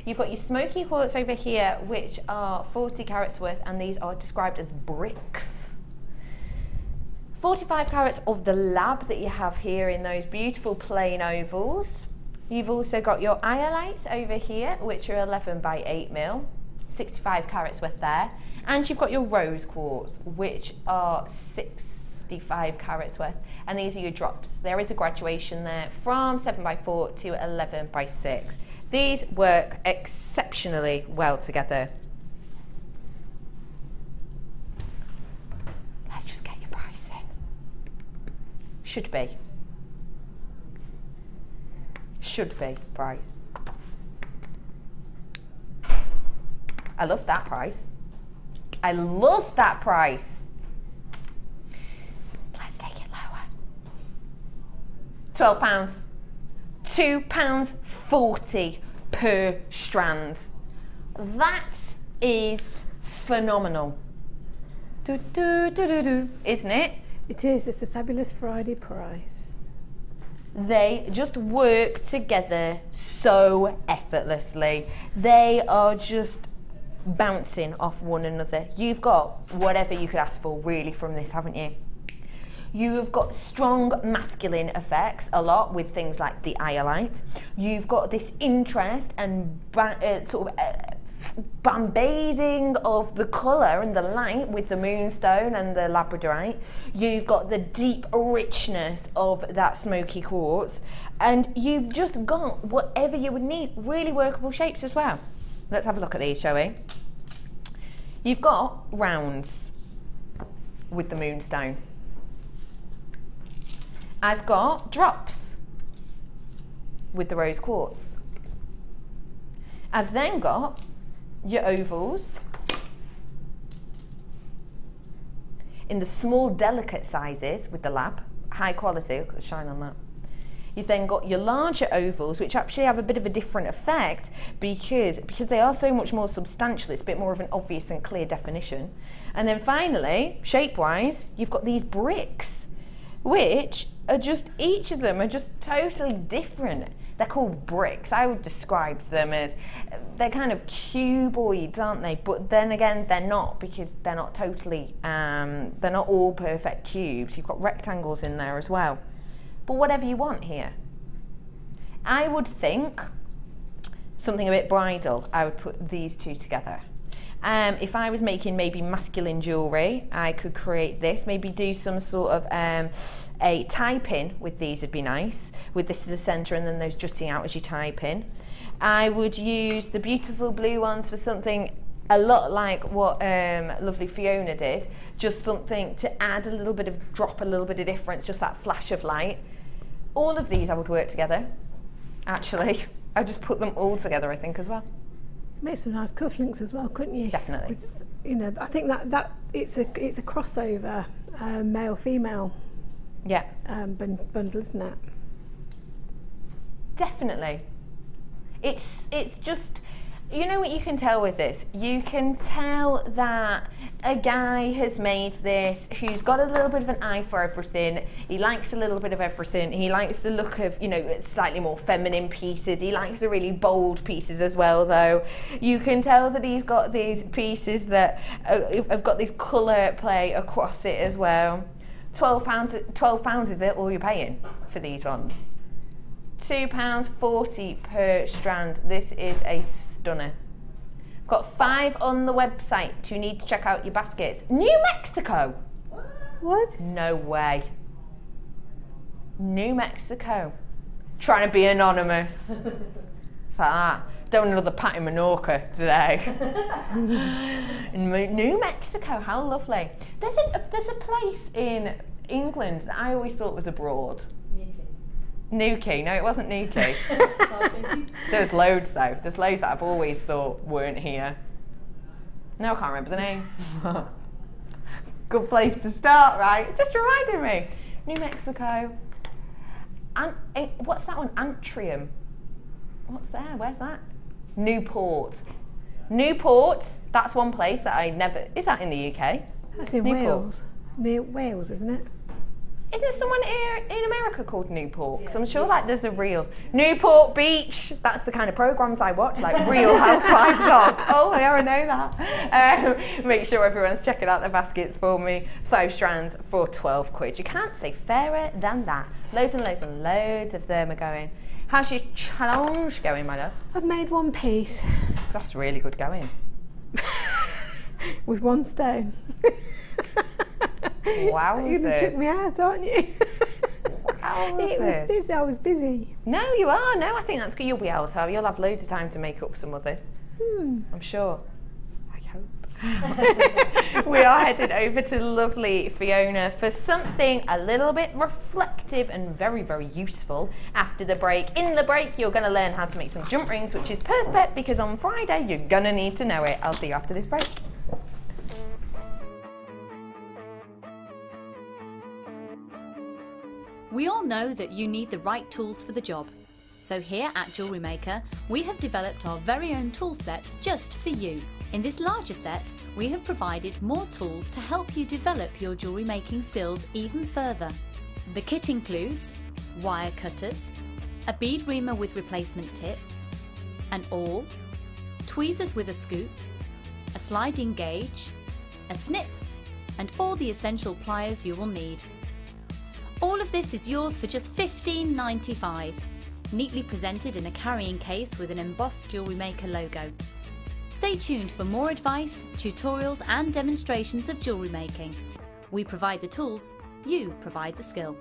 You've got your smoky quartz over here, which are 40 carats worth, and these are described as bricks. 45 carats of the lab that you have here in those beautiful plain ovals. You've also got your iolites over here, which are 11 by 8mm, 65 carats worth there. And you've got your rose quartz, which are 65 carats worth. And these are your drops. There is a graduation there from 7x4 to 11x6. These work exceptionally well together. Let's just get your price in. Should be price. I love that price. I love that price. Let's take it lower. £12. £2.40 per strand. That is phenomenal. Isn't it? It is. It's a fabulous Friday price. They just work together so effortlessly. They are just bouncing off one another. You've got whatever you could ask for really from this, haven't you? You've got strong masculine effects a lot with things like the iolite. You've got this interest and bambading of the colour and the light with the moonstone and the labradorite. You've got the deep richness of that smoky quartz, and you've just got whatever you would need. Really workable shapes as well. Let's have a look at these, shall we? You've got rounds with the moonstone. I've got drops with the rose quartz. I've then got your ovals in the small delicate sizes with the lab, high quality. Look at the shine on that. You've then got your larger ovals, which actually have a bit of a different effect because they are so much more substantial. It's a bit more of an obvious and clear definition. And then finally, shape-wise, you've got these bricks, which are just, each of them are just totally different. They're called bricks. I would describe them as, they're kind of cuboids, aren't they? But then again, they're not, because they're not totally, they're not all perfect cubes. You've got rectangles in there as well. But whatever you want here. I would think something a bit bridal, I would put these two together. If I was making maybe masculine jewellery, I could create this, maybe do some sort of a tie pin with these would be nice, with this as a centre and then those jutting out as you tie pin. I would use the beautiful blue ones for something a lot like what lovely Fiona did, just something to add a little bit of, drop a little bit of difference, just that flash of light. All of these I would work together, actually. I just put them all together, I think, as well. Make some nice cufflinks as well, couldn't you? Definitely. With, you know, I think that it's a crossover male-female bundle, isn't it? Definitely. It's just, you know what you can tell with this? You can tell that a guy has made this who's got a little bit of an eye for everything. He likes a little bit of everything. He likes the look of, you know, slightly more feminine pieces. He likes the really bold pieces as well, though. You can tell that he's got these pieces that have got this colour play across it as well. £12 is it all you're paying for these ones? £2.40 per strand. This is a stunner. I've got 5 on the website. You need to check out your baskets. New Mexico. What? No way. New Mexico. Trying to be anonymous. It's like that. Don't want another Pat in Menorca today. New Mexico, how lovely. There's a place in England that I always thought was abroad. Nuki. No, it wasn't Nuki. There's loads though. There's loads that I've always thought weren't here. No, I can't remember the name. Good place to start, right? It just reminded me. New Mexico. What's that one? Antrium. What's there? Where's that? Newport. Newport. That's one place that I never. Is that in the UK? That's in Wales. Near Wales, isn't it? Isn't there someone here in America called Newport? Because I'm sure like there's a real Newport Beach. That's the kind of programs I watch, like Real Housewives of. Oh, yeah, I know that. Make sure everyone's checking out the baskets for me. 5 strands for £12. You can't say fairer than that. Loads and loads and loads of them are going. How's your challenge going, my love? I've made one piece. That's really good going. With 1 stone. Wow. You're going to trick me out, aren't you? Wow. It was busy. I was busy. No, you are. No, I think that's good. You'll be able to. You'll have loads of time to make up some others. I'm sure. I hope. We are headed over to lovely Fiona for something a little bit reflective and very, very useful after the break. In the break, you're going to learn how to make some jump rings, which is perfect because on Friday, you're going to need to know it. I'll see you after this break. We all know that you need the right tools for the job. So here at Jewellery Maker, we have developed our very own tool set just for you. In this larger set, we have provided more tools to help you develop your jewellery making skills even further. The kit includes wire cutters, a bead reamer with replacement tips, an awl, tweezers with a scoop, a sliding gauge, a snip, and all the essential pliers you will need. All of this is yours for just $15.95, neatly presented in a carrying case with an embossed Jewellery Maker logo. Stay tuned for more advice, tutorials and demonstrations of jewellery making. We provide the tools, you provide the skill.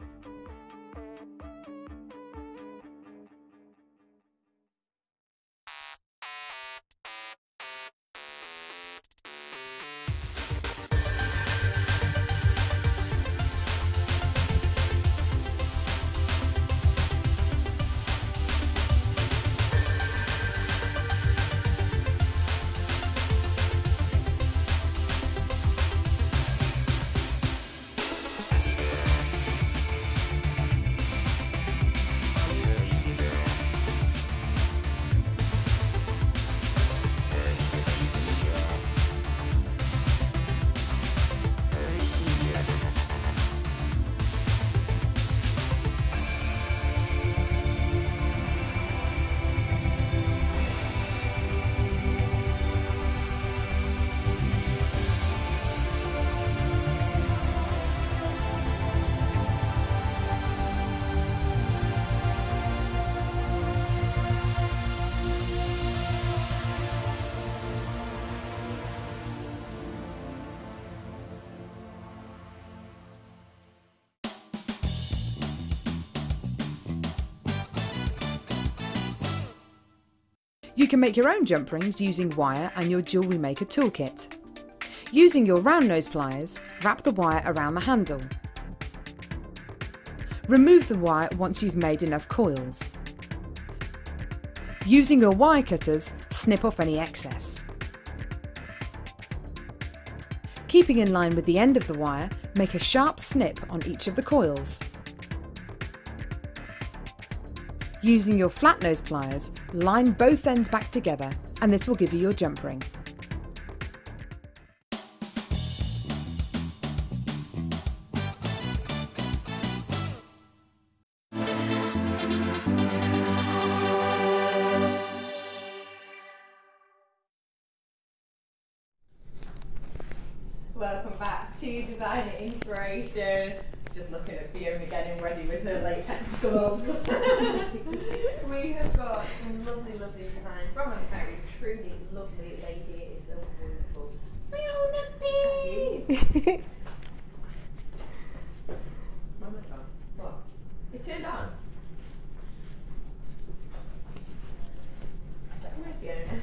You can make your own jump rings using wire and your Jewellery Maker toolkit. Using your round nose pliers, wrap the wire around the handle. Remove the wire once you've made enough coils. Using your wire cutters, snip off any excess. Keeping in line with the end of the wire, make a sharp snip on each of the coils. Using your flat nose pliers, line both ends back together and this will give you your jump ring. Welcome back to Designer Inspiration. Just looking at Fiona getting ready with her latex gloves. We have got some lovely designs from a very truly lovely lady. It is so wonderful. Fiona B! Oh my god. What? It's turned on. Is that right, Fiona?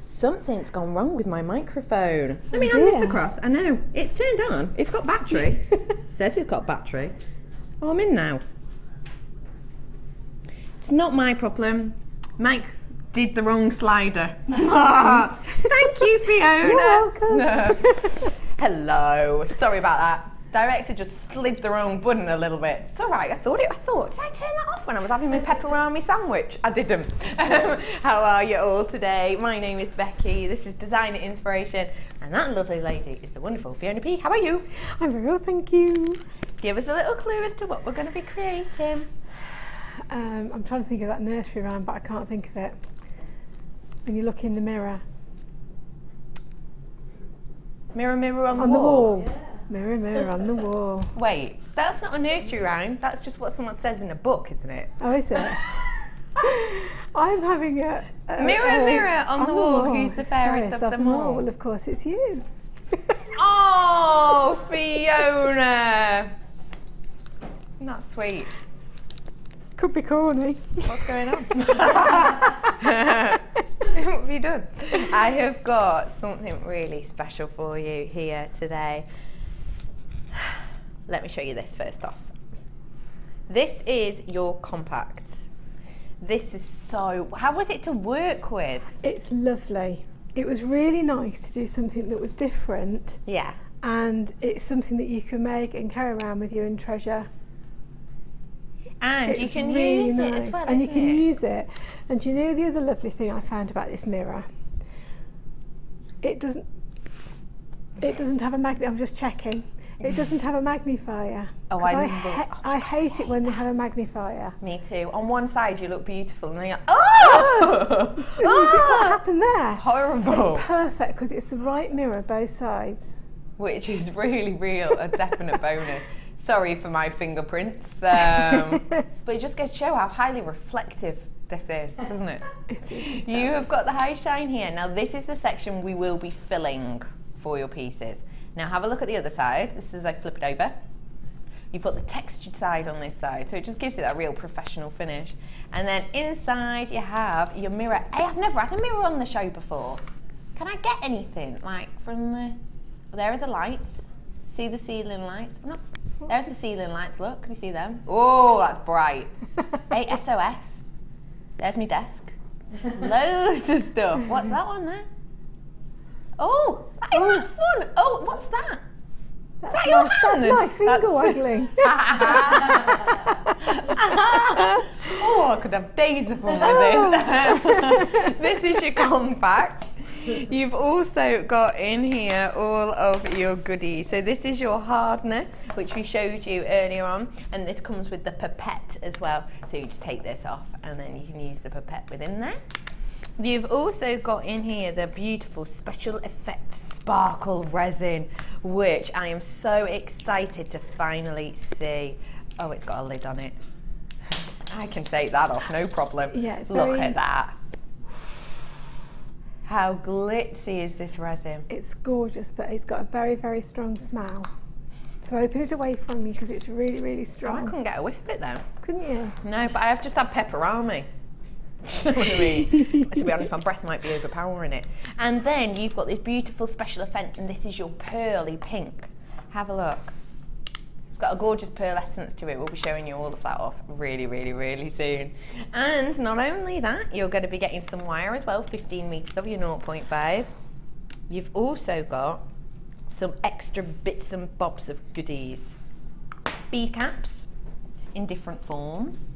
Something's gone wrong with my microphone. Let me hand this across. I know. It's turned on. It's got battery. Says it's got battery. Oh, I'm in now. It's not my problem. Mike did the wrong slider. Thank you, Fiona. You're welcome. No. Hello. Sorry about that. Director just slid the wrong button a little bit. It's all right. I thought, did I turn that off when I was having my pepperoni sandwich? I didn't. How are you all today? My name is Becky. This is Designer Inspiration. And that lovely lady is the wonderful Fiona P. How are you? I'm very well, thank you. Give us a little clue as to what we're going to be creating. I'm trying to think of that nursery rhyme, but I can't think of it. When you look in the mirror. Mirror, mirror on the wall. wall. Yeah. Mirror, mirror on the wall. Wait, that's not a nursery rhyme. That's just what someone says in a book, isn't it? Oh, is it? I'm having a mirror, mirror on the wall. Who's the fairest of them all? Well, of course, it's you. Oh, Fiona! That's sweet. Could be corny. What's going on? What have you done? I have got something really special for you here today. Let me show you this first off. This is your compact. This is so, how was it to work with? It's lovely. It was really nice to do something that was different. Yeah. And it's something that you can make and carry around with you and treasure. And you can use it as well, and you can use it. And you know the other lovely thing I found about this mirror? It doesn't have a magnet. I'm just checking. It doesn't have a magnifier. Oh, I hate it when they have a magnifier. Me too. On one side you look beautiful and then you're oh! What happened there? Horrible. So it's perfect because it's the right mirror both sides. Which is really a definite bonus. Sorry for my fingerprints, but it just goes to show how highly reflective this is, doesn't it? It is. You have got the high shine here. Now this is the section we will be filling for your pieces. Now have a look at the other side. This is as I flip it over. You've got the textured side on this side, so it just gives it that real professional finish. And then inside you have your mirror. Hey, I've never had a mirror on the show before. Can I get anything like from the? There are the lights. See the ceiling lights? No. There's the ceiling lights, look, can you see them? Oh, that's bright. Hey, SOS. There's my desk. Loads of stuff. What's that one there? Oh, isn't that fun? Oh, what's that? Is that your hand? That's my finger waggling. Oh, I could have days of fun with this. This is your compact. You've also got in here all of your goodies. So this is your hardener, which we showed you earlier on, and this comes with the pipette as well. So you just take this off and then you can use the pipette within there. You've also got in here the beautiful special effect sparkle resin, which I am so excited to finally see. Oh, it's got a lid on it. I can take that off, no problem. Yeah, it's Look very at easy. that. How glitzy is this resin? It's gorgeous, but it's got a very strong smell. So open it away from you because it's really, really Oh, I strong. couldn't get a whiff of it though. Couldn't you? No, but I have just had pepperoni. You know what I mean? To be honest, my breath might be overpowering it. And then you've got this beautiful special effect, and this is your pearly pink. Have a look. It's got a gorgeous pearl essence to it. We'll be showing you all of that off really, really, really soon. And not only that, you're going to be getting some wire as well, 15 metres of your 0.5. You've also got some extra bits and bobs of goodies. Bead caps in different forms.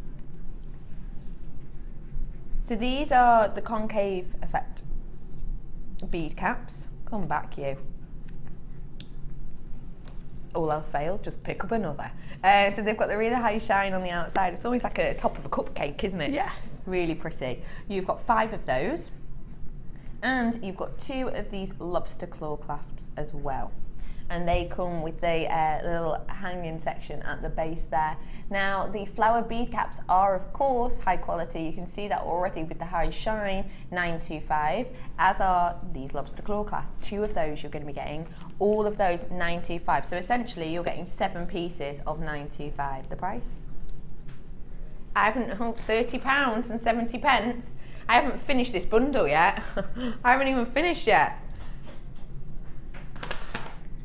So these are the concave effect bead caps. Come back, you. All else fails, just pick up another. So they've got the really high shine on the outside. It's always like a top of a cupcake, isn't it? Yes. Really pretty. You've got 5 of those. And you've got 2 of these lobster claw clasps as well. And they come with the little hanging section at the base there. Now, the flower bead caps are, of course, high quality. You can see that already with the high shine, 925, as are these lobster claw clasps. 2 of those you're going to be getting, all of those 925. So essentially, you're getting 7 pieces of 925. The price? I haven't hung £30 and 70 pence. I haven't finished this bundle yet. I haven't even finished yet.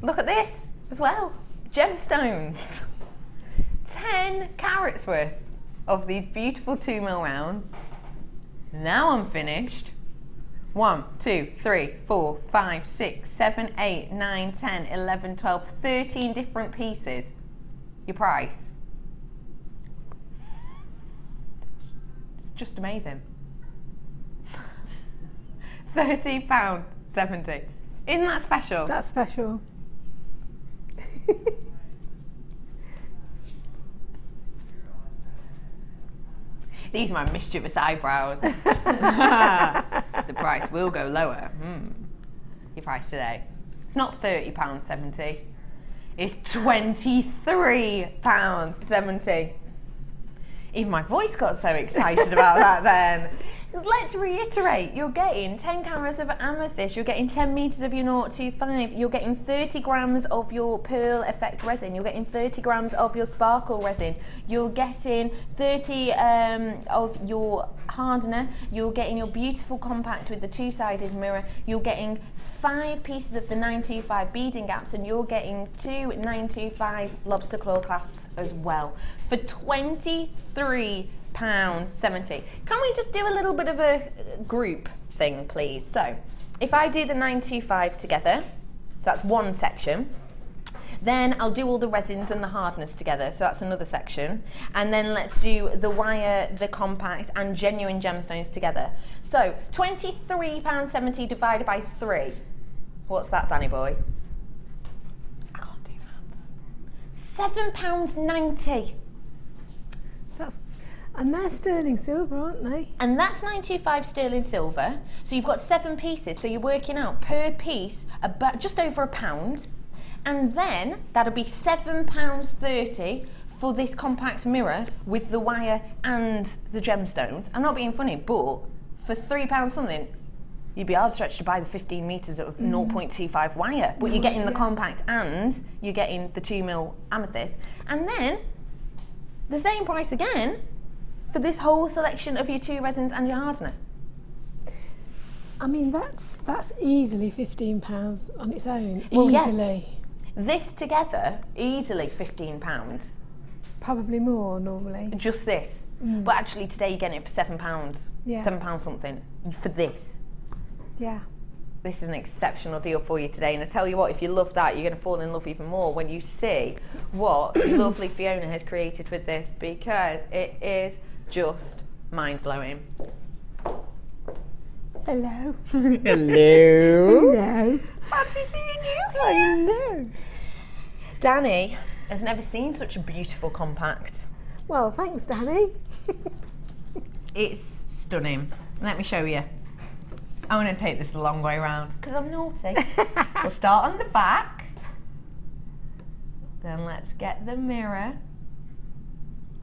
Look at this as well. Gemstones. 10 carats worth of these beautiful 2mm rounds. Now I'm finished. 1, 2, 3, 4, 5, 6, 7, 8, 9, 10, 11, 12, 13 different pieces. Your price? It's just amazing. £30.70. Isn't that special? That's special. These are my mischievous eyebrows. The price will go lower. Your price today. It's not £30.70. It's £23.70. Even my voice got so excited about that then. Let's reiterate, you're getting 10 carats of amethyst, you're getting 10 metres of your 0.25, you're getting 30 grams of your pearl effect resin, you're getting 30 grams of your sparkle resin, you're getting 30 of your hardener, you're getting your beautiful compact with the 2-sided mirror, you're getting 5 pieces of the 925 beading gaps, and you're getting 2 925 lobster claw clasps as well for £23.70. Can we just do a little bit of a group thing, please? So if I do the 925 together, so that's one section, then I'll do all the resins and the hardness together, so that's another section, and then let's do the wire, the compact and genuine gemstones together. So £23.70 divided by 3. What's that, Danny boy? I can't do maths. £7.90. And they're sterling silver, aren't they? And that's 925 sterling silver. So you've got 7 pieces. So you're working out per piece about just over £1. And then that'll be £7.30 for this compact mirror with the wire and the gemstones. I'm not being funny, but for £3 something, you'd be hard stretched to buy the 15 metres of 0.25 wire. But you're getting the compact and you're getting the 2mm amethyst. And then the same price again for this whole selection of your 2 resins and your hardener. I mean, that's easily £15 on its own. Well, easily. Yeah. This together, easily £15. Probably more normally. Just this. But actually today you're getting it for £7. Yeah. £7 something for this. Yeah. This is an exceptional deal for you today, and I tell you what, if you love that, you're going to fall in love even more when you see what lovely Fiona has created with this, because it is just mind-blowing. Hello. Hello. Hello. Fancy seeing you. Hello. Danny has never seen such a beautiful compact. Well, thanks, Danny. It's stunning. Let me show you. I'm going to take this the long way around because I'm naughty. We'll start on the back. Then let's get the mirror.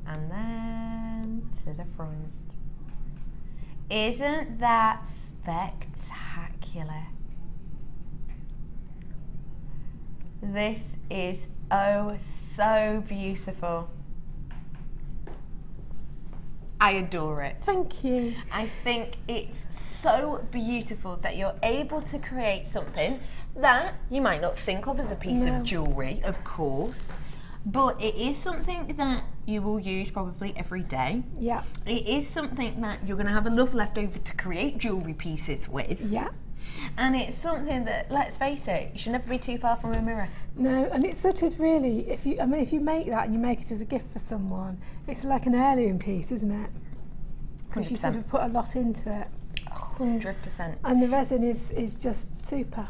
And then to the front. Isn't that spectacular? This is Oh, so beautiful. I adore it. Thank you. I think it's so beautiful that you're able to create something that you might not think of as a piece of jewellery, of course, but it is something that you will use probably every day. Yeah. It is something that you're going to have enough left over to create jewellery pieces with. Yeah. And it's something that, let's face it, you should never be too far from a mirror. No, and it's sort of really, if you make that and you make it as a gift for someone, it's like an heirloom piece, isn't it? Because you sort of put a lot into it. 100%. And the resin is just super.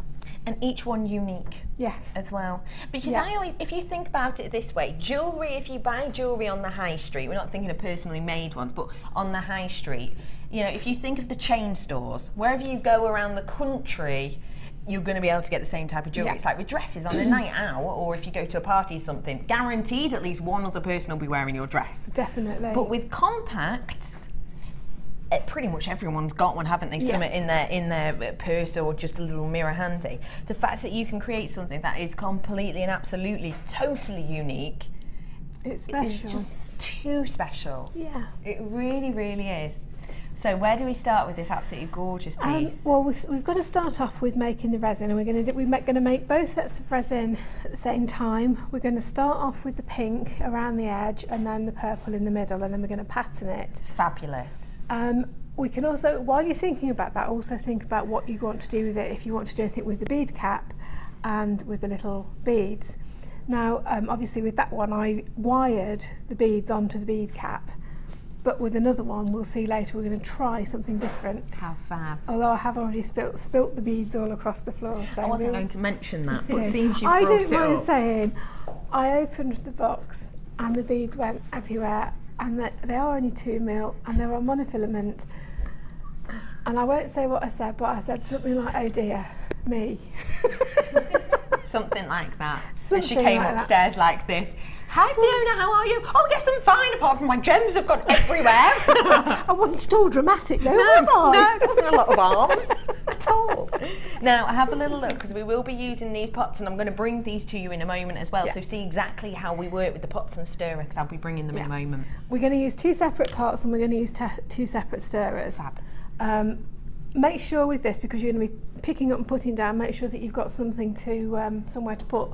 And each one unique. Yes. As well. Because I always, if you think about it this way, jewellery, if you buy jewellery on the high street, we're not thinking of personally made ones, but on the high street, you know, if you think of the chain stores, wherever you go around the country, you're going to be able to get the same type of jewellery. It's like with dresses on a night out, or if you go to a party or something, guaranteed at least one other person will be wearing your dress. Definitely. But with compacts, pretty much everyone's got one, haven't they? Something in their purse or just a little mirror handy. The fact that you can create something that is completely and absolutely, totally unique, it's special. It's just too special. Yeah. It really, really is. So where do we start with this absolutely gorgeous piece? Well, we've got to start off with making the resin, and we're going to make both sets of resin at the same time. We're going to start off with the pink around the edge, and then the purple in the middle, and then we're going to pattern it. Fabulous. We can also, while you're thinking about that, also think about what you want to do with it. If you want to do anything with the bead cap and with the little beads. Now, obviously with that one, I wired the beads onto the bead cap. But with another one, we'll see later, we're going to try something different. How fab. Although I have already spilt the beads all across the floor. So I wasn't going to mention that, but since you I brought don't it mind up. saying, I opened the box and the beads went everywhere, and they are only 2mm and they're on monofilament. And I won't say what I said, but I said something like, oh dear, me. Something like that. Something and she came like upstairs like this. Hi Fiona, how are you? Oh yes, I'm fine, apart from my gems have gone everywhere. I wasn't at all dramatic though, was I? No, there wasn't a lot of arms at all. Now, have a little look, because we will be using these pots, and I'm going to bring these to you in a moment as well, so see exactly how we work with the pots and stirrer, because I'll be bringing them in a moment. We're going to use 2 separate pots, and we're going to use 2 separate stirrers. Fab. Make sure with this, because you're going to be picking up and putting down, make sure that you've got something to, somewhere to put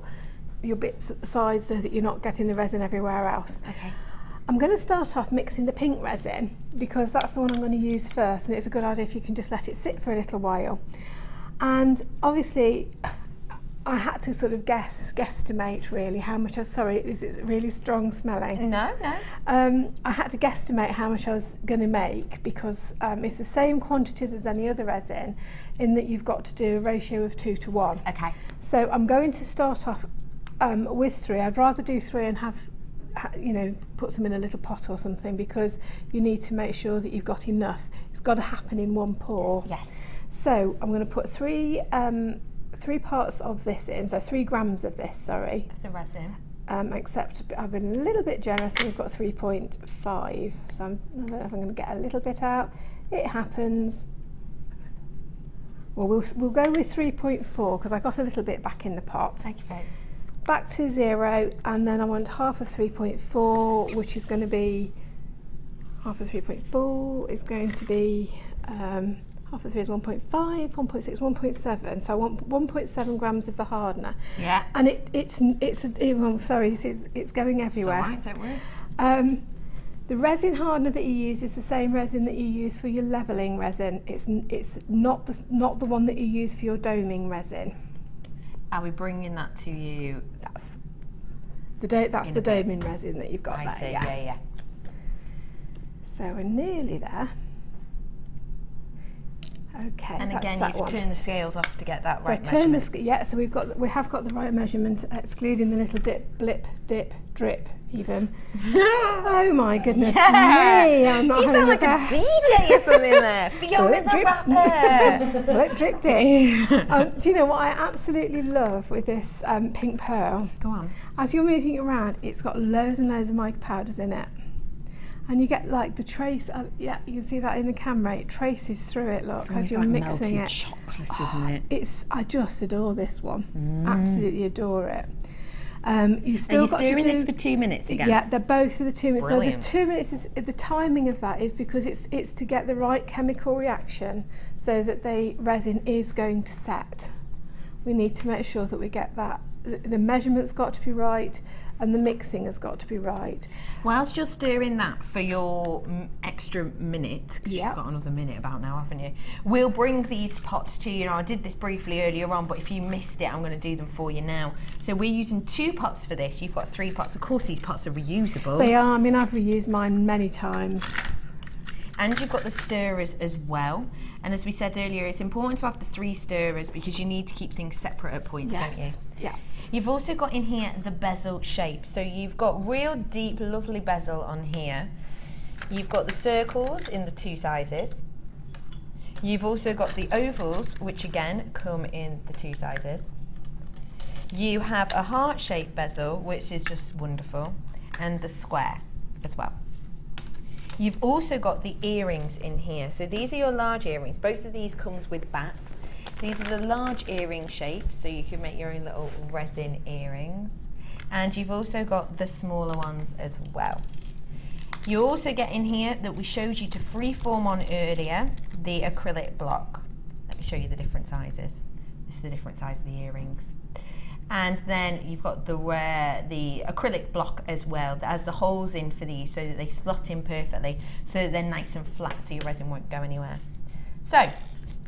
your bits aside so that you're not getting the resin everywhere else. Okay. I'm going to start off mixing the pink resin, because that's the one I'm going to use first, and it's a good idea if you can just let it sit for a little while. And obviously I had to sort of guesstimate really how much sorry, is it really strong smelling? No. I had to guesstimate how much I was going to make, because it's the same quantities as any other resin, in that you've got to do a ratio of 2 to 1. Okay. So I'm going to start off with 3. I'd rather do 3 and have, you know, put some in a little pot or something, because you need to make sure that you've got enough. It's got to happen in one pour. Yes. So I'm going to put 3 parts of this in, so 3 grams of this, sorry. Of the resin. Except I've been a little bit generous, and we've got 3.5. So I don't know if I'm going to get a little bit out. It happens. Well, we'll go with 3.4, because I got a little bit back in the pot. Thank you, babe. Back to 0, and then I want half of 3.4, which is going to be half of 3.4 is going to be half of 3 is 1.5, 1.6, 1.7. So I want 1.7 grams of the hardener. Yeah. And it's sorry, it's going everywhere. It's all right, don't worry. The resin hardener that you use is the same resin that you use for your levelling resin. It's not the one that you use for your doming resin. Are we bringing that to you? That's the doming resin that you've got there. I see, yeah. So we're nearly there. Okay, and that's again, that you've turned the scales off to get that so right turn measurement. So we have got the right measurement, excluding the little dip, drip, even. Oh my goodness me! I'm not. You sound like a DJ or something there. Fiona the rapper. Blip drip dip. Do you know what I absolutely love with this pink pearl? Go on. As you're moving it around, it's got loads and loads of mica powders in it. And you get like the trace, yeah, you can see that in the camera, it traces through it, look, as you're like mixing melted it. Chocolate, isn't it? I just adore this one, absolutely adore it. You still Are you got to stirring do, this for 2 minutes again? Yeah, they're both for the 2 minutes. Brilliant. So the 2 minutes is the timing of that is because it's to get the right chemical reaction so that the resin is going to set. We need to make sure that we get that. The measurement's got to be right and the mixing has got to be right. Whilst you're stirring that for your extra minute, because Yeah. you've got another minute about now, haven't you? We'll bring these pots to you. Now, I did this briefly earlier on, but if you missed it, I'm going to do them for you now. So we're using 2 pots for this. You've got 3 pots. Of course, these pots are reusable. They are. I mean, I've reused mine many times. And you've got the stirrers as well. And as we said earlier, it's important to have the 3 stirrers because you need to keep things separate at points, don't you? Yeah. You've also got in here the bezel shape. So you've got real deep, lovely bezel on here. You've got the circles in the 2 sizes. You've also got the ovals, which again come in the 2 sizes. You have a heart-shaped bezel, which is just wonderful, and the square as well. You've also got the earrings in here. So these are your large earrings. Both of these comes with backs. These are the large earring shapes, so you can make your own little resin earrings. And you've also got the smaller ones as well. You also get in here that we showed you to freeform on earlier, the acrylic block. Let me show you the different sizes. This is the different size of the earrings. And then you've got the acrylic block as well that has the holes in for these so that they slot in perfectly, so that they're nice and flat so your resin won't go anywhere. So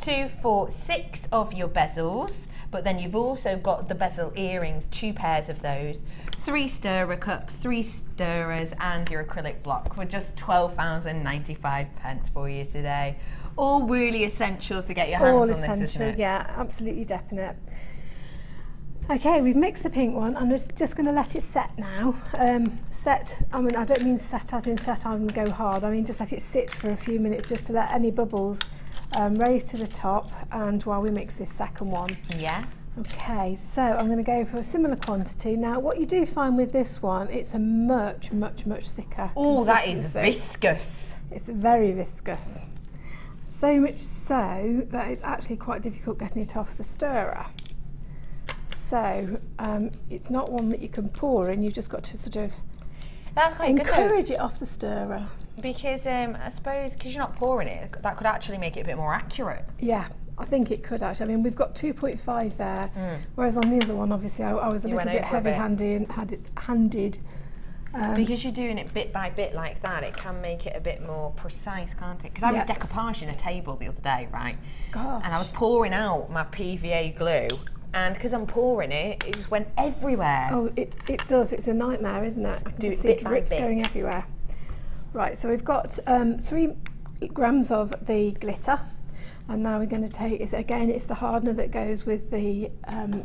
2, 4, 6 of your bezels, but then you've also got the bezel earrings, 2 pairs of those, 3 stirrer cups, 3 stirrers, and your acrylic block for just £12.95 for you today. All really essential to get your hands on this, isn't it? Yeah, absolutely definite. Okay, we've mixed the pink one. I'm just going to let it set now. Set, I mean, I don't mean set as in set and go hard. I mean just let it sit for a few minutes just to let any bubbles raise to the top, and while we mix this second one. Yeah. Okay, so I'm going to go for a similar quantity. Now, what you do find with this one, it's a much, much, much thicker. Oh, that is consistency. viscous. It's very viscous. So much so that it's actually quite difficult getting it off the stirrer. So it's not one that you can pour in, you've just got to sort of encourage it off the stirrer. Because I suppose because you're not pouring it, that could actually make it a bit more accurate. Yeah, I think it could actually. I mean, we've got 2.5 there, whereas on the other one, obviously, I was a little bit heavy-handed and handed. Because you're doing it bit by bit like that, it can make it a bit more precise, can't it? Because I was decoupaging a table the other day, right? Gosh. And I was pouring out my PVA glue, and because I'm pouring it, it just went everywhere. Oh, it does. It's a nightmare, isn't it? I can Do just it see bit by drips bit. going everywhere. Right, so we've got 3 grams of the glitter, and now we're going to take it again. It's the hardener that goes with the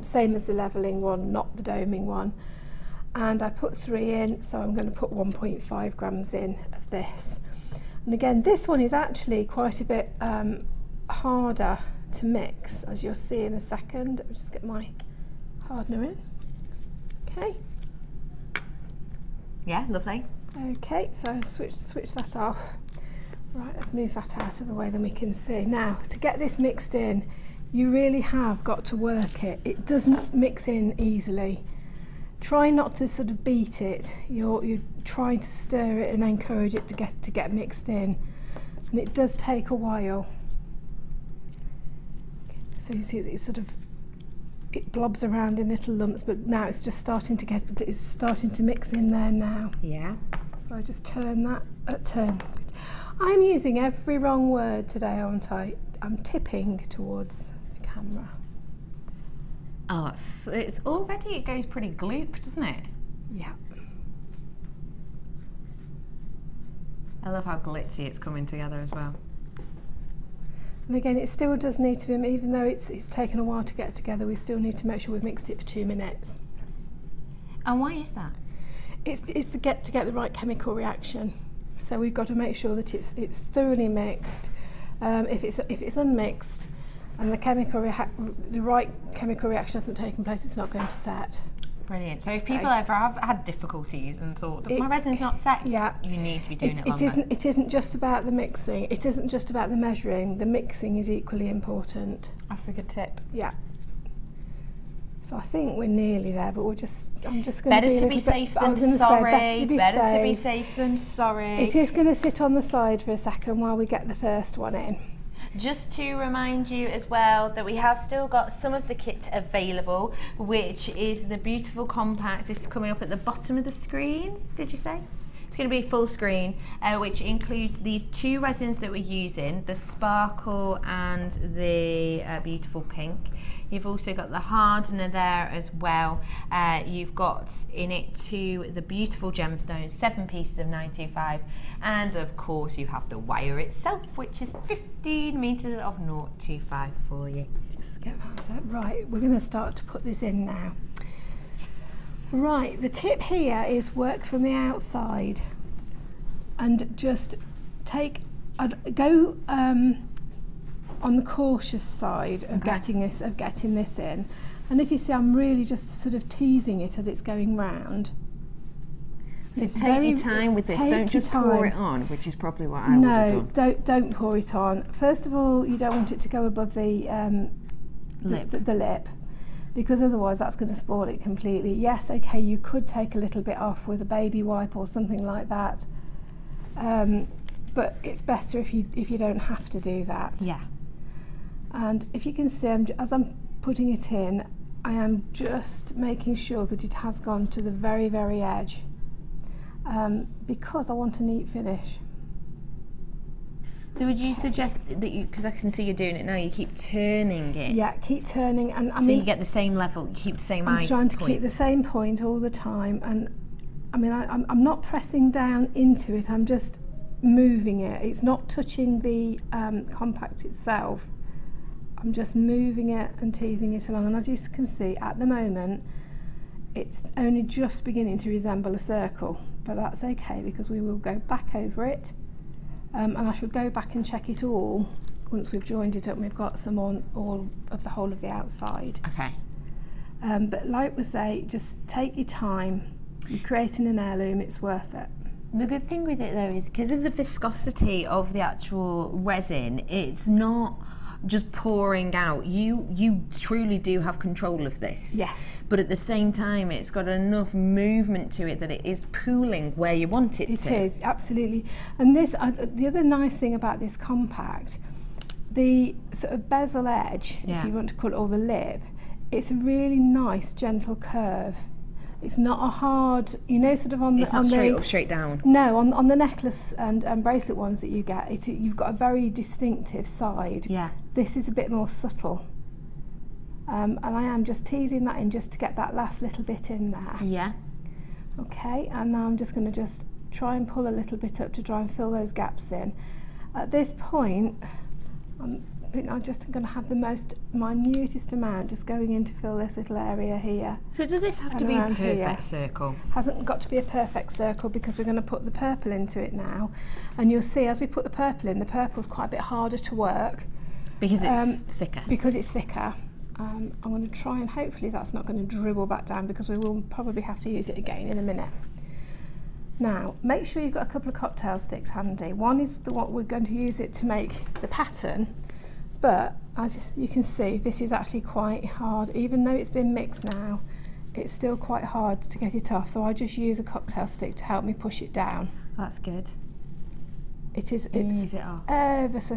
same as the levelling one, not the doming one. And I put 3 in, so I'm going to put 1.5 grams in of this. And again, this one is actually quite a bit harder to mix, as you'll see in a second. I'll just get my hardener in. Okay. Yeah, lovely. Okay, so I'll switch that off. Right, let's move that out of the way, then we can see. Now, to get this mixed in, you really have got to work it. It doesn't mix in easily. Try not to sort of beat it. You're trying to stir it and encourage it to get mixed in, and it does take a while. So you see it's sort of, it blobs around in little lumps, but now it's just starting to mix in there now. Yeah. If I just turn that, I'm using every wrong word today, aren't I? I'm tipping towards the camera. Oh, it's already, it goes pretty gloop, doesn't it? Yeah. I love how glitzy it's coming together as well. And again, it still does need to be, even though it's taken a while to get together, we still need to make sure we've mixed it for 2 minutes. And why is that? It's to get the right chemical reaction. So we've got to make sure that it's thoroughly mixed. If it's unmixed and the right chemical reaction hasn't taken place, it's not going to set. Brilliant. So if people ever have had difficulties and thought my resin's not set, yeah, you need to be doing it longer. It isn't just about the mixing. It isn't just about the measuring. The mixing is equally important. That's a good tip. Yeah. So I think we're nearly there, but I'm just going to be Better to be safe than sorry. Better to be safe than sorry. It is going to sit on the side for a second while we get the first one in. Just to remind you as well that we have still got some of the kit available, which is the beautiful compacts. This is coming up at the bottom of the screen, did you say? It's going to be full screen, which includes these 2 resins that we're using, the sparkle and the beautiful pink. You've also got the hardener there as well. You've got in it 2 the beautiful gemstones, 7 pieces of 925, and of course you have the wire itself, which is 15 meters of 025 for you. Just get that set. Right, we're going to start to put this in now. Right, the tip here is work from the outside and just go on the cautious side of getting this in. And if you see, I'm really just sort of teasing it as it's going round. So take your time with this. Don't just pour it on, which is probably what I would have done. No, don't pour it on. First of all, you don't want it to go above the lip. Because otherwise that's going to spoil it completely. Yes, okay, you could take a little bit off with a baby wipe or something like that, but it's better if you don't have to do that. Yeah. And if you can see, as I'm putting it in, I am just making sure that it has gone to the very, very edge, because I want a neat finish. So would you suggest that you, because I can see you're doing it now, you keep turning it? Yeah, keep turning, and so you get the same level, you keep the same eye point. I'm trying to keep the same point all the time, and I mean I'm not pressing down into it, I'm just moving it. It's not touching the compact itself. I'm just moving it and teasing it along, and as you can see at the moment it's only just beginning to resemble a circle, but that's okay because we will go back over it. And I should go back and check it all once we've joined it up and we've got some on all of the whole of the outside. Okay. But like we say, just take your time. You're creating an heirloom, it's worth it. The good thing with it though is because of the viscosity of the actual resin, it's not just pouring out. You truly do have control of this. Yes. But at the same time, it's got enough movement to it that it is pooling where you want it to. It is, absolutely. And this, the other nice thing about this compact, the sort of bezel edge, if you want to call it, or the lip, it's a really nice, gentle curve. It's not a hard, you know, sort of on the... It's not straight up, straight down. No, on the necklace and bracelet ones that you get, you've got a very distinctive side. Yeah. This is a bit more subtle. And I am just teasing that in just to get that last little bit in there. Yeah. Okay, and now I'm just going to just try and pull a little bit up to try and fill those gaps in. At this point, I think I'm just going to have the most minutest amount just going in to fill this little area here. So does this have to be a perfect circle? Hasn't got to be a perfect circle because we're going to put the purple into it now. And you'll see as we put the purple in, the purple's quite a bit harder to work. Because it's thicker? Because it's thicker. I'm going to try and hopefully that's not going to dribble back down because we will probably have to use it again in a minute. Now, make sure you've got a couple of cocktail sticks handy. One is what we're going to use it to make the pattern. But as you can see, this is actually quite hard. Even though it's been mixed now, it's still quite hard to get it off. So I just use a cocktail stick to help me push it down. That's good. It's ease it off. ever so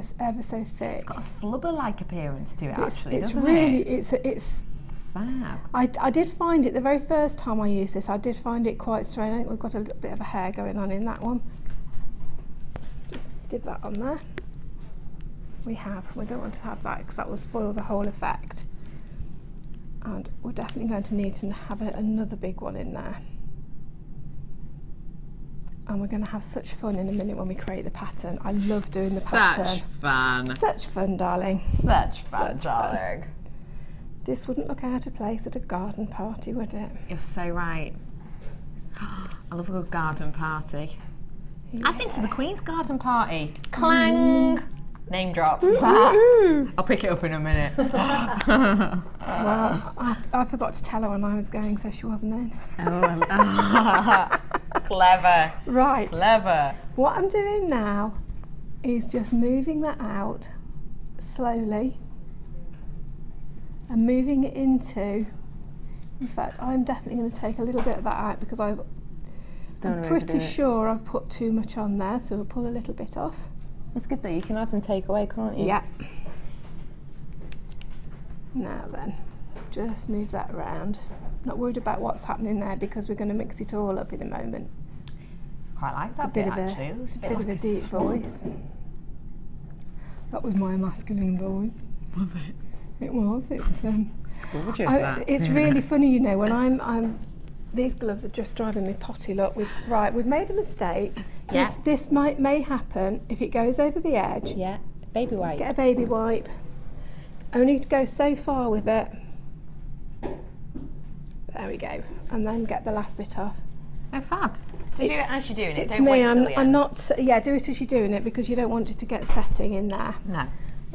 thick. It's got a flubber-like appearance to it, actually, it's doesn't really, it? It's fab. I did find it, the very first time I used this, I did find it quite strange. I think we've got a little bit of a hair going on in that one. Just did that on there. We don't want to have that because that will spoil the whole effect. And we're definitely going to need to have another big one in there. And we're going to have such fun in a minute when we create the pattern. I love doing the pattern. Such fun. Such fun, darling. Such fun, darling. Fun. This wouldn't look out of place at a garden party, would it? You're so right. I love a good garden party. Yeah. I've been to the Queen's garden party. Clang! Name drop. I'll pick it up in a minute. Well, I forgot to tell her when I was going, so she wasn't in. Clever. Right. Clever. What I'm doing now is just moving that out slowly and moving it into In fact, I'm definitely going to take a little bit of that out because I'm pretty sure I've put too much on there, so we'll pull a little bit off. It's good though, you can add and take away, can't you? Yeah. Now then, just move that around. Not worried about what's happening there because we're going to mix it all up in a moment. Quite like that bit actually. It was a bit of a deep voice. That was my masculine voice. Was it? It was. It was. Gorgeous, that. It's really funny, you know, when I'm. These gloves are just driving me potty. Look, we've made a mistake. Yeah. This may happen if it goes over the edge. Yeah. Baby wipe. Get a baby wipe. Only to go so far with it. There we go. And then get the last bit off. Oh, fab. Do it as you're doing it. It's Don't wait me. till the I'm end. not. Yeah, do it as you're doing it because you don't want it to get setting in there. No.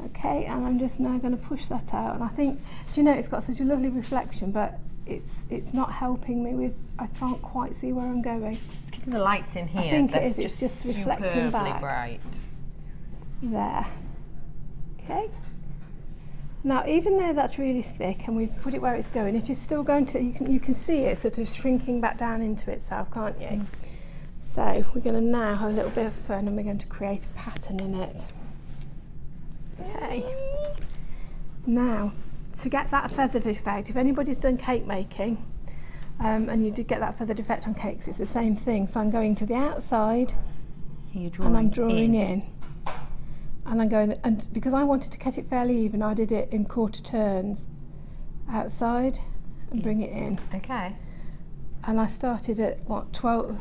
Okay, and I'm just now going to push that out. And I think, do you know, it's got such a lovely reflection, but it's not helping me with. I can't quite see where I'm going. It's because of the lights in here. I think it is. It's It's just reflecting back. Bright. There. Okay. Now, even though that's really thick and we've put it where it's going, it is still going to. You can see it sort of shrinking back down into itself, can't you? So we're going to now have a little bit of fun, and we're going to create a pattern in it. Okay. Now, to get that feathered effect, if anybody's done cake making, and you did get that feathered effect on cakes, it's the same thing. So I'm going to the outside, and I'm drawing in. And I'm going, and because I wanted to cut it fairly even, I did it in quarter turns, outside, and bring it in. Okay. And I started at what, 12,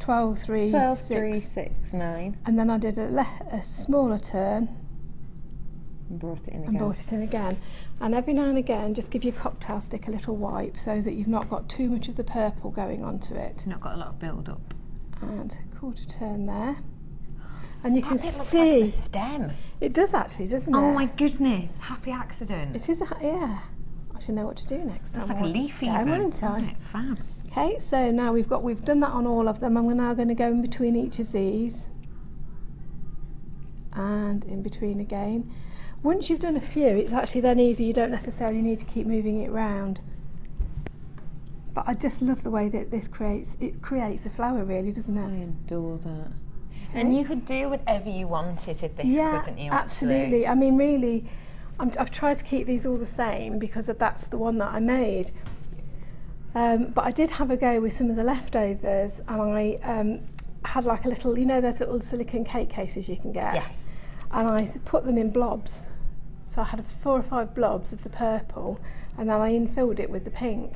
3, 6, 9. and then I did a smaller turn. And brought it in again. And brought it in again. And every now and again, just give your cocktail stick a little wipe so that you've not got too much of the purple going onto it. Not got a lot of build up. And quarter turn there. And you can It looks see. like the stem. It does actually, doesn't it? Oh my goodness! Happy accident. It is, yeah. I should know what to do next time. That's like a leaf even, won't I? isn't it? Fab. Okay, so now we've done that on all of them, and we're now going to go in between each of these. And in between again. Once you've done a few, it's actually then easy. You don't necessarily need to keep moving it round. But I just love the way that this creates a flower, really, doesn't it? I adore that. And you could do whatever you wanted with this, couldn't you? Absolutely. I mean, really, I've tried to keep these all the same because that's the one that I made. But I did have a go with some of the leftovers, and I had like a little, you know, those little silicone cake cases you can get. Yes. And I put them in blobs. So I had 4 or 5 blobs of the purple, and then I infilled it with the pink.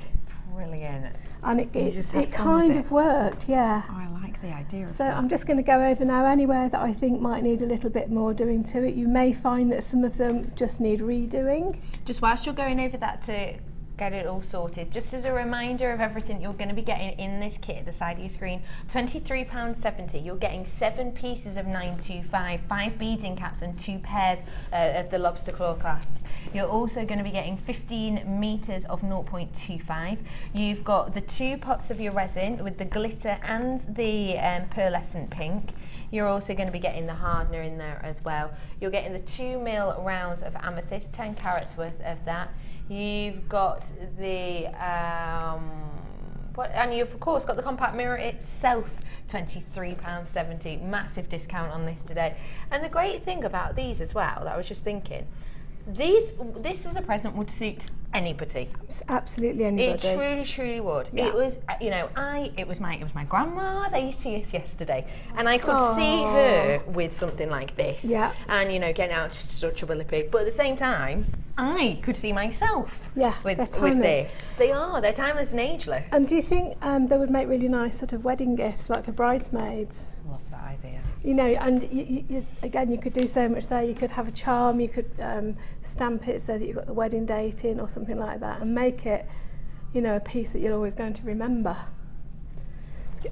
Brilliant. And it kind of worked, yeah. Oh, I like the idea of So that. I'm just going to go over now anywhere that I think might need a little bit more doing to it. You may find that some of them just need redoing. Just whilst you're going over that to get it all sorted, just as a reminder of everything you're going to be getting in this kit at the side of your screen, £23.70. You're getting 7 pieces of 925, 5 beading caps and 2 pairs of the lobster claw clasps. You're also going to be getting 15 metres of 0.25. You've got the 2 pots of your resin with the glitter and the pearlescent pink. You're also going to be getting the hardener in there as well. You're getting the 2mm rounds of amethyst, 10 carats worth of that. You've got the and you've of course got the compact mirror itself, £23.70. Massive discount on this today. And the great thing about these as well, that I was just thinking, this as a present would suit anybody. Absolutely anybody. It truly would. Yeah. It was, you know, it was my grandma's 80th yesterday, and I could see her with something like this. Yeah. And you know, getting out just such a willy pig. But at the same time, I could see myself. Yeah, with they're timeless. this. They're timeless and ageless. And do you think they would make really nice sort of wedding gifts, like for bridesmaids? Love that idea. You know, and you, again, you could do so much there. You could have a charm, you could stamp it so that you've got the wedding date in or something like that, and make it, you know, a piece that you're always going to remember.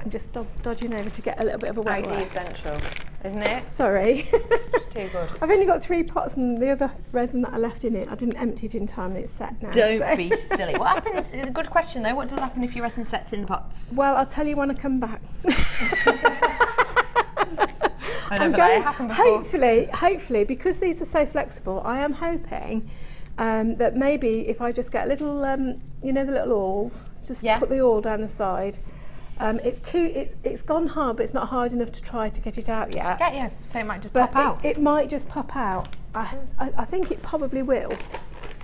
I'm just dodging over to get a little bit of a wet Idea central, isn't it? Sorry. It's too good. I've only got 3 pots, and the other resin that I left in it, I didn't empty it in time, and it's set now. Don't be silly. What happens? It's a good question though. What does happen if your resin sets in the pots? Well, I'll tell you when I come back. I know, but that happened before. Hopefully, because these are so flexible, I am hoping that maybe if I just get a little, you know, the little awls, just put the awl down the side. It's gone hard, but it's not hard enough to try to get it out yet. Get you, so it might just pop out. It might just pop out. I think it probably will,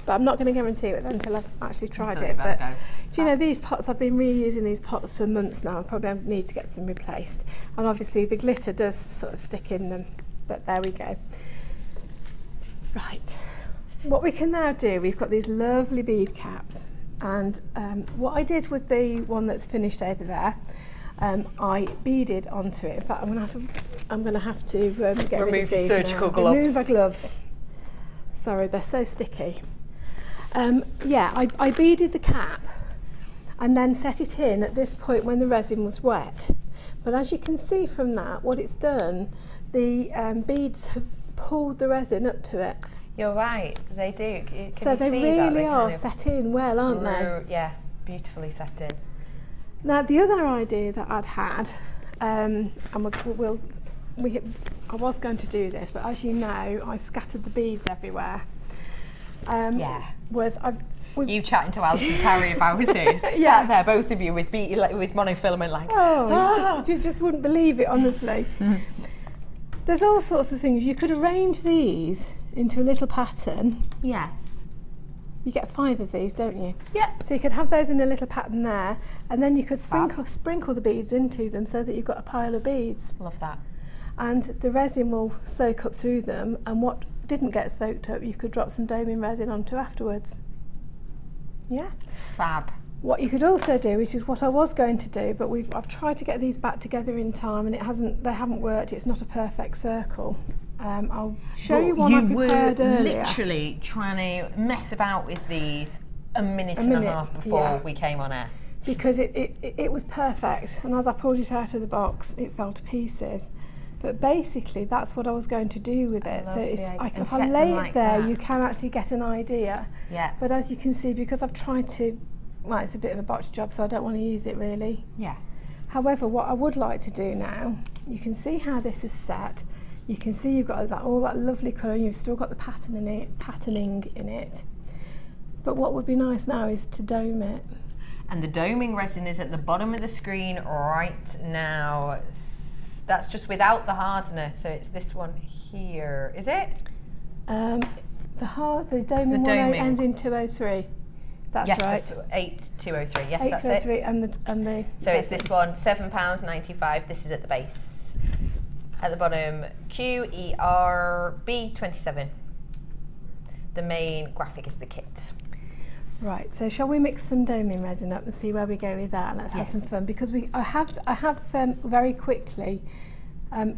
but I'm not going to guarantee it until I've actually tried it. But do you know, these pots, I've been reusing these pots for months now. I probably need to get some replaced. And obviously the glitter does sort of stick in them, but there we go. Right, what we can now do, we've got these lovely bead caps. And what I did with the one that's finished over there, I beaded onto it. In fact, I'm going to have to get rid of these surgical now. gloves. Remove my gloves. Sorry, they're so sticky. Yeah, I beaded the cap and then set it in at this point when the resin was wet. But as you can see from that, what it's done, the beads have pulled the resin up to it. You're right, they do. So they really are set in well, aren't they? Yeah, beautifully set in. Now the other idea that I'd had, and I was going to do this, but as you know, I scattered the beads everywhere. You chatting to Alice and Terry about it. Yeah, there, both of you with monofilament, like. You just wouldn't believe it, honestly. There's all sorts of things. You could arrange these into a little pattern. Yes. You get 5 of these, don't you? Yeah. So you could have those in a little pattern there, and then you could sprinkle the beads into them so that you've got a pile of beads. Love that. And the resin will soak up through them, and what didn't get soaked up, you could drop some doming resin onto afterwards. Yeah. Fab. What you could also do, which is what I was going to do, but I've tried to get these back together in time, and they haven't worked. It's not a perfect circle. I'll show you one I prepared earlier. You were literally trying to mess about with these a minute and a half before we came on air. Because it was perfect, and as I pulled it out of the box, it fell to pieces. But basically, that's what I was going to do with it. So if I lay it there, you can actually get an idea. Yeah. But as you can see, because I've tried to, well, it's a bit of a botched job, so I don't want to use it really. Yeah. However, what I would like to do now, you can see how this is set. You can see you've got all that lovely colour, and you've still got the patterning in it. But what would be nice now is to dome it. And the doming resin is at the bottom of the screen right now. That's just without the hardener, so it's this one here. Is it? The doming one ends in 203. That's right. Yes, 8203. Yes, 8203 that's it. and the So it's this one, £7.95. This is at the base. At the bottom, QERB27. The main graphic is the kit. Right, so shall we mix some doming resin up and see where we go with that? Let's have some fun, because I have very quickly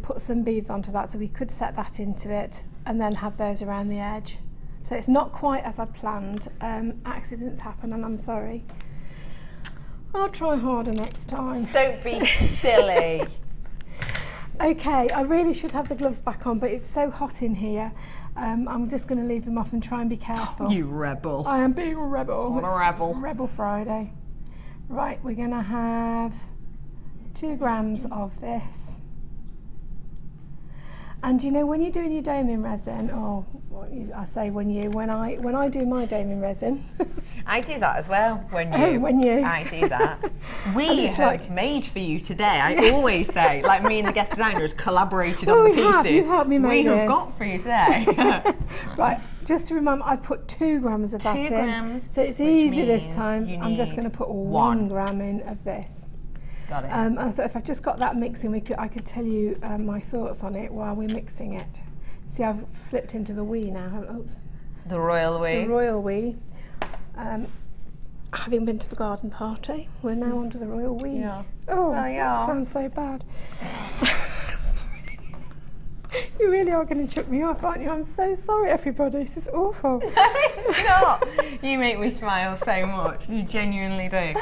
put some beads onto that, so we could set that into it and then have those around the edge. So it's not quite as I'd planned. Accidents happen, and I'm sorry. I'll try harder next time. Don't be silly. Okay, I really should have the gloves back on, but it's so hot in here. I'm just going to leave them off and try and be careful. You rebel. I am being a rebel. What a rebel. Rebel Friday. Right, we're going to have 2 grams of this. And you know, when you're doing your doming resin, when I do my doming resin. I do that as well. When you. I do that. We have made for you today. I always say, like, me and the guest designers collaborated on the pieces. You've helped me make We have got for you today. Right, just to remember, I put 2 grams of that in. 2 grams. So it's easy this time. I'm just going to put 1 gram in of this. Got it. I thought if I just got that mixing, I could tell you my thoughts on it while we're mixing it. See, I've slipped into the wee now. Oops. The royal wee. The royal wee. Having been to the garden party, we're now onto the royal wee. Yeah. Oh, that sounds so bad. You really are going to chuck me off, aren't you? I'm so sorry, everybody. This is awful. No, it's not. You make me smile so much. You genuinely do.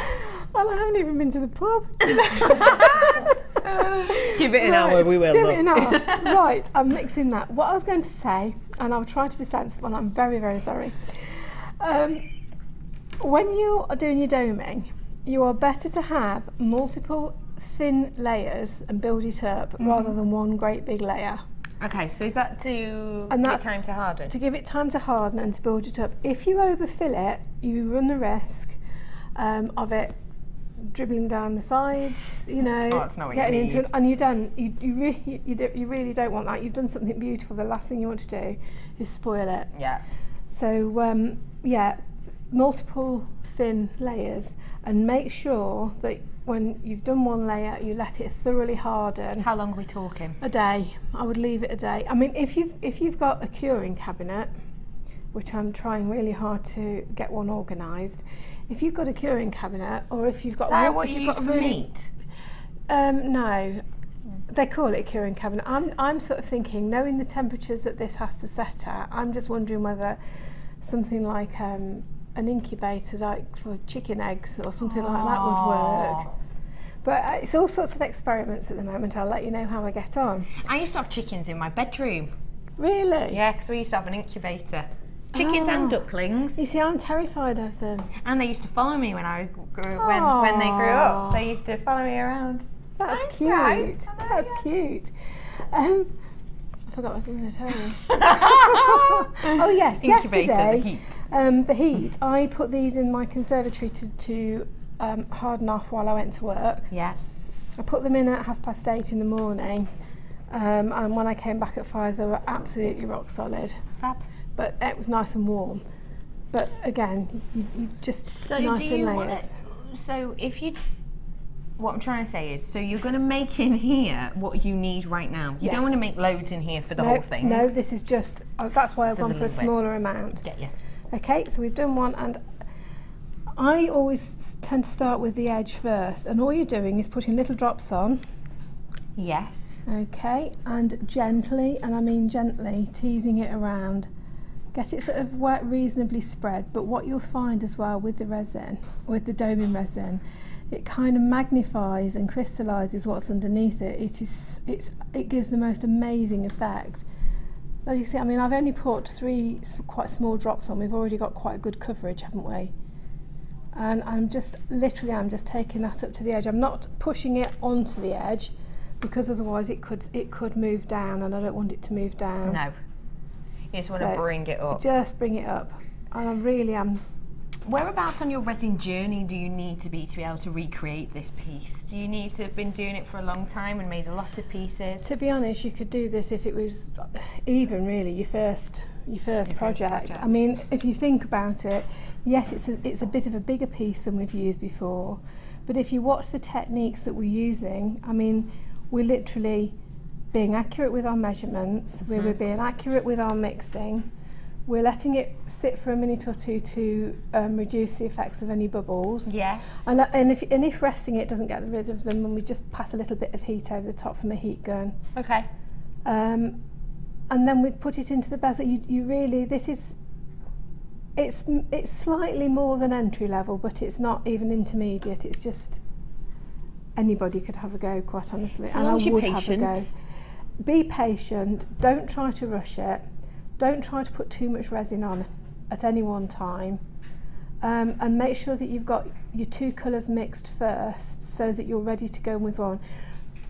Well, I haven't even been to the pub. Give it an hour, we will. Give it an hour. Right, I'm mixing that. What I was going to say, and I'll try to be sensible, and I'm very, very sorry. When you are doing your doming, you are better to have multiple thin layers and build it up rather than one great big layer. Okay, so is that to And give it that's time to harden? To give it time to harden and to build it up. If you overfill it, you run the risk of it dribbling down the sides, you know, Oh, that's not what you getting into need. it, and you don't. You really don't want that. You've done something beautiful. The last thing you want to do is spoil it. Yeah. So yeah, multiple thin layers, and make sure that when you've done one layer, you let it thoroughly harden. How long are we talking? A day. I would leave it a day. I mean, if you've got a curing cabinet, which I'm trying really hard to get one organised. If you've got a curing cabinet, or if you've got Is that one, what if you you've use got for really, meat? no, they call it a curing cabinet. I'm sort of thinking, knowing the temperatures that this has to set at, I'm just wondering whether something like an incubator, like for chicken eggs or something like that, would work. But it's all sorts of experiments at the moment. I'll let you know how I get on. I used to have chickens in my bedroom. Really? Yeah, because we used to have an incubator. Chickens and ducklings. You see, I'm terrified of them. And they used to follow me when I grew when they grew up. They used to follow me around. That's cute. Right. That's cute. I forgot what I was going to tell you. Oh yes, Incubator, yesterday. the heat. The heat. I put these in my conservatory to harden off while I went to work. Yeah. I put them in at 8:30 in the morning, and when I came back at 5, they were absolutely rock solid. Fab. But it was nice and warm. But again, you just nice and layers. So if you, what I'm trying to say is, so you're going to make in here what you need right now. You don't want to make loads in here for the whole thing. No, this is just, that's why I've gone for a smaller amount. Get you. Okay, so we've done one, and I always tend to start with the edge first, and all you're doing is putting little drops on. Yes. Okay, and gently, and I mean gently, teasing it around. Get it sort of wet, reasonably spread, but what you'll find as well with the resin, with the doming resin, it kind of magnifies and crystallises what's underneath it. It gives the most amazing effect. As you see, I mean, I've only put 3 quite small drops on. We've already got quite good coverage, haven't we? And I'm just taking that up to the edge. I'm not pushing it onto the edge, because otherwise it could move down, and I don't want it to move down. No. You just want to bring it up. Just bring it up. And I really am. Whereabouts on your resin journey do you need to be able to recreate this piece? Do you need to have been doing it for a long time and made a lot of pieces? To be honest, you could do this if it was even really your first project. I mean, if you think about it, yes, it's a bit of a bigger piece than we've used before, but if you watch the techniques that we're using, I mean, we're literally being accurate with our measurements, we're being accurate with our mixing, we're letting it sit for a minute or two to reduce the effects of any bubbles. Yes. And if resting it doesn't get rid of them, then we just pass a little bit of heat over the top from a heat gun. Okay. And then we put it into the bezel. You really, it's slightly more than entry level, but it's not even intermediate. It's just anybody could have a go, quite honestly. So and I long as you're would have a go. patient. Be patient. Don't try to rush it. Don't try to put too much resin on at any one time. And make sure that you've got your 2 colours mixed first, so that you're ready to go with one.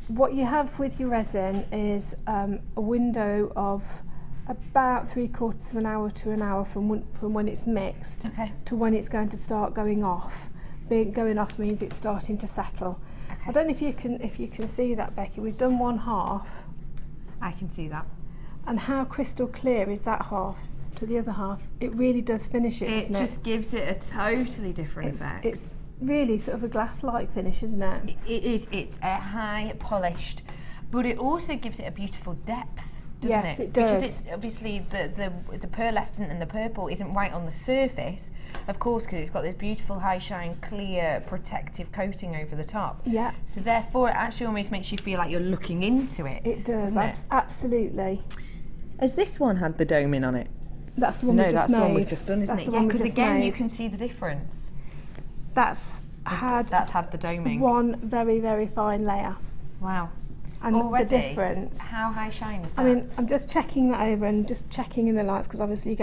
What you have with your resin is a window of about 3/4 of an hour to an hour from when it's mixed to when it's going to start going off. Going off means it's starting to settle. Okay. I don't know if you can see that, Becky. We've done 1/2. I can see that. And how crystal clear is that half to the other half? It really does finish it, doesn't it? It just gives it a totally different effect. It's really sort of a glass-like finish, isn't it? It is. It's a high polished, but it also gives it a beautiful depth, doesn't it? Yes, it does. Because it's obviously the pearlescent and the purple isn't right on the surface, of course, because it's got this beautiful high shine, clear, protective coating over the top. Yeah. So therefore, it actually almost makes you feel like you're looking into it. It does, doesn't it? Absolutely. Has this one had the doming on it? That's the one we just made. No, that's the one we've just done, isn't That's it? the Yeah, one we because just again, made. you can see the difference. That's had the doming. One very, very fine layer. Wow. And already, the difference. How high shine is that? I mean, I'm just checking that over and just checking in the lights, because obviously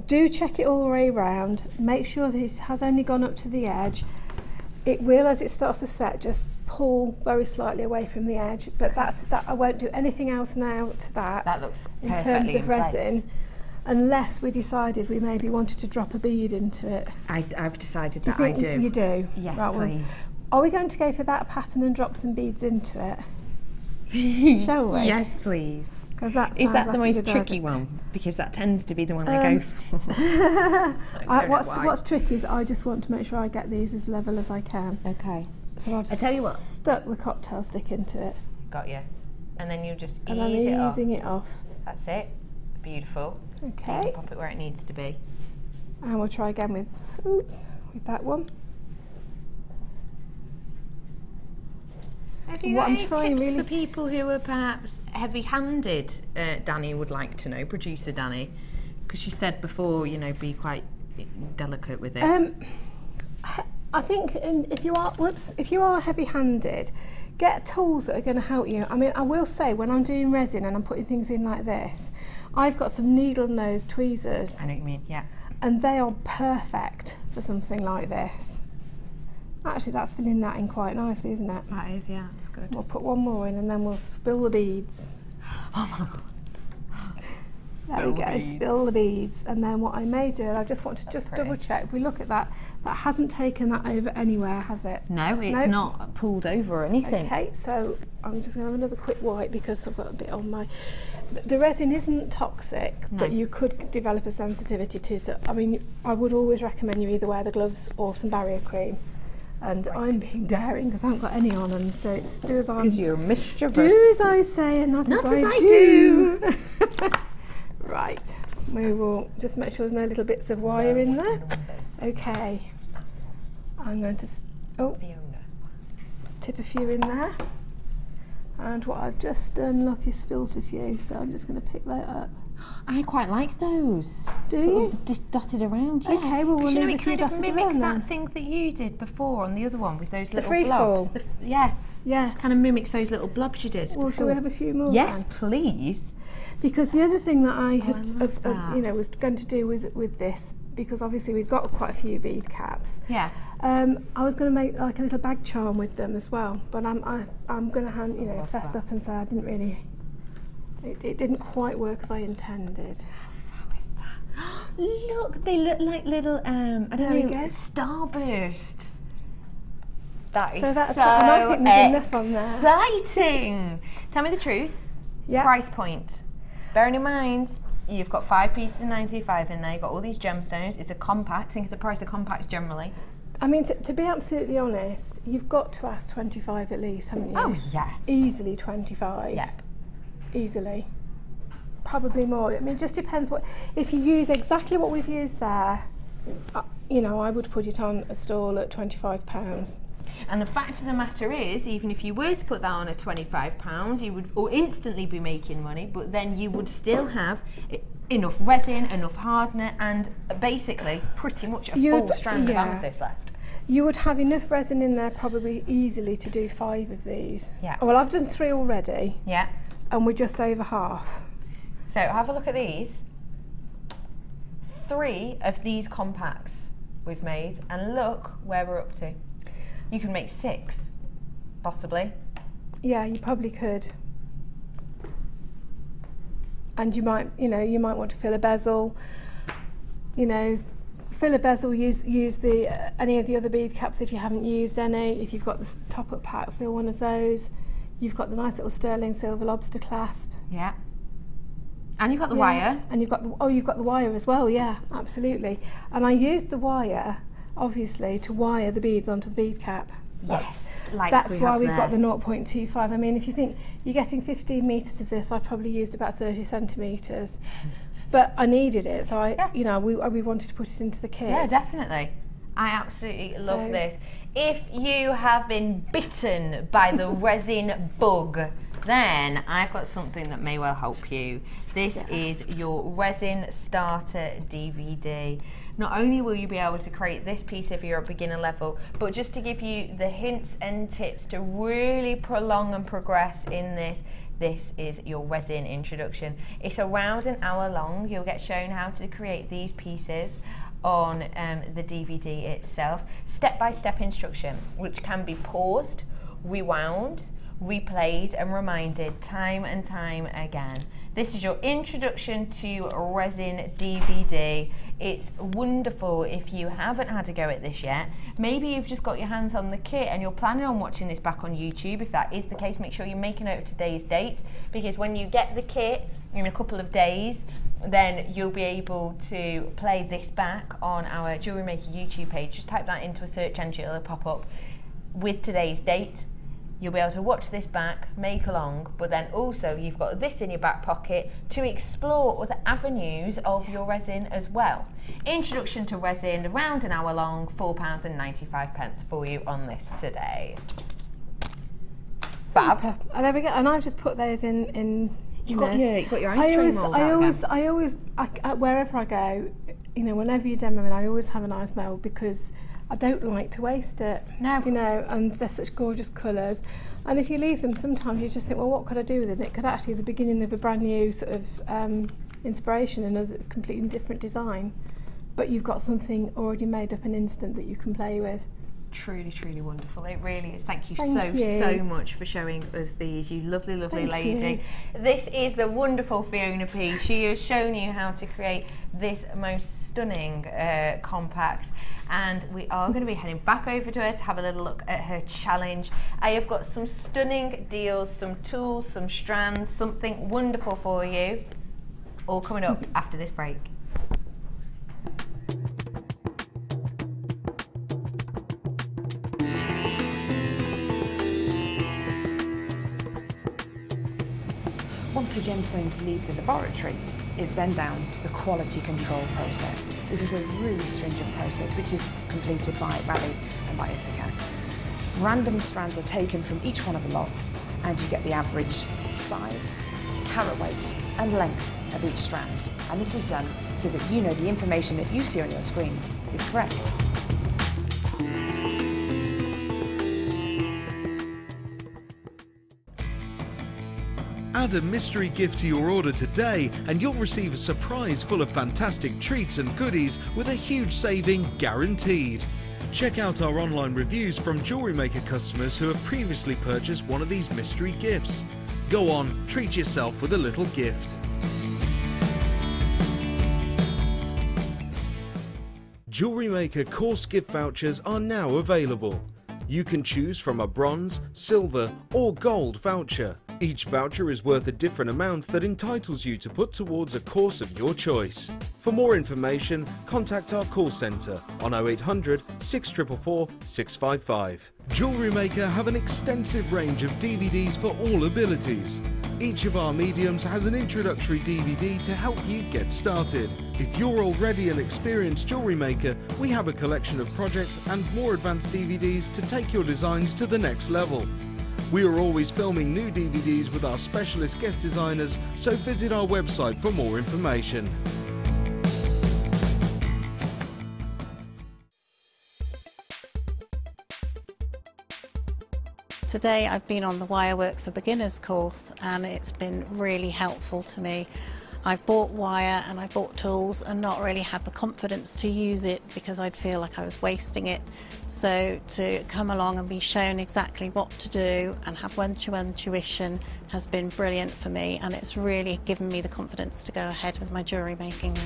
do check it all the way around. Make sure that it has only gone up to the edge. It will, as it starts to set, just pull very slightly away from the edge, but that I won't do anything else now to that. That looks in terms perfectly of in resin, place. unless we decided we maybe wanted to drop a bead into it. I've decided Do you think you do? Yes, right, well, please. are we going to go for that pattern and drop some beads into it? Shall we? Yes, please. Because that Is sounds that like the a most good tricky idea. one? Because that tends to be the one I go for. What's tricky is I just want to make sure I get these as level as I can. Okay. So I've I tell you what. stuck the cocktail stick into it. Got you. And then you just And I'm ease it off. easing it off. That's it. Beautiful. You Okay. can pop it where it needs to be. And we'll try again with that one. Have you What got I'm any trying tips really- for people who are perhaps heavy-handed? Danny would like to know, producer Danny, because she said before, you know, be quite delicate with it. I think if you are heavy-handed, get tools that are going to help you. I mean, I will say when I'm doing resin and I'm putting things in like this, I've got some needle nose tweezers. I know what you mean, yeah. And they are perfect for something like this. Actually, that's filling that in quite nicely, isn't it? That is, yeah, that's good. We'll put one more in and then we'll spill the beads. Oh my God. There we go, spill the beads. And then what I may do, and I just want to just pretty. double check, if we look at that, that hasn't taken that over anywhere, has it? No, it's Nope. not pulled over or anything. Okay, so I'm just going to have another quick wipe because I've got a bit on my... The resin isn't toxic, but you could develop a sensitivity to. So, I mean, I would always recommend you either wear the gloves or some barrier cream. And I'm being daring because I haven't got any on, and so it's do as I Because you're mischievous. do as I say and not as I do. Right, we will just make sure there's no little bits of wire in there. Okay, I'm going to tip a few in there. And what I've just done, look, is spilt a few, so I'm just going to pick that up. I quite like those. Do sort you? of dotted around, yeah. Okay, well, we'll 'Cause you know, leave it a few kind of dotted mimics around that then. thing that you did before on the other one with those little free blobs. fall? Yeah, Yes. kind of mimics those little blobs you did. Well, shall we have a few more? Yes, then? please. Because the other thing that I had, love that. you know, was going to do with this, because obviously we've got quite a few bead caps. Yeah. I was going to make like a little bag charm with them as well, but I'm going to fess up and say I didn't really. It didn't quite work as I intended. Look, they look like little I don't There we know, go. starbursts. That is So that's- so and I think there's enough on there. exciting. Tell me the truth. Yeah. Price point. Bearing in mind, you've got 5 pieces of 925 in there. You've got all these gemstones. It's a compact. Think of the price of compacts generally. I mean, to be absolutely honest, you've got to ask 25 at least, haven't you? Oh yeah. Easily 25. Yeah. Easily. Probably more. I mean, it just depends what. If you use exactly what we've used there, you know, I would put it on a stall at £25. And the fact of the matter is, even if you were to put that on at £25, you would instantly be making money, but then you would still have enough resin, enough hardener, and basically pretty much a full strand of amethyst left. You would have enough resin in there probably easily to do 5 of these. Yeah. Well, I've done 3 already, Yeah. and we're just over half. So have a look at these. 3 of these compacts we've made, and look where we're up to. You can make 6, possibly. Yeah, you probably could. And you might want to fill a bezel. You know, fill a bezel. Use the any of the other bead caps if you haven't used any. If you've got the top-up pack, fill one of those. You've got the nice little sterling silver lobster clasp. Yeah. And you've got the wire. And you've got the wire as well. Yeah, absolutely. And I used the wire, obviously, to wire the beads onto the bead cap. Yes. Like That's we why have we've there. got the 0.25. I mean, if you think you're getting 15 metres of this, I probably used about 30 centimetres. But I needed it, so we wanted to put it into the kit. Yeah, definitely. I absolutely love this. If you have been bitten by the resin bug, then I've got something that may well help you. This is your resin starter DVD. Not only will you be able to create this piece if you're at beginner level, but just to give you the hints and tips to really prolong and progress in this, this is your resin introduction. It's around an hour long. You'll get shown how to create these pieces. on the DVD itself. Step-by-step instruction, which can be paused, rewound, replayed and reminded time and time again. This is your introduction to resin DVD. It's wonderful if you haven't had a go at this yet. Maybe you've just got your hands on the kit and you're planning on watching this back on YouTube. If that is the case, make sure you make a note of today's date, because when you get the kit in a couple of days, then you'll be able to play this back on our Jewellery Maker YouTube page. Just type that into a search engine, it'll pop up with today's date. You'll be able to watch this back, make along, but then also you've got this in your back pocket to explore other avenues of your resin as well. Introduction to resin, around an hour long, £4.95 for you on this today. Fab. Super. Oh, there we go. And I've just put those in You've got your ice tray mould out wherever I go, you know, whenever you demo it, I always have an ice mould because I don't like to waste it. No. You know, and they're such gorgeous colours. And if you leave them, sometimes you just think, well, what could I do with it? It could actually be the beginning of a brand new sort of inspiration and a completely different design. But you've got something already made up an instant that you can play with. Truly, truly wonderful. It really is. Thank you Thank you. so much for showing us these, you lovely, lovely lady. This is the wonderful Fiona P. She has shown you how to create this most stunning compact, and we are going to be heading back over to her to have a little look at her challenge. I have got some stunning deals, some tools, some strands, something wonderful for you, all coming up after this break. Once the gemstones leave the laboratory, it's then down to the quality control process. This is a really stringent process which is completed by Raleigh and by Ithaca. Random strands are taken from each one of the lots and you get the average size, carat weight and length of each strand. And this is done so that you know the information that you see on your screens is correct. Add a mystery gift to your order today and you'll receive a surprise full of fantastic treats and goodies with a huge saving guaranteed. Check out our online reviews from Jewellery Maker customers who have previously purchased one of these mystery gifts. Go on, treat yourself with a little gift. Jewellery Maker course gift vouchers are now available. You can choose from a bronze, silver or gold voucher. Each voucher is worth a different amount that entitles you to put towards a course of your choice. For more information, contact our call centre on 0800 644 655. Jewellery Maker have an extensive range of DVDs for all abilities. Each of our mediums has an introductory DVD to help you get started. If you're already an experienced jewellery maker, we have a collection of projects and more advanced DVDs to take your designs to the next level. We are always filming new DVDs with our specialist guest designers, so visit our website for more information. Today I've been on the Wirework for Beginners course and it's been really helpful to me. I've bought wire and I've bought tools and not really had the confidence to use it because I'd feel like I was wasting it. So to come along and be shown exactly what to do and have one-to-one tuition has been brilliant for me, and it's really given me the confidence to go ahead with my jewellery making now.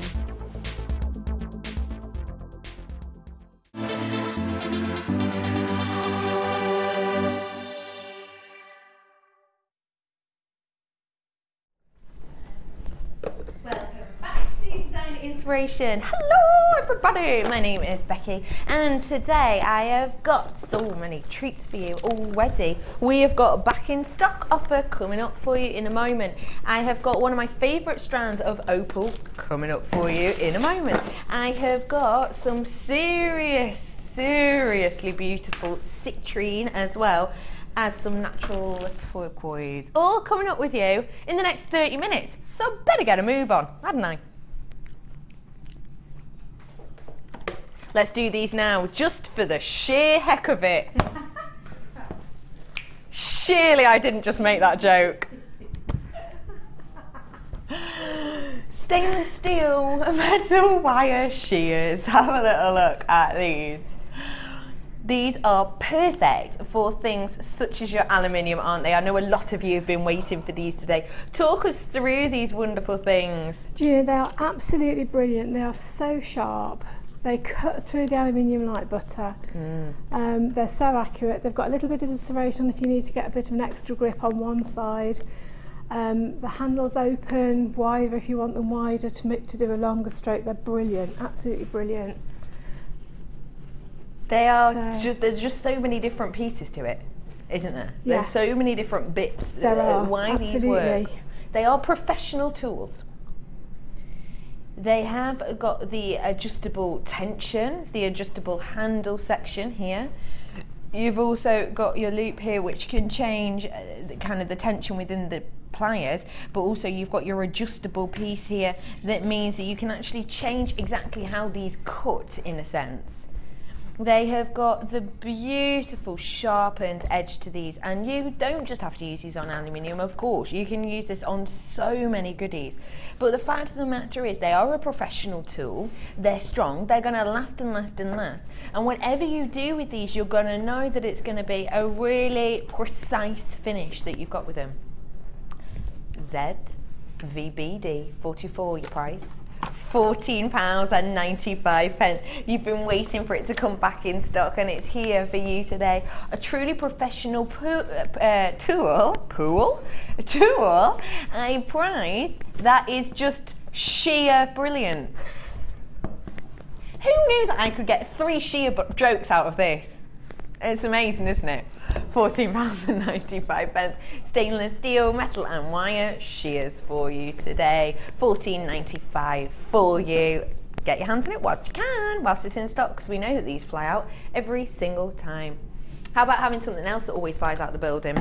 Inspiration. Hello everybody, my name is Becky and today I have got so many treats for you already. We have got a back in stock offer coming up for you in a moment. I have got one of my favourite strands of Opal coming up for you in a moment. I have got some seriously beautiful citrine as well as some natural turquoise, all coming up with you in the next 30 minutes. So I better get a move on, hadn't I? Let's do these now, just for the sheer heck of it. Surely I didn't just make that joke. stainless steel metal wire shears. Have a little look at these. These are perfect for things such as your aluminium, aren't they? I know a lot of you have been waiting for these today. Talk us through these wonderful things. Do you know, they are absolutely brilliant. They are so sharp. They cut through the aluminium like butter. They're so accurate. They've got a little bit of a serration if you need to get a bit of an extra grip on one side. The handle's open, wider if you want them wider to do a longer stroke. They're brilliant, absolutely brilliant. They are there's just so many different pieces to it, isn't there? Yeah. There's so many different bits. There are, why absolutely. These work. They are professional tools. They have got the adjustable tension, the adjustable handle section here. You've also got your loop here which can change kind of the tension within the pliers, but also you've got your adjustable piece here that means that you can actually change exactly how these cut in a sense. They have got the beautiful sharpened edge to these, and you don't just have to use these on aluminium, of course. You can use this on so many goodies. But the fact of the matter is they are a professional tool. They're strong. They're going to last and last and last. And whatever you do with these, you're going to know that it's going to be a really precise finish that you've got with them. ZVBD 44 your price. £14.95. You've been waiting for it to come back in stock, and it's here for you today. A truly professional tool, a price that is just sheer brilliance. Who knew that I could get 3 sheer jokes out of this? It's amazing, isn't it? £14.95. Stainless steel, metal and wire shears for you today. £14.95 for you. Get your hands on it whilst you can, whilst it's in stock, because we know that these fly out every single time. How about having something else that always flies out the building?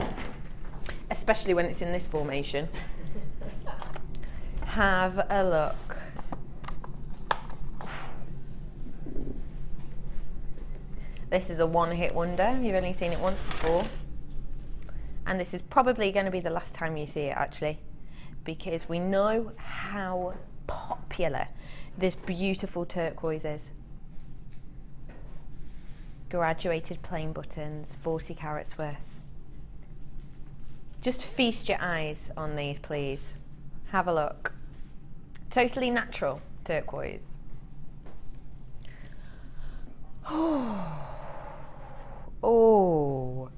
Especially when it's in this formation. Have a look. This is a one-hit wonder. You've only seen it once before. And this is probably going to be the last time you see it, actually, because we know how popular this beautiful turquoise is. Graduated plain buttons, 40 carats worth. Just feast your eyes on these, please. Have a look. Totally natural turquoise. Oh,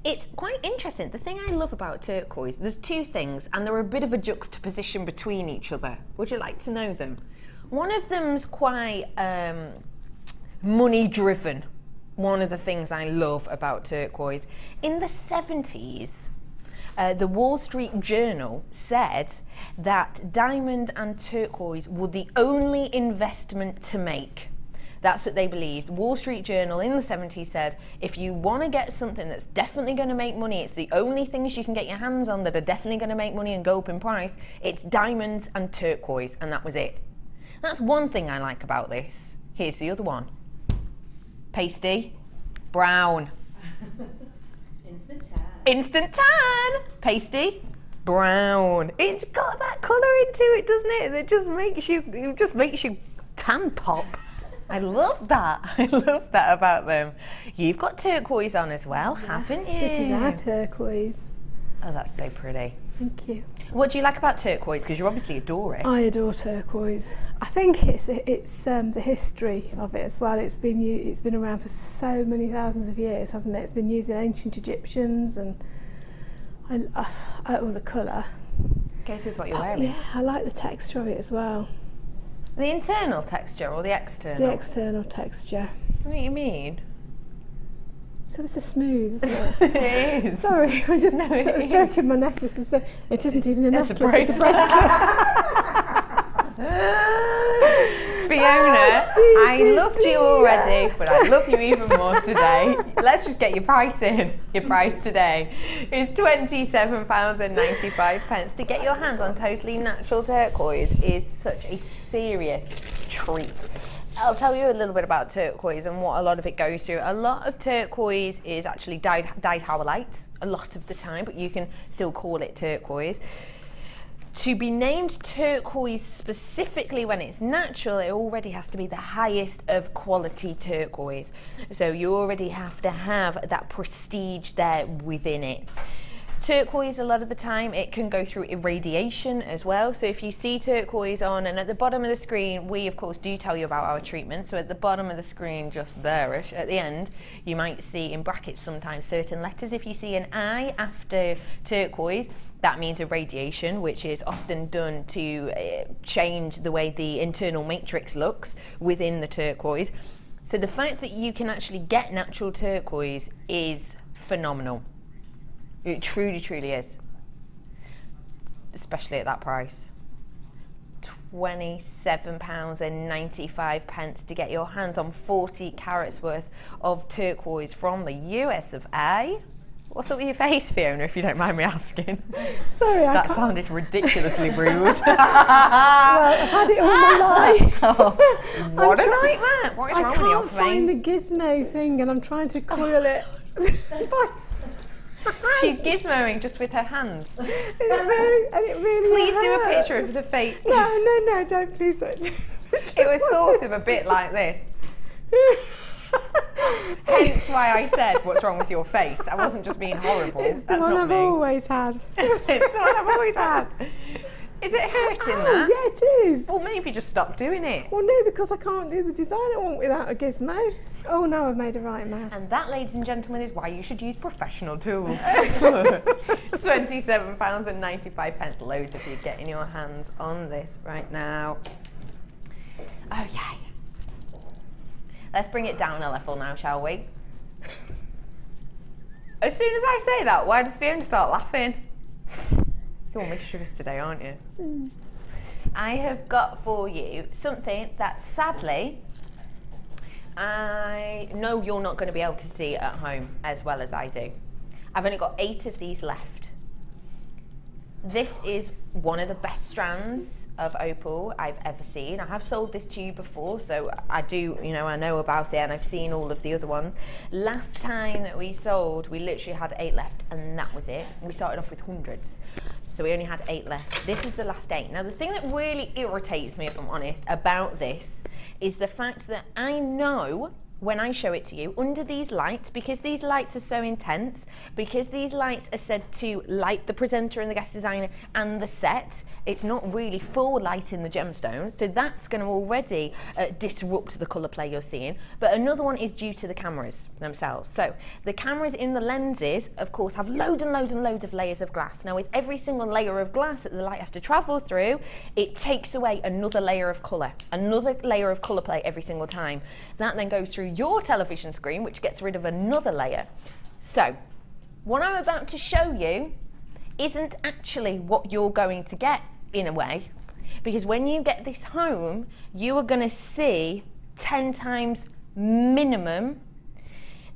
it's quite interesting. The thing I love about turquoise, there's 2 things, and they're a bit of a juxtaposition between each other. Would you like to know them? One of them's quite money driven. One of the things I love about turquoise. In the 70s, the Wall Street Journal said that diamond and turquoise were the only investment to make. That's what they believed. Wall Street Journal in the 70s said, if you want to get something that's definitely going to make money, it's the only things you can get your hands on that are definitely going to make money and go up in price, it's diamonds and turquoise, and that was it. That's one thing I like about this. Here's the other one. Pasty, brown. Instant tan. Instant tan. Pasty, brown. It's got that colour into it, doesn't it? It just makes you tan pop. I love that. I love that about them. You've got turquoise on as well, haven't you? This is our turquoise. Oh, that's so pretty. Thank you. What do you like about turquoise? Because you obviously adore it. I adore turquoise. I think it's the history of it as well. It's been around for so many thousands of years, hasn't it? It's been used in ancient Egyptians, and the colour Goes with what you're wearing. Yeah, I like the texture of it as well. The internal texture or the external? The external texture. What do you mean? So it's so smooth, isn't it? It is. Sorry, I'm just sort of stroking my necklace. It isn't even a necklace, it's a bracelet. Fiona, I loved you already, but I love you even more today. Let's just get your price in. Your price today is £27.95. To get your hands on totally natural turquoise is such a serious treat. I'll tell you a little bit about turquoise and what a lot of it goes through. A lot of turquoise is actually dyed howlite a lot of the time, but you can still call it turquoise. To be named turquoise specifically when it's natural, it already has to be the highest of quality turquoise. So you already have to have that prestige there within it. Turquoise, a lot of the time, it can go through irradiation as well. So if you see turquoise on, and at the bottom of the screen, we of course do tell you about our treatment. So at the bottom of the screen, just there-ish, at the end, you might see in brackets sometimes certain letters. If you see an I after turquoise, that means irradiation, which is often done to change the way the internal matrix looks within the turquoise. So the fact that you can actually get natural turquoise is phenomenal. It truly, truly is. Especially at that price. £27.95 to get your hands on 40 carats worth of turquoise from the US of A. What's up with your face, Fiona, if you don't mind me asking? Sorry, that sounded ridiculously rude. Well, I've had it all my life. Oh, what a nightmare. What is wrong with your I can't find the gizmo thing and I'm trying to coil it. She's gizmoing just with her hands. It really Please hurts. do a picture of the face. No, don't, please don't. It was sort of a bit like this. Hence why I said, what's wrong with your face? I wasn't just being horrible. It's the That's one not I've me. always had. It's the one I've always had. Is it hurting that? Yeah, it is. Well, maybe just stop doing it. Well, no, because I can't do the design I want without a gizmo. Oh no, I've made a right mess. And that, ladies and gentlemen, is why you should use professional tools. £27.95. Loads of you getting your hands on this right now. Okay. Let's bring it down a level now, shall we? As soon as I say that, why does Fiona start laughing? You're mischievous today, aren't you? I have got for you something that sadly I know you're not going to be able to see at home as well as I do. I've only got 8 of these left. This is one of the best strands of opal I've ever seen. I have sold this to you before, so I do, you know, I know about it and I've seen all of the other ones. Last time that we sold, we literally had 8 left and that was it. We started off with hundreds. So we only had 8 left. This is the last 8. Now the thing that really irritates me, if I'm honest, about this is the fact that I know when I show it to you under these lights, because these lights are so intense, because these lights are said to light the presenter and the guest designer and the set, it's not really full light in the gemstones, so that's going to already disrupt the colour play you're seeing. But another one is due to the cameras themselves. So the cameras in the lenses, of course, have loads and loads and loads of layers of glass. Now with every single layer of glass that the light has to travel through, it takes away another layer of colour, another layer of colour play every single time. That then goes through your television screen, which gets rid of another layer. So what I'm about to show you isn't actually what you're going to get in a way, because when you get this home, you are going to see 10 times minimum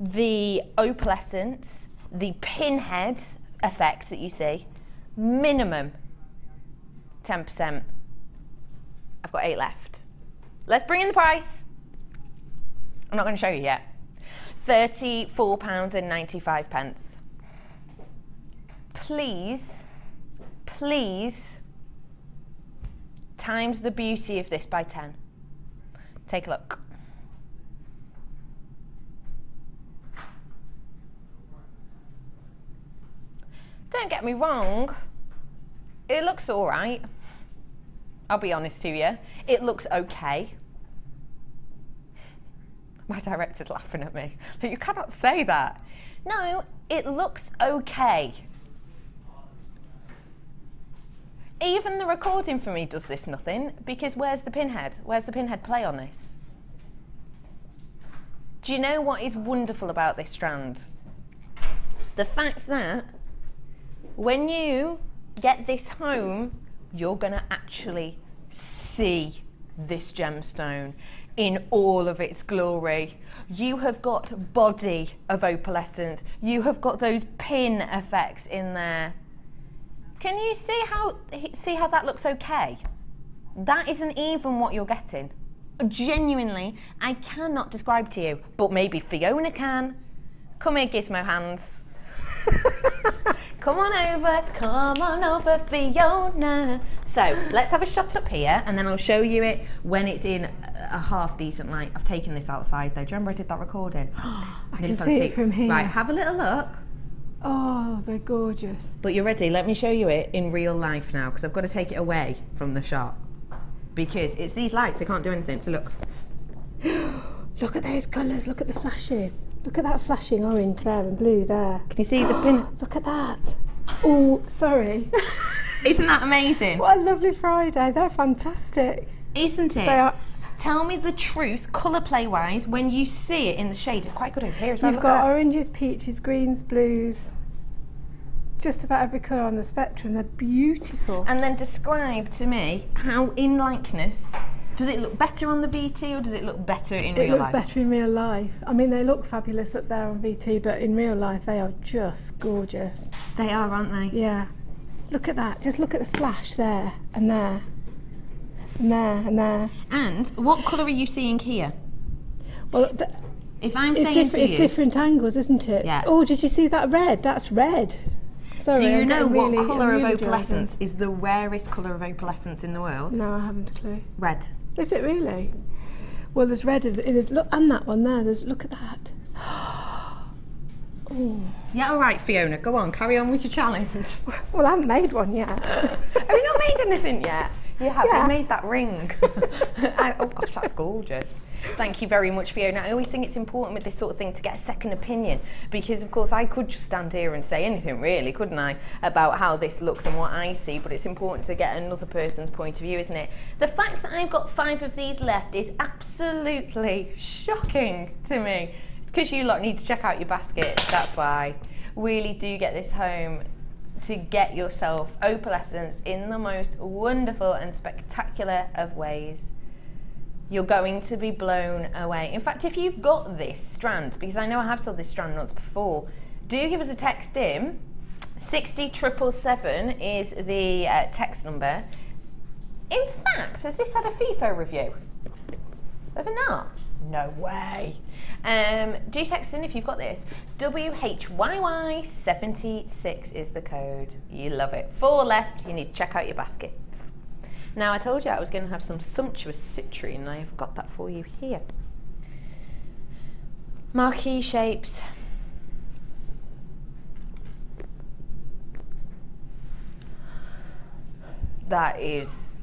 the opalescence, the pinhead effect that you see, minimum 10%. I've got 8 left. Let's bring in the price. I'm not going to show you yet. £34.95. Please, please times the beauty of this by 10. Take a look. Don't get me wrong, it looks all right. I'll be honest to you, it looks okay. My director's laughing at me. You cannot say that. No, it looks okay. Even the recording for me does this nothing, because where's the pinhead? Where's the pinhead play on this? Do you know what is wonderful about this strand? The fact that when you get this home, you're gonna actually see this gemstone in all of its glory. You have got body of opalescence. You have got those pin effects in there. Can you see how that looks okay? That isn't even what you're getting. Genuinely, I cannot describe to you, but maybe Fiona can. Come here, gizmo hands. Come on over, Fiona. So let's have a shot up here, and then I'll show you it when it's in a half decent light. I've taken this outside though. Do you remember I did that recording? I can see it from here. Right, have a little look. Oh, they're gorgeous. But you're ready, let me show you it in real life now, because I've got to take it away from the shot. Because it's these lights, they can't do anything, so look. Look at those colours, look at the flashes. Look at that flashing orange there and blue there. Can you see the pin? Look at that. Oh, sorry. Isn't that amazing? What a lovely Friday, they're fantastic. Isn't it? They are. Tell me the truth, colour play wise, when you see it in the shade. It's quite good over here as well. You've got oranges, peaches, greens, blues, just about every colour on the spectrum. They're beautiful. And then describe to me how in likeness, does it look better on the VT or does it look better in real life? It looks better in real life. I mean, they look fabulous up there on VT, but in real life they are just gorgeous. They are, aren't they? Yeah. Look at that. Just look at the flash there and there. And there and there. And what colour are you seeing here? Well, if I'm it's saying it's different angles, isn't it? Yeah. Oh, did you see that red? That's red. Sorry. Do you know what really, colour of really opalescence is the rarest colour of opalescence in the world? No, I haven't a clue. Red. Is it really? Well, there's red. There's look, and that one there. There's look at that. Oh. Yeah, all right, Fiona. Go on, carry on with your challenge. Well, I haven't made one yet. Have you not made anything yet? You have. Yeah. You made that ring. Oh gosh, that's gorgeous. Thank you very much, Fiona. I always think it's important with this sort of thing to get a second opinion, because of course I could just stand here and say anything really, couldn't I, about how this looks and what I see, but it's important to get another person's point of view, isn't it? The fact that I've got 5 of these left is absolutely shocking to me. It's because you lot need to check out your baskets, that's why. Really do get this home to get yourself opalescence in the most wonderful and spectacular of ways. You're going to be blown away. In fact, if you've got this strand, because I know I have sold this strand once before, do give us a text in. 60777 is the text number. In fact, has this had a FIFO review? Has it not? No way. Do text in if you've got this. WHYY76 is the code. You love it. 4 left, you need to check out your baskets. Now, I told you I was going to have some sumptuous citrine, and I have got that for you here. Marquee shapes. That is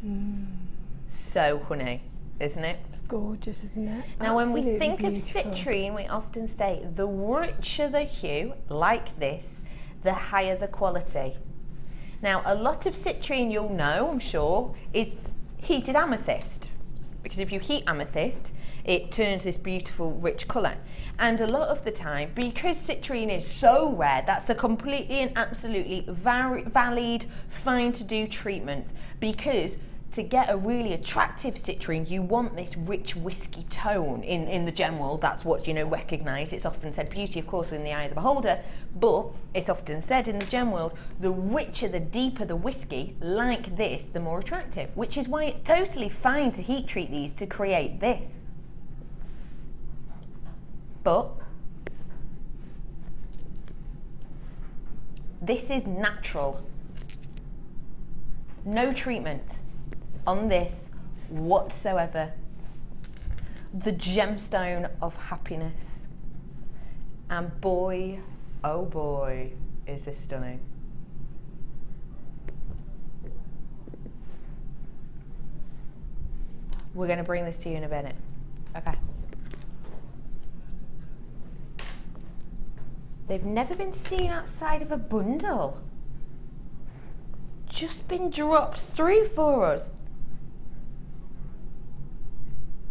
so honey, isn't it? It's gorgeous, isn't it? Now, when we Absolutely think beautiful. of citrine, we often say the richer the hue, like this, the higher the quality. Now, a lot of citrine, you'll know, I'm sure, is heated amethyst. Because if you heat amethyst, it turns this beautiful, rich colour. And a lot of the time, because citrine is so rare, that's a completely and absolutely valid, fine to do treatment. Because to get a really attractive citrine, you want this rich whiskey tone in the gem world. That's what's, you know, recognised. It's often said beauty, of course, in the eye of the beholder, but it's often said in the gem world, the richer, the deeper the whiskey, like this, the more attractive, which is why it's totally fine to heat treat these to create this. But this is natural. No treatment on this whatsoever. The gemstone of happiness. And boy, oh boy, is this stunning. We're going to bring this to you in a minute. Okay. They've never been seen outside of a bundle. Just been dropped through for us.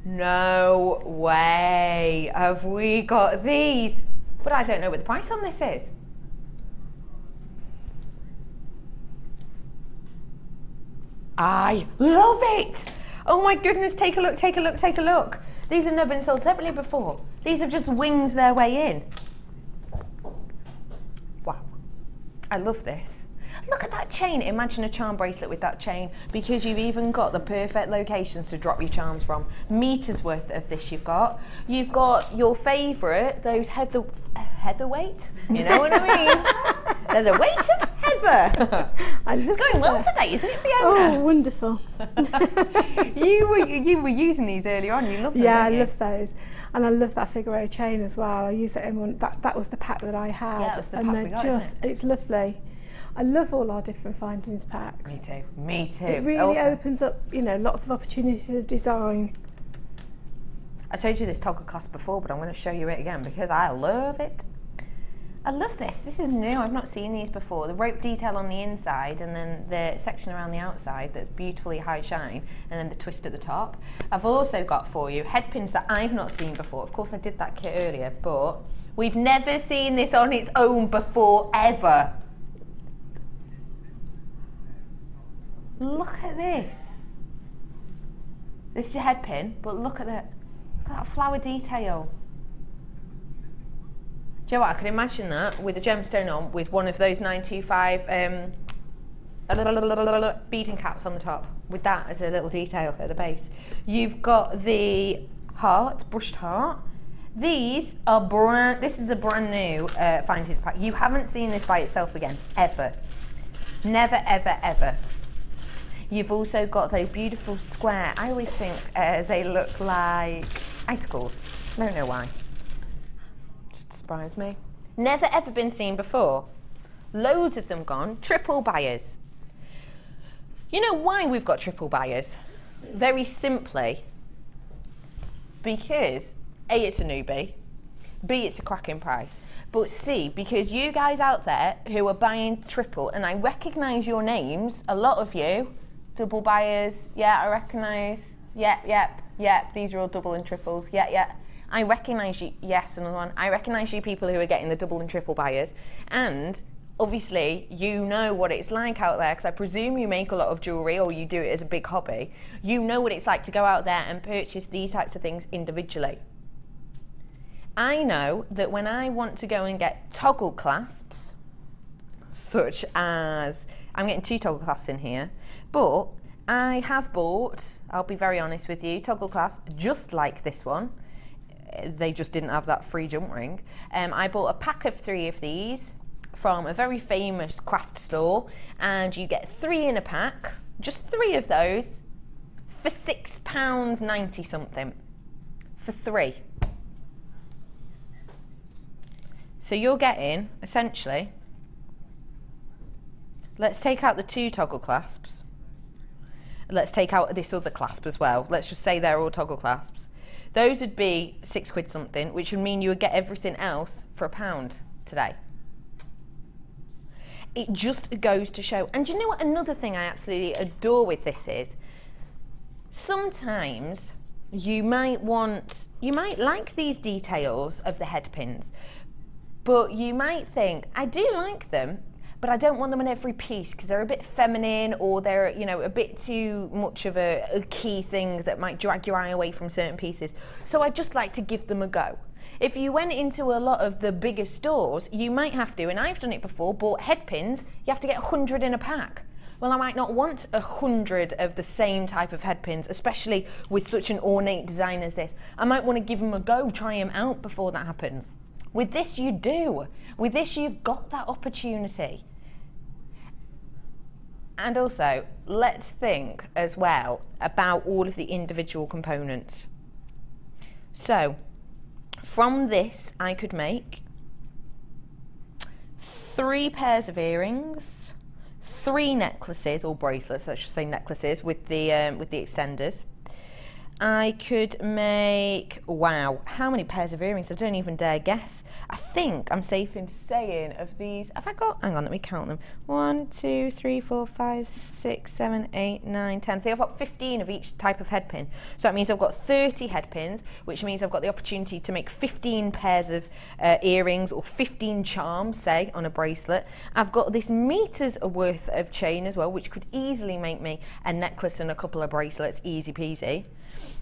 No way have we got these. But I don't know what the price on this is. I love it. Oh my goodness, take a look, take a look, take a look. These have never been sold separately before. These have just winged their way in. Wow, I love this. Look at that chain. Imagine a charm bracelet with that chain, because you've even got the perfect locations to drop your charms from. Meters worth of this you've got. You've got your favourite, those heatherweight, you know what I mean? They're the weight of ever. It's going well today, isn't it, Fiona? Oh, wonderful. You were using these earlier on. You love them. Yeah, I don't you? love those. And I love that figure 8 chain as well. I used it in one, that was the pack that I had. Yeah, that's the and pack they're we got, just, isn't it? it's lovely. I love all our different findings packs. Me too. Me too. It really Also, opens up, you know, lots of opportunities of design. I showed you this toggle clasp before, but I'm going to show you it again because I love it. I love this. This is new. I've not seen these before. The rope detail on the inside and then the section around the outside that's beautifully high shine and then the twist at the top. I've also got for you headpins that I've not seen before. Of course I did that kit earlier, but we've never seen this on its own before ever. Look at this. This is your headpin, but look at that flower detail. Do you know what, I can imagine that with a gemstone on with one of those 925 beading caps on the top, with that as a little detail at the base. You've got the heart, brushed heart. These are this is a brand new findings pack. You haven't seen this by itself again, ever. Never, ever, ever. You've also got those beautiful square, I always think they look like icicles. I don't know why. Just surprised me. Never ever been seen before. Loads of them gone. Triple buyers. You know why we've got triple buyers? Very simply, because A, it's a newbie, B, it's a cracking price, but C, because you guys out there who are buying triple, and I recognise your names, a lot of you, double buyers, yeah, I recognise, yep, these are all double and triples, yeah. I recognise you, yes, another one. I recognise you people who are getting the double and triple buyers, and obviously you know what it's like out there, because I presume you make a lot of jewellery or you do it as a big hobby. You know what it's like to go out there and purchase these types of things individually. I know that when I want to go and get toggle clasps, such as, I'm getting 2 toggle clasps in here, but I have bought, I'll be very honest with you, toggle clasps just like this one. They just didn't have that free jump ring. I bought a pack of 3 of these from a very famous craft store, and you get 3 in a pack, just 3 of those, for £6.90 something, for 3. So you're getting, essentially, let's take out the 2 toggle clasps. Let's take out this other clasp as well. Let's just say they're all toggle clasps. Those would be £6 something, which would mean you would get everything else for £1 today. It just goes to show. And do you know what another thing I absolutely adore with this is? Sometimes you might like these details of the head pins, but you might think, I do like them, but I don't want them in every piece because they're a bit feminine, or they're, you know, a bit too much of a key thing that might drag your eye away from certain pieces. So I just like to give them a go. If you went into a lot of the bigger stores, you might have to, and I've done it before, bought head pins, you have to get 100 in a pack. Well, I might not want 100 of the same type of head pins, especially with such an ornate design as this. I might want to give them a go, try them out before that happens. With this, you do. With this, you've got that opportunity. And also, let's think as well about all of the individual components. So, from this, I could make 3 pairs of earrings, 3 necklaces or bracelets, let's just say necklaces with the extenders. I could make, wow, how many pairs of earrings? I don't even dare guess. I think I'm safe in saying of these, have I got, hang on, let me count them. 1, 2, 3, 4, 5, 6, 7, 8, 9, 10. So I've got 15 of each type of head pin. So that means I've got 30 head pins, which means I've got the opportunity to make 15 pairs of earrings or 15 charms, say, on a bracelet. I've got this meters worth of chain as well, which could easily make me a necklace and a couple of bracelets, easy peasy.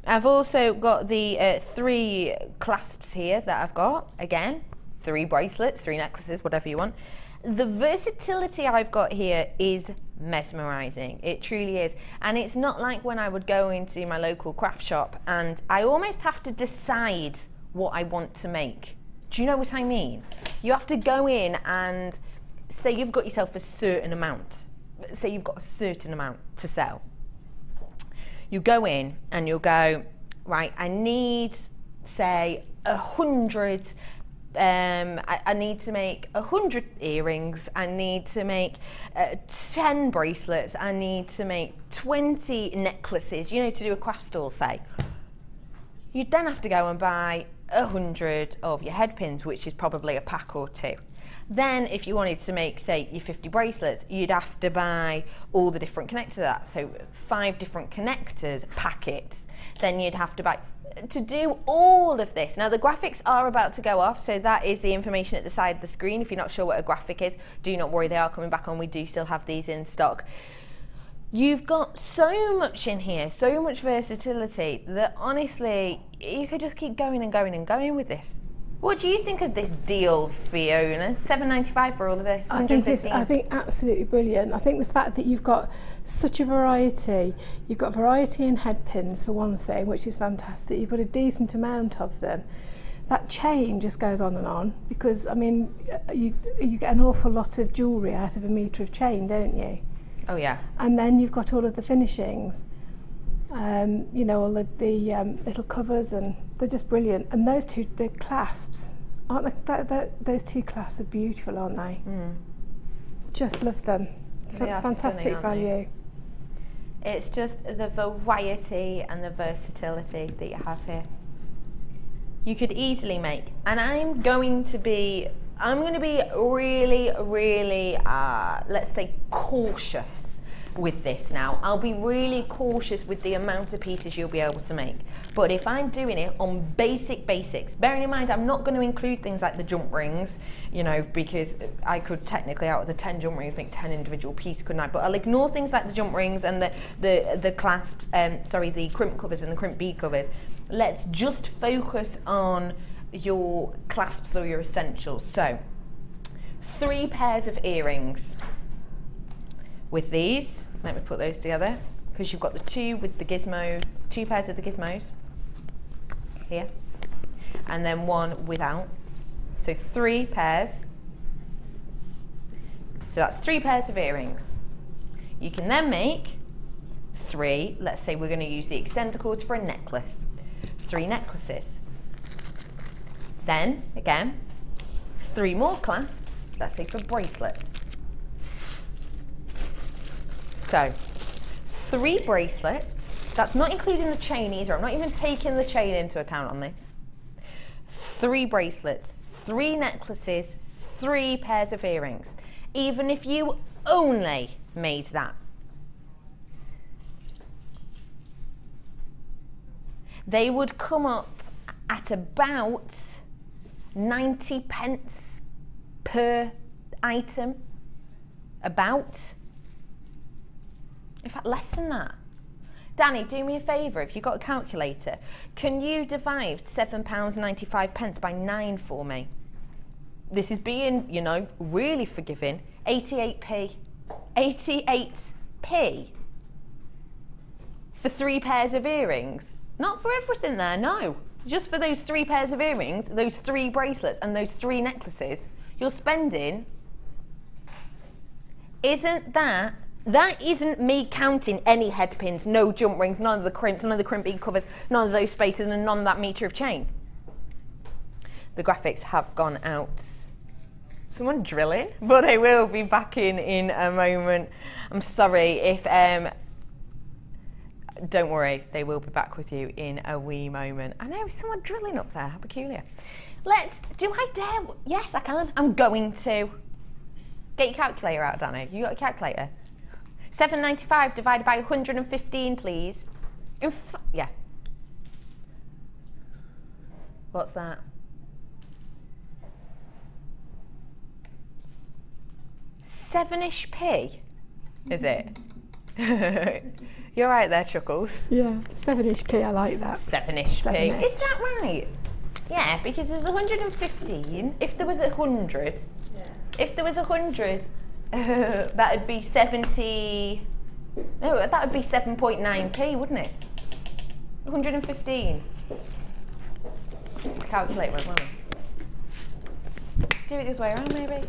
I've also got the 3 clasps here that I've got, again, 3 bracelets, 3 necklaces, whatever you want. The versatility I've got here is mesmerising, it truly is. And it's not like when I would go into my local craft shop and I almost have to decide what I want to make. Do you know what I mean? You have to go in and say you've got yourself a certain amount, say you've got a certain amount to sell. You go in and you'll go, right, I need, say, 100, I need to make 100 earrings, I need to make 10 bracelets, I need to make 20 necklaces, you know, to do a craft stall, say. You'd then have to go and buy 100 of your head pins, which is probably a pack or 2. Then if you wanted to make, say, your 50 bracelets, you'd have to buy all the different connectors of that. So 5 different connectors, packets. Then you'd have to buy, to do all of this. Now the graphics are about to go off, so that is the information at the side of the screen. If you're not sure what a graphic is, do not worry, they are coming back on. We do still have these in stock. You've got so much in here, so much versatility, that honestly, you could just keep going and going and going with this. What do you think of this deal, Fiona? $7.95 for all of this. I think absolutely brilliant. I think the fact that you've got such a variety, you've got variety in head pins for one thing, which is fantastic. You've got a decent amount of them. That chain just goes on, because I mean, you get an awful lot of jewellery out of a metre of chain, don't you? Oh yeah. And then you've got all of the finishings. You know, all the little covers, and they're just brilliant. And those two, the clasps, aren't they? Those 2 clasps are beautiful, aren't they? Mm. Just love them. Fantastic value. It's just the variety and the versatility that you have here. You could easily make, and I'm going to be really, really, let's say, cautious with this now. I'll be really cautious with the amount of pieces you'll be able to make. But if I'm doing it on basics, bearing in mind I'm not going to include things like the jump rings, you know, because I could technically, out of the 10 jump rings, make 10 individual pieces, couldn't I? But I'll ignore things like the jump rings and the clasps, the crimp covers and the crimp bead covers. Let's just focus on your clasps or your essentials. So 3 pairs of earrings. With these, let me put those together, because you've got the 2 with the gizmos, 2 pairs of the gizmos here, and then 1 without. So 3 pairs. So that's 3 pairs of earrings. You can then make 3, let's say we're going to use the extender cords for a necklace, 3 necklaces. Then, again, 3 more clasps, let's say for bracelets. So, 3 bracelets, that's not including the chain either, I'm not even taking the chain into account on this. 3 bracelets, 3 necklaces, 3 pairs of earrings. Even if you only made that. They would come up at about 90 pence per item, about. In fact, less than that. Danny, do me a favour, if you've got a calculator, can you divide £7.95 by 9 for me? This is being, you know, really forgiving. 88p. 88p for 3 pairs of earrings. Not for everything there, no. Just for those 3 pairs of earrings, those 3 bracelets and those 3 necklaces, you're spending, that isn't me counting any head pins, no jump rings, none of the crimps, none of the crimp bead covers, none of those spaces, and none of that metre of chain. The graphics have gone out. Someone drilling, but they will be back in a moment. I'm sorry if, don't worry, they will be back with you in a wee moment. I know, someone drilling up there, how peculiar. Do I dare? Yes, I can, I'm going to. Get your calculator out, Danny, you got a calculator? 7.95 divided by 115, please. Yeah. What's that? 7-ish p, is it? You're right there, Chuckles. Yeah, 7-ish p, I like that. 7-ish p. Is that right? Yeah, because there's 115. If there was 100, if there was 100, that'd be 70. No, that would be 7.9p, wouldn't it? 115. Calculate as well. Do it this way around, maybe.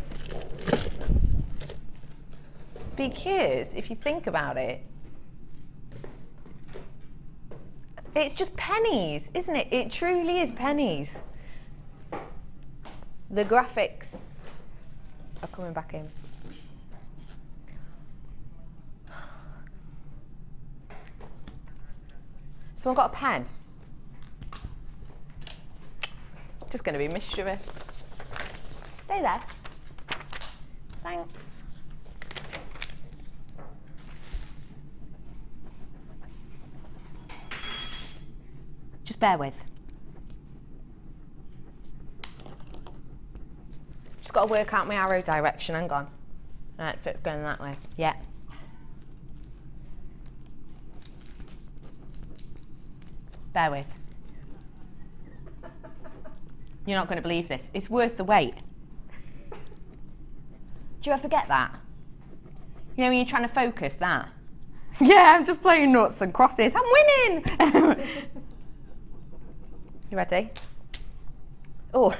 Because if you think about it, it's just pennies, isn't it? It truly is pennies. The graphics are coming back in. Someone got a pen? Just going to be mischievous. Stay there. Thanks. Just bear with. Just got to work out my arrow direction. Hang on. Right, going that way. Yeah. Bear with. You're not going to believe this. It's worth the wait. Do you ever get that? You know when you're trying to focus that? Yeah, I'm just playing nuts and crosses. I'm winning! You ready? Oh,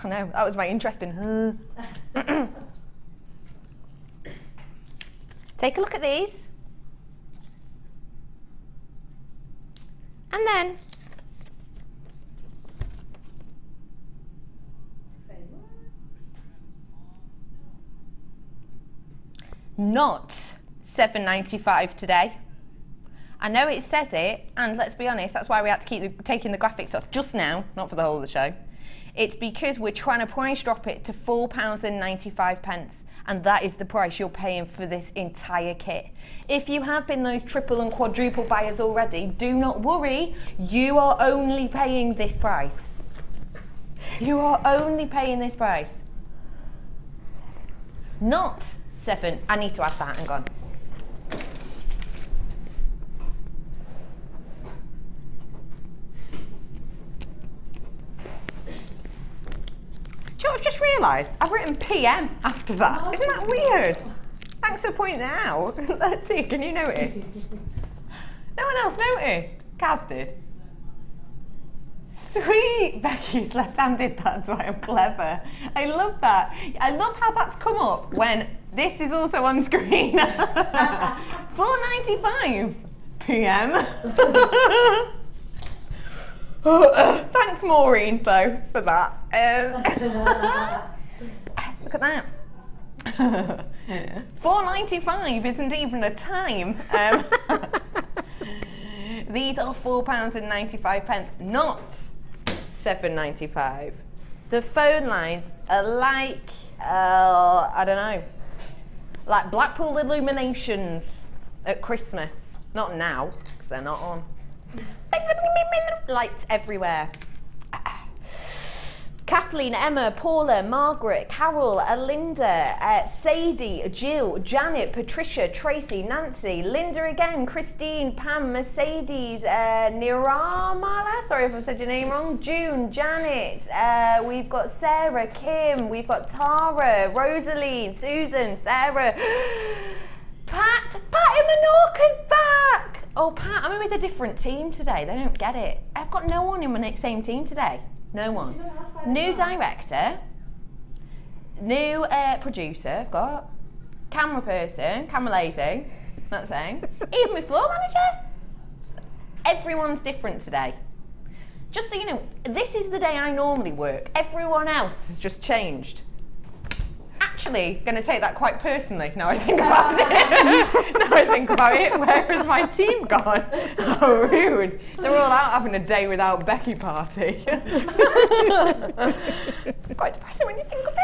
I know, that was my interesting. Take a look at these. And then not $7.95 today. I know it says it, and let's be honest, that's why we had to keep taking the graphics off just now, not for the whole of the show. It's because we're trying to price drop it to £4.95, and that is the price you're paying for this entire kit. If you have been those triple and quadruple buyers already, do not worry, you are only paying this price. You are only paying this price. Not $7, I need to add that, hang on. Do you know what I've just realised? I've written PM after that. Isn't that weird? Thanks for pointing it out. Let's see, can you notice? No one else noticed. Kaz did. Sweet! Becky's left-handed, that's why I'm clever. I love that. I love how that's come up when this is also on screen. $4.95 PM. Thanks, Maureen, though, for that. Look at that. $4.95 isn't even a time. These are £4.95, not $7.95. The phone lines are like, I don't know, like Blackpool illuminations at Christmas. Not now, because they're not on. Lights everywhere. Kathleen, Emma, Paula, Margaret, Carol, Alinda, Sadie, Jill, Janet, Patricia, Tracy, Nancy, Linda again, Christine, Pam, Mercedes, Niramala, sorry if I said your name wrong, June, Janet, we've got Sarah, Kim, we've got Tara, Rosaline, Susan, Sarah, Pat in Menorca's back! Oh, Pat, I'm with a different team today. They don't get it. I've got no one in my same team today. No one. New director. New producer, I've got. Camera person. Camera lady. That's saying. Even my floor manager. Everyone's different today. Just so you know, this is the day I normally work. Everyone else has just changed. Actually going to take that quite personally now I think about it. Now I think about it, where has my team gone? How rude. They're all out having a day without Becky party. Quite depressing when you think of it.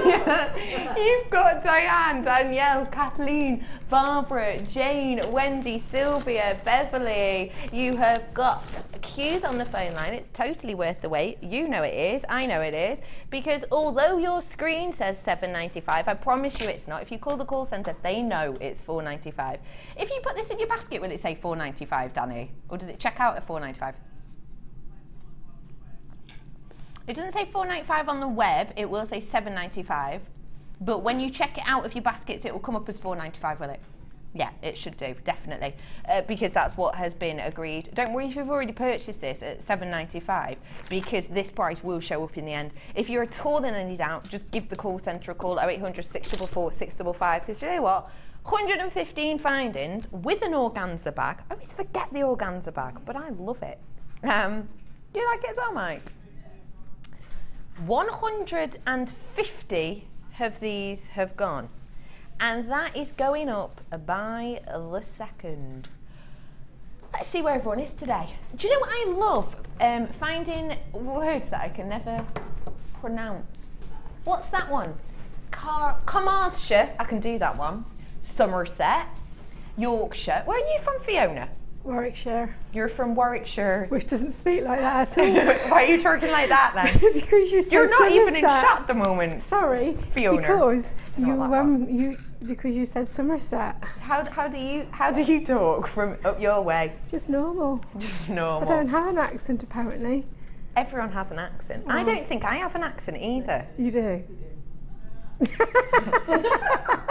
Yeah. You've got Diane, Danielle, Kathleen, Barbara, Jane, Wendy, Sylvia, Beverly. You have got queues on the phone line. It's totally worth the wait. You know it is. I know it is. Because although your screen says $7.95, I promise you it's not. If you call the call centre, they know it's $4.95. If you put this in your basket, will it say $4.95, Danny? Or does it check out at $4.95? It doesn't say $4.95 on the web. It will say $7.95. But when you check it out of your baskets, it will come up as $4.95, will it? Yeah, it should do, definitely, because that's what has been agreed. Don't worry if you've already purchased this at $7.95, because this price will show up in the end. If you're at all in any doubt, just give the call centre a call, 0800 644 655, because you know what? 115 findings with an organza bag. I always forget the organza bag, but I love it. You like it as well, Mike? 150 of these have gone. And that is going up by the second. Let's see where everyone is today. Do you know what I love? Finding words that I can never pronounce. What's that one? Carmarthenshire, I can do that one. Somerset, Yorkshire. Where are you from, Fiona? Warwickshire. You're from Warwickshire. Which doesn't speak like that at all. Why are you talking like that then? Because you said You're not even in Somerset. shot at the moment. Sorry, Fiona. because you said Somerset. How do you talk from up your way? Just normal. Just normal. I don't have an accent apparently. Everyone has an accent. I don't think I have an accent either. You do. Do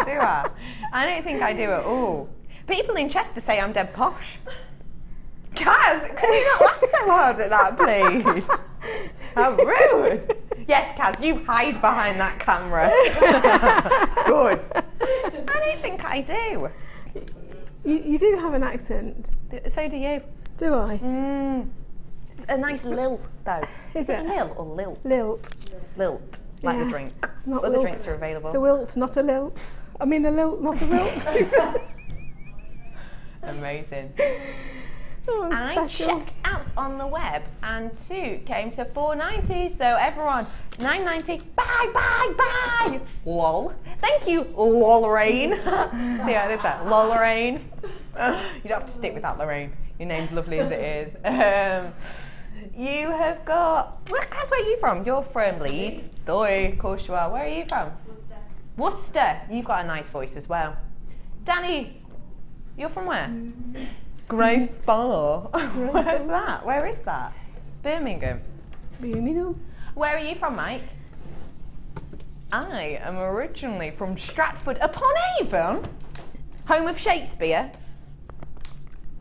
I? I don't think I do at all. People in Chester say I'm dead posh. Kaz, can you not laugh so hard at that, please? How rude. Yes, Kaz, you hide behind that camera. Good. I don't think I do. You do have an accent. So do you. Do I? It's a nice lilt, though. Is it? Lilt or lilt? Lilt. Lilt, like the Yeah. drink. Not Other lilt. drinks are available. It's a wilt, not a lilt. I mean a lilt, not a wilt. Amazing. Oh, I'm I special. checked out on the web and 2 came to $4.90. So everyone, $9.90. Bye, bye, bye. Lol. Thank you, Lorraine. See how I did that? Lorraine. You don't have to stick with that, Lorraine. Your name's lovely as it is. You have got. Kaz, where are you from? You're from Leeds. Sorry, of course you are. Where are you from? Worcester. You've got a nice voice as well. Danny, you're from where? Grace Bar. Where's that? Where is that? Birmingham. Birmingham. Where are you from, Mike? I am originally from Stratford-upon-Avon, home of Shakespeare.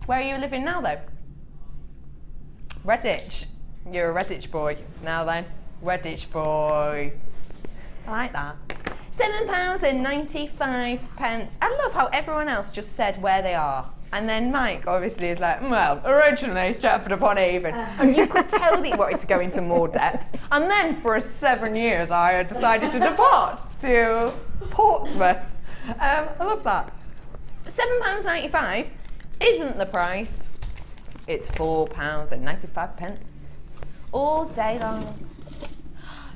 Where are you living now, though? Redditch. You're a Redditch boy. Now then, Redditch boy. I like that. £7.95. I love how everyone else just said where they are. And then Mike obviously is like, well, originally Stratford-upon-Avon. And you could tell that he wanted to go into more depth. And then for 7 years I had decided to depart to Portsmouth. I love that. £7.95 isn't the price. It's £4.95. All day long.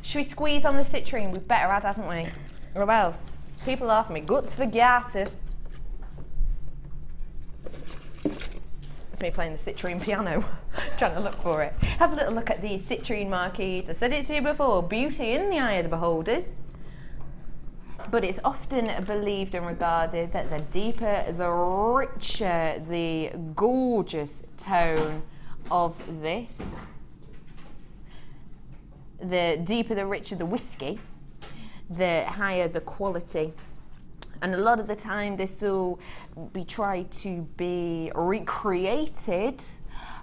Should we squeeze on the citrine? We've better add, haven't we? Or else people laugh at me. Guts for gases. That's me playing the citrine piano, trying to look for it. Have a little look at these citrine marquees. I said it to you before, beauty in the eye of the beholders. But it's often believed and regarded that the deeper, the richer, the gorgeous tone of this, the deeper, the richer the whiskey, the higher the quality. And a lot of the time this will be tried to be recreated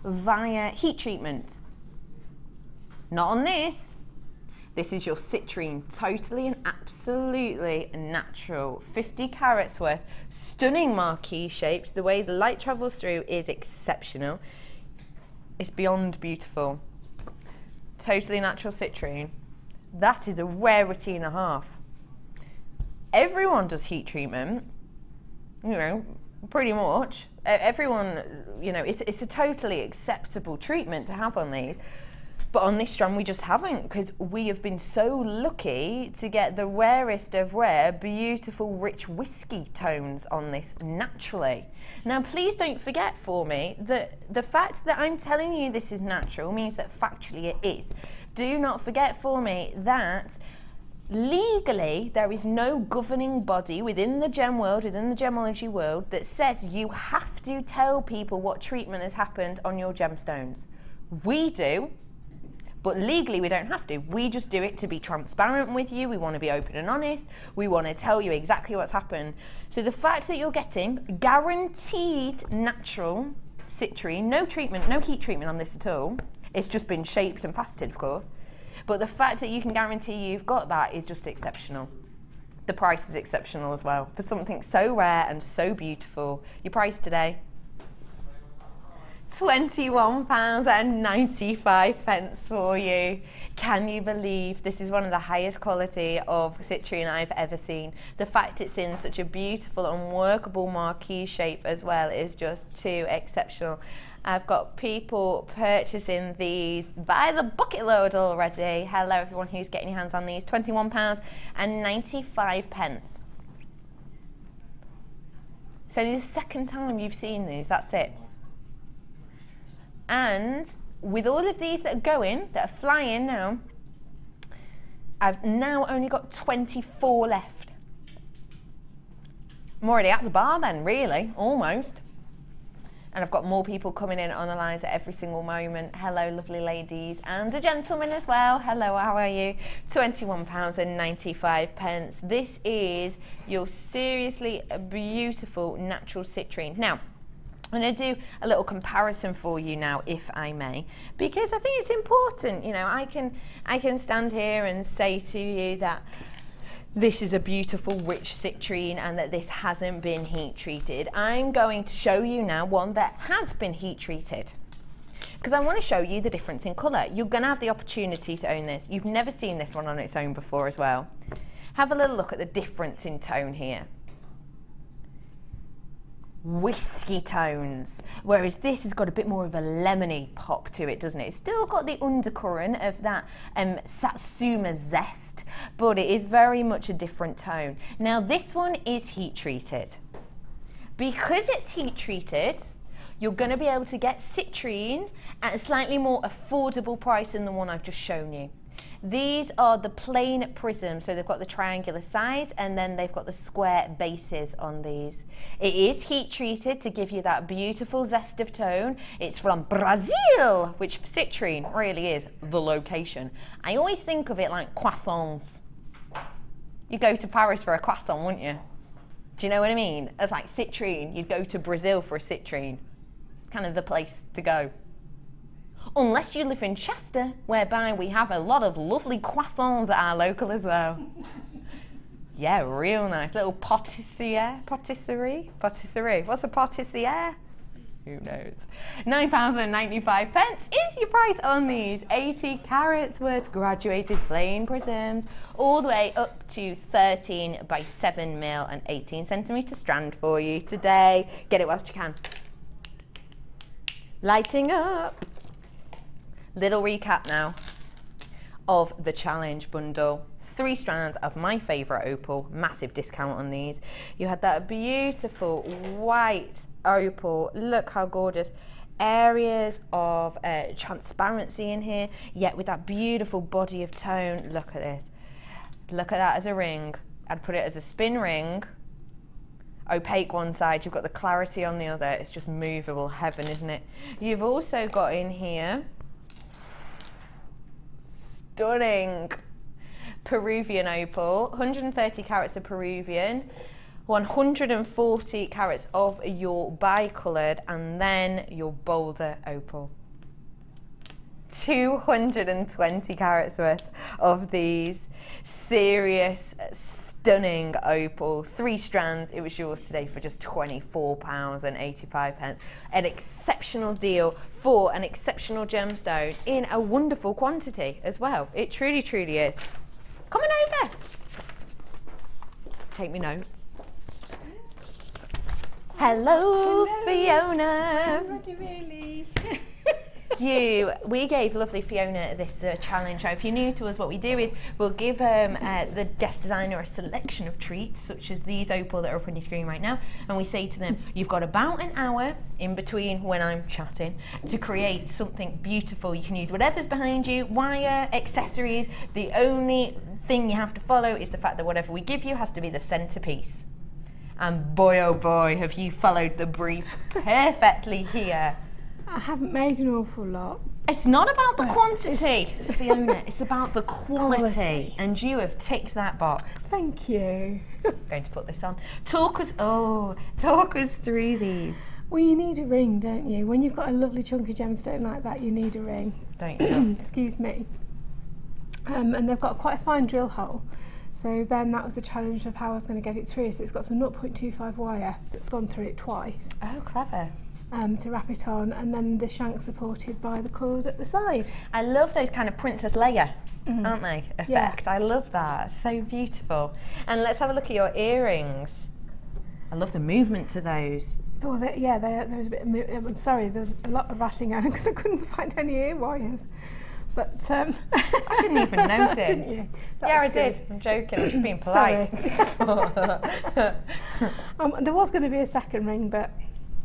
via heat treatment. Not on this. This is your citrine, totally and absolutely natural. 50 carats worth, stunning marquee shapes. The way the light travels through is exceptional. It's beyond beautiful. Totally natural citrine. That is a rarity and a half. Everyone does heat treatment, you know, pretty much. Everyone, you know, it's a totally acceptable treatment to have on these. But on this strand we just haven't, because we have been so lucky to get the rarest of rare, beautiful, rich whiskey tones on this naturally. Now please don't forget for me that the fact that I'm telling you this is natural means that factually it is. Do not forget for me that legally there is no governing body within the gem world, within the gemology world, that says you have to tell people what treatment has happened on your gemstones. We do. But legally, we don't have to. We just do it to be transparent with you. We want to be open and honest. We want to tell you exactly what's happened. So the fact that you're getting guaranteed natural citrine, no treatment, no heat treatment on this at all. It's just been shaped and faceted, of course. But the fact that you can guarantee you've got that is just exceptional. The price is exceptional as well. For something so rare and so beautiful. Your price today? £21.95 for you. Can you believe this is one of the highest quality of citrine I've ever seen? The fact it's in such a beautiful and workable marquee shape as well is just too exceptional. I've got people purchasing these by the bucket load already. Hello everyone who's getting your hands on these. £21.95. So the second time you've seen these, that's it. And with all of these that are going, that are flying now, I've now only got 24 left. I'm already at the bar then, really, almost. And I've got more people coming in on Eliza every single moment. Hello, lovely ladies, and a gentleman as well. Hello, how are you? £21.95. This is your seriously beautiful natural citrine. Now, I'm going to do a little comparison for you now, if I may, because I think it's important. You know, I can stand here and say to you that this is a beautiful, rich citrine and that this hasn't been heat treated. I'm going to show you now one that has been heat treated, because I want to show you the difference in colour. You're going to have the opportunity to own this. You've never seen this one on its own before as well. Have a little look at the difference in tone here. Whiskey tones, whereas this has got a bit more of a lemony pop to it, doesn't it? It's still got the undercurrent of that satsuma zest, but it is very much a different tone. Now this one is heat treated. Because it's heat treated, you're going to be able to get citrine at a slightly more affordable price than the one I've just shown you. These are the plain prisms, so they've got the triangular sides and then they've got the square bases on these. It is heat treated to give you that beautiful zest of tone. It's from Brazil, which for citrine really is the location. I always think of it like croissants. You go to Paris for a croissant, wouldn't you? Do you know what I mean? It's like citrine, you'd go to Brazil for a citrine. Kind of the place to go. Unless you live in Chester, whereby we have a lot of lovely croissants at our local as well. Yeah, real nice. Little patisserie. What's a patisserie? Who knows? £9.95 is your price on these 80 carats worth graduated plain prisms, all the way up to 13 by 7 mil and 18 centimetre strand for you today. Get it whilst you can. Lighting up. Little recap now of the challenge bundle. 3 strands of my favourite opal, massive discount on these. You had that beautiful white opal, look how gorgeous. Areas of transparency in here, yet with that beautiful body of tone. Look at this. Look at that as a ring. I'd put it as a spin ring. Opaque one side, you've got the clarity on the other. It's just movable heaven, isn't it? You've also got in here stunning Peruvian opal, 130 carats of Peruvian, 140 carats of your bi-coloured, and then your bolder opal. 220 carats worth of these serious, stunning opal. 3 strands, it was yours today for just £24.85. An exceptional deal for an exceptional gemstone in a wonderful quantity as well. It truly, truly is. Come on over. Take me notes. Hello, Fiona. Really? We gave lovely Fiona this challenge. Now, if you're new to us, what we do is we'll give the guest designer a selection of treats, such as these opal that are up on your screen right now, and we say to them, you've got about an hour in between when I'm chatting to create something beautiful. You can use whatever's behind you, wire, accessories. The only thing you have to follow is the fact that whatever we give you has to be the centerpiece. And boy, oh boy, have you followed the brief perfectly here. I haven't made an awful lot, It's not about the quantity, Fiona. It's about the quality. And you have ticked that box. Thank you. Going to put this on. Talk us through these. Well, you need a ring, don't you? When you've got a lovely chunky gemstone like that, you need a ring. Don't you? Excuse me. And they've got quite a fine drill hole. So then that was a challenge of how I was going to get it through. So it's got some 0.25 wire that's gone through it twice. Oh, clever. To wrap it on, and then the shank supported by the coils at the side. I love those kind of Princess Leia, aren't they? Effect. Yeah. I love that. So beautiful. And let's have a look at your earrings. I love the movement to those. Oh, there was a bit of I'm sorry, there was a lot of rattling going on because I couldn't find any ear wires. But I didn't even notice. Didn't you? Yeah, I did. I'm joking. I'm just being polite. There was going to be a second ring, but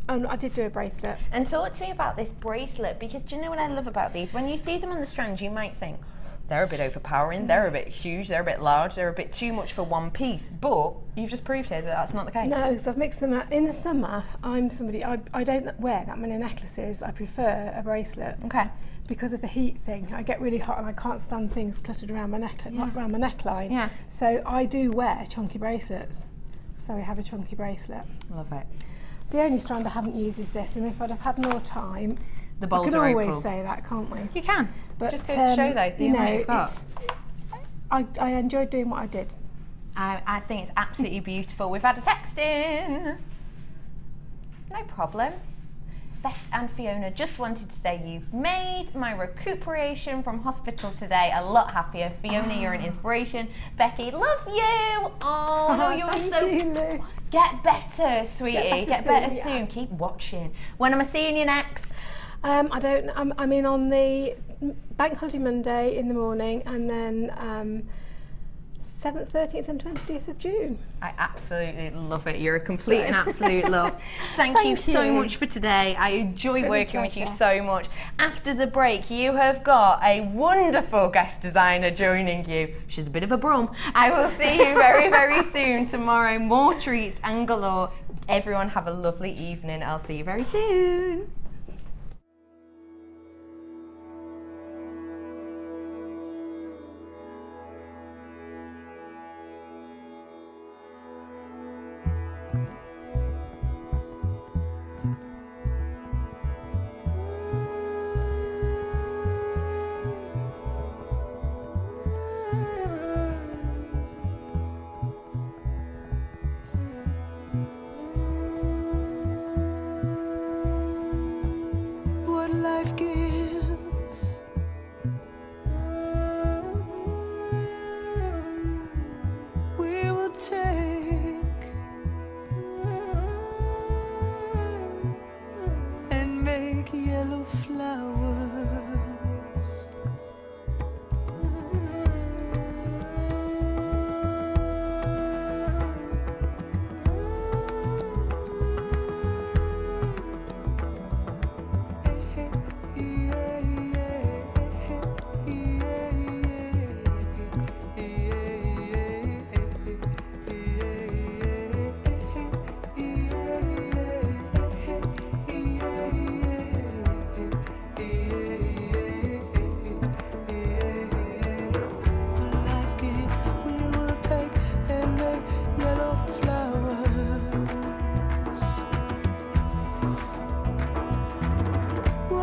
I did do a bracelet. And talk to me about this bracelet, because do you know what I love about these? When you see them on the strands, you might think, they're a bit overpowering, they're a bit huge, they're a bit large, they're a bit too much for one piece. But you've just proved here that that's not the case. No, because I've mixed them up. In the summer, I don't wear that many necklaces. I prefer a bracelet. Okay. Because of the heat thing. I get really hot and I can't stand things cluttered around my around my neckline. Yeah. So I do wear chunky bracelets. So I have a chunky bracelet. Love it. The only strand I haven't used is this, and if I'd have had more time, The we can Boulder always Opal. say that, can't we? You can. But just goes to show though, the amount you've got. I enjoyed doing what I did. I think it's absolutely beautiful. We've had a text in. No problem. Bex and Fiona just wanted to say you've made my recuperation from hospital today a lot happier. Fiona, you're an inspiration. Becky, love you. Oh, no, you're so... Get better, sweetie. Get better soon. Keep watching. When am I seeing you next? I don't. I'm in on the Bank Holiday Monday in the morning, and then 7th, 13th and 20th of June. I absolutely love it. You're a complete and absolute love. Thank you so much for today. I enjoy working with you so much. After the break, you have got a wonderful guest designer joining you. She's a bit of a brum. I will see you very, very soon tomorrow. More treats and galore. Everyone have a lovely evening. I'll see you very soon. Life gives, we will take and make yellow flowers.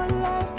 Life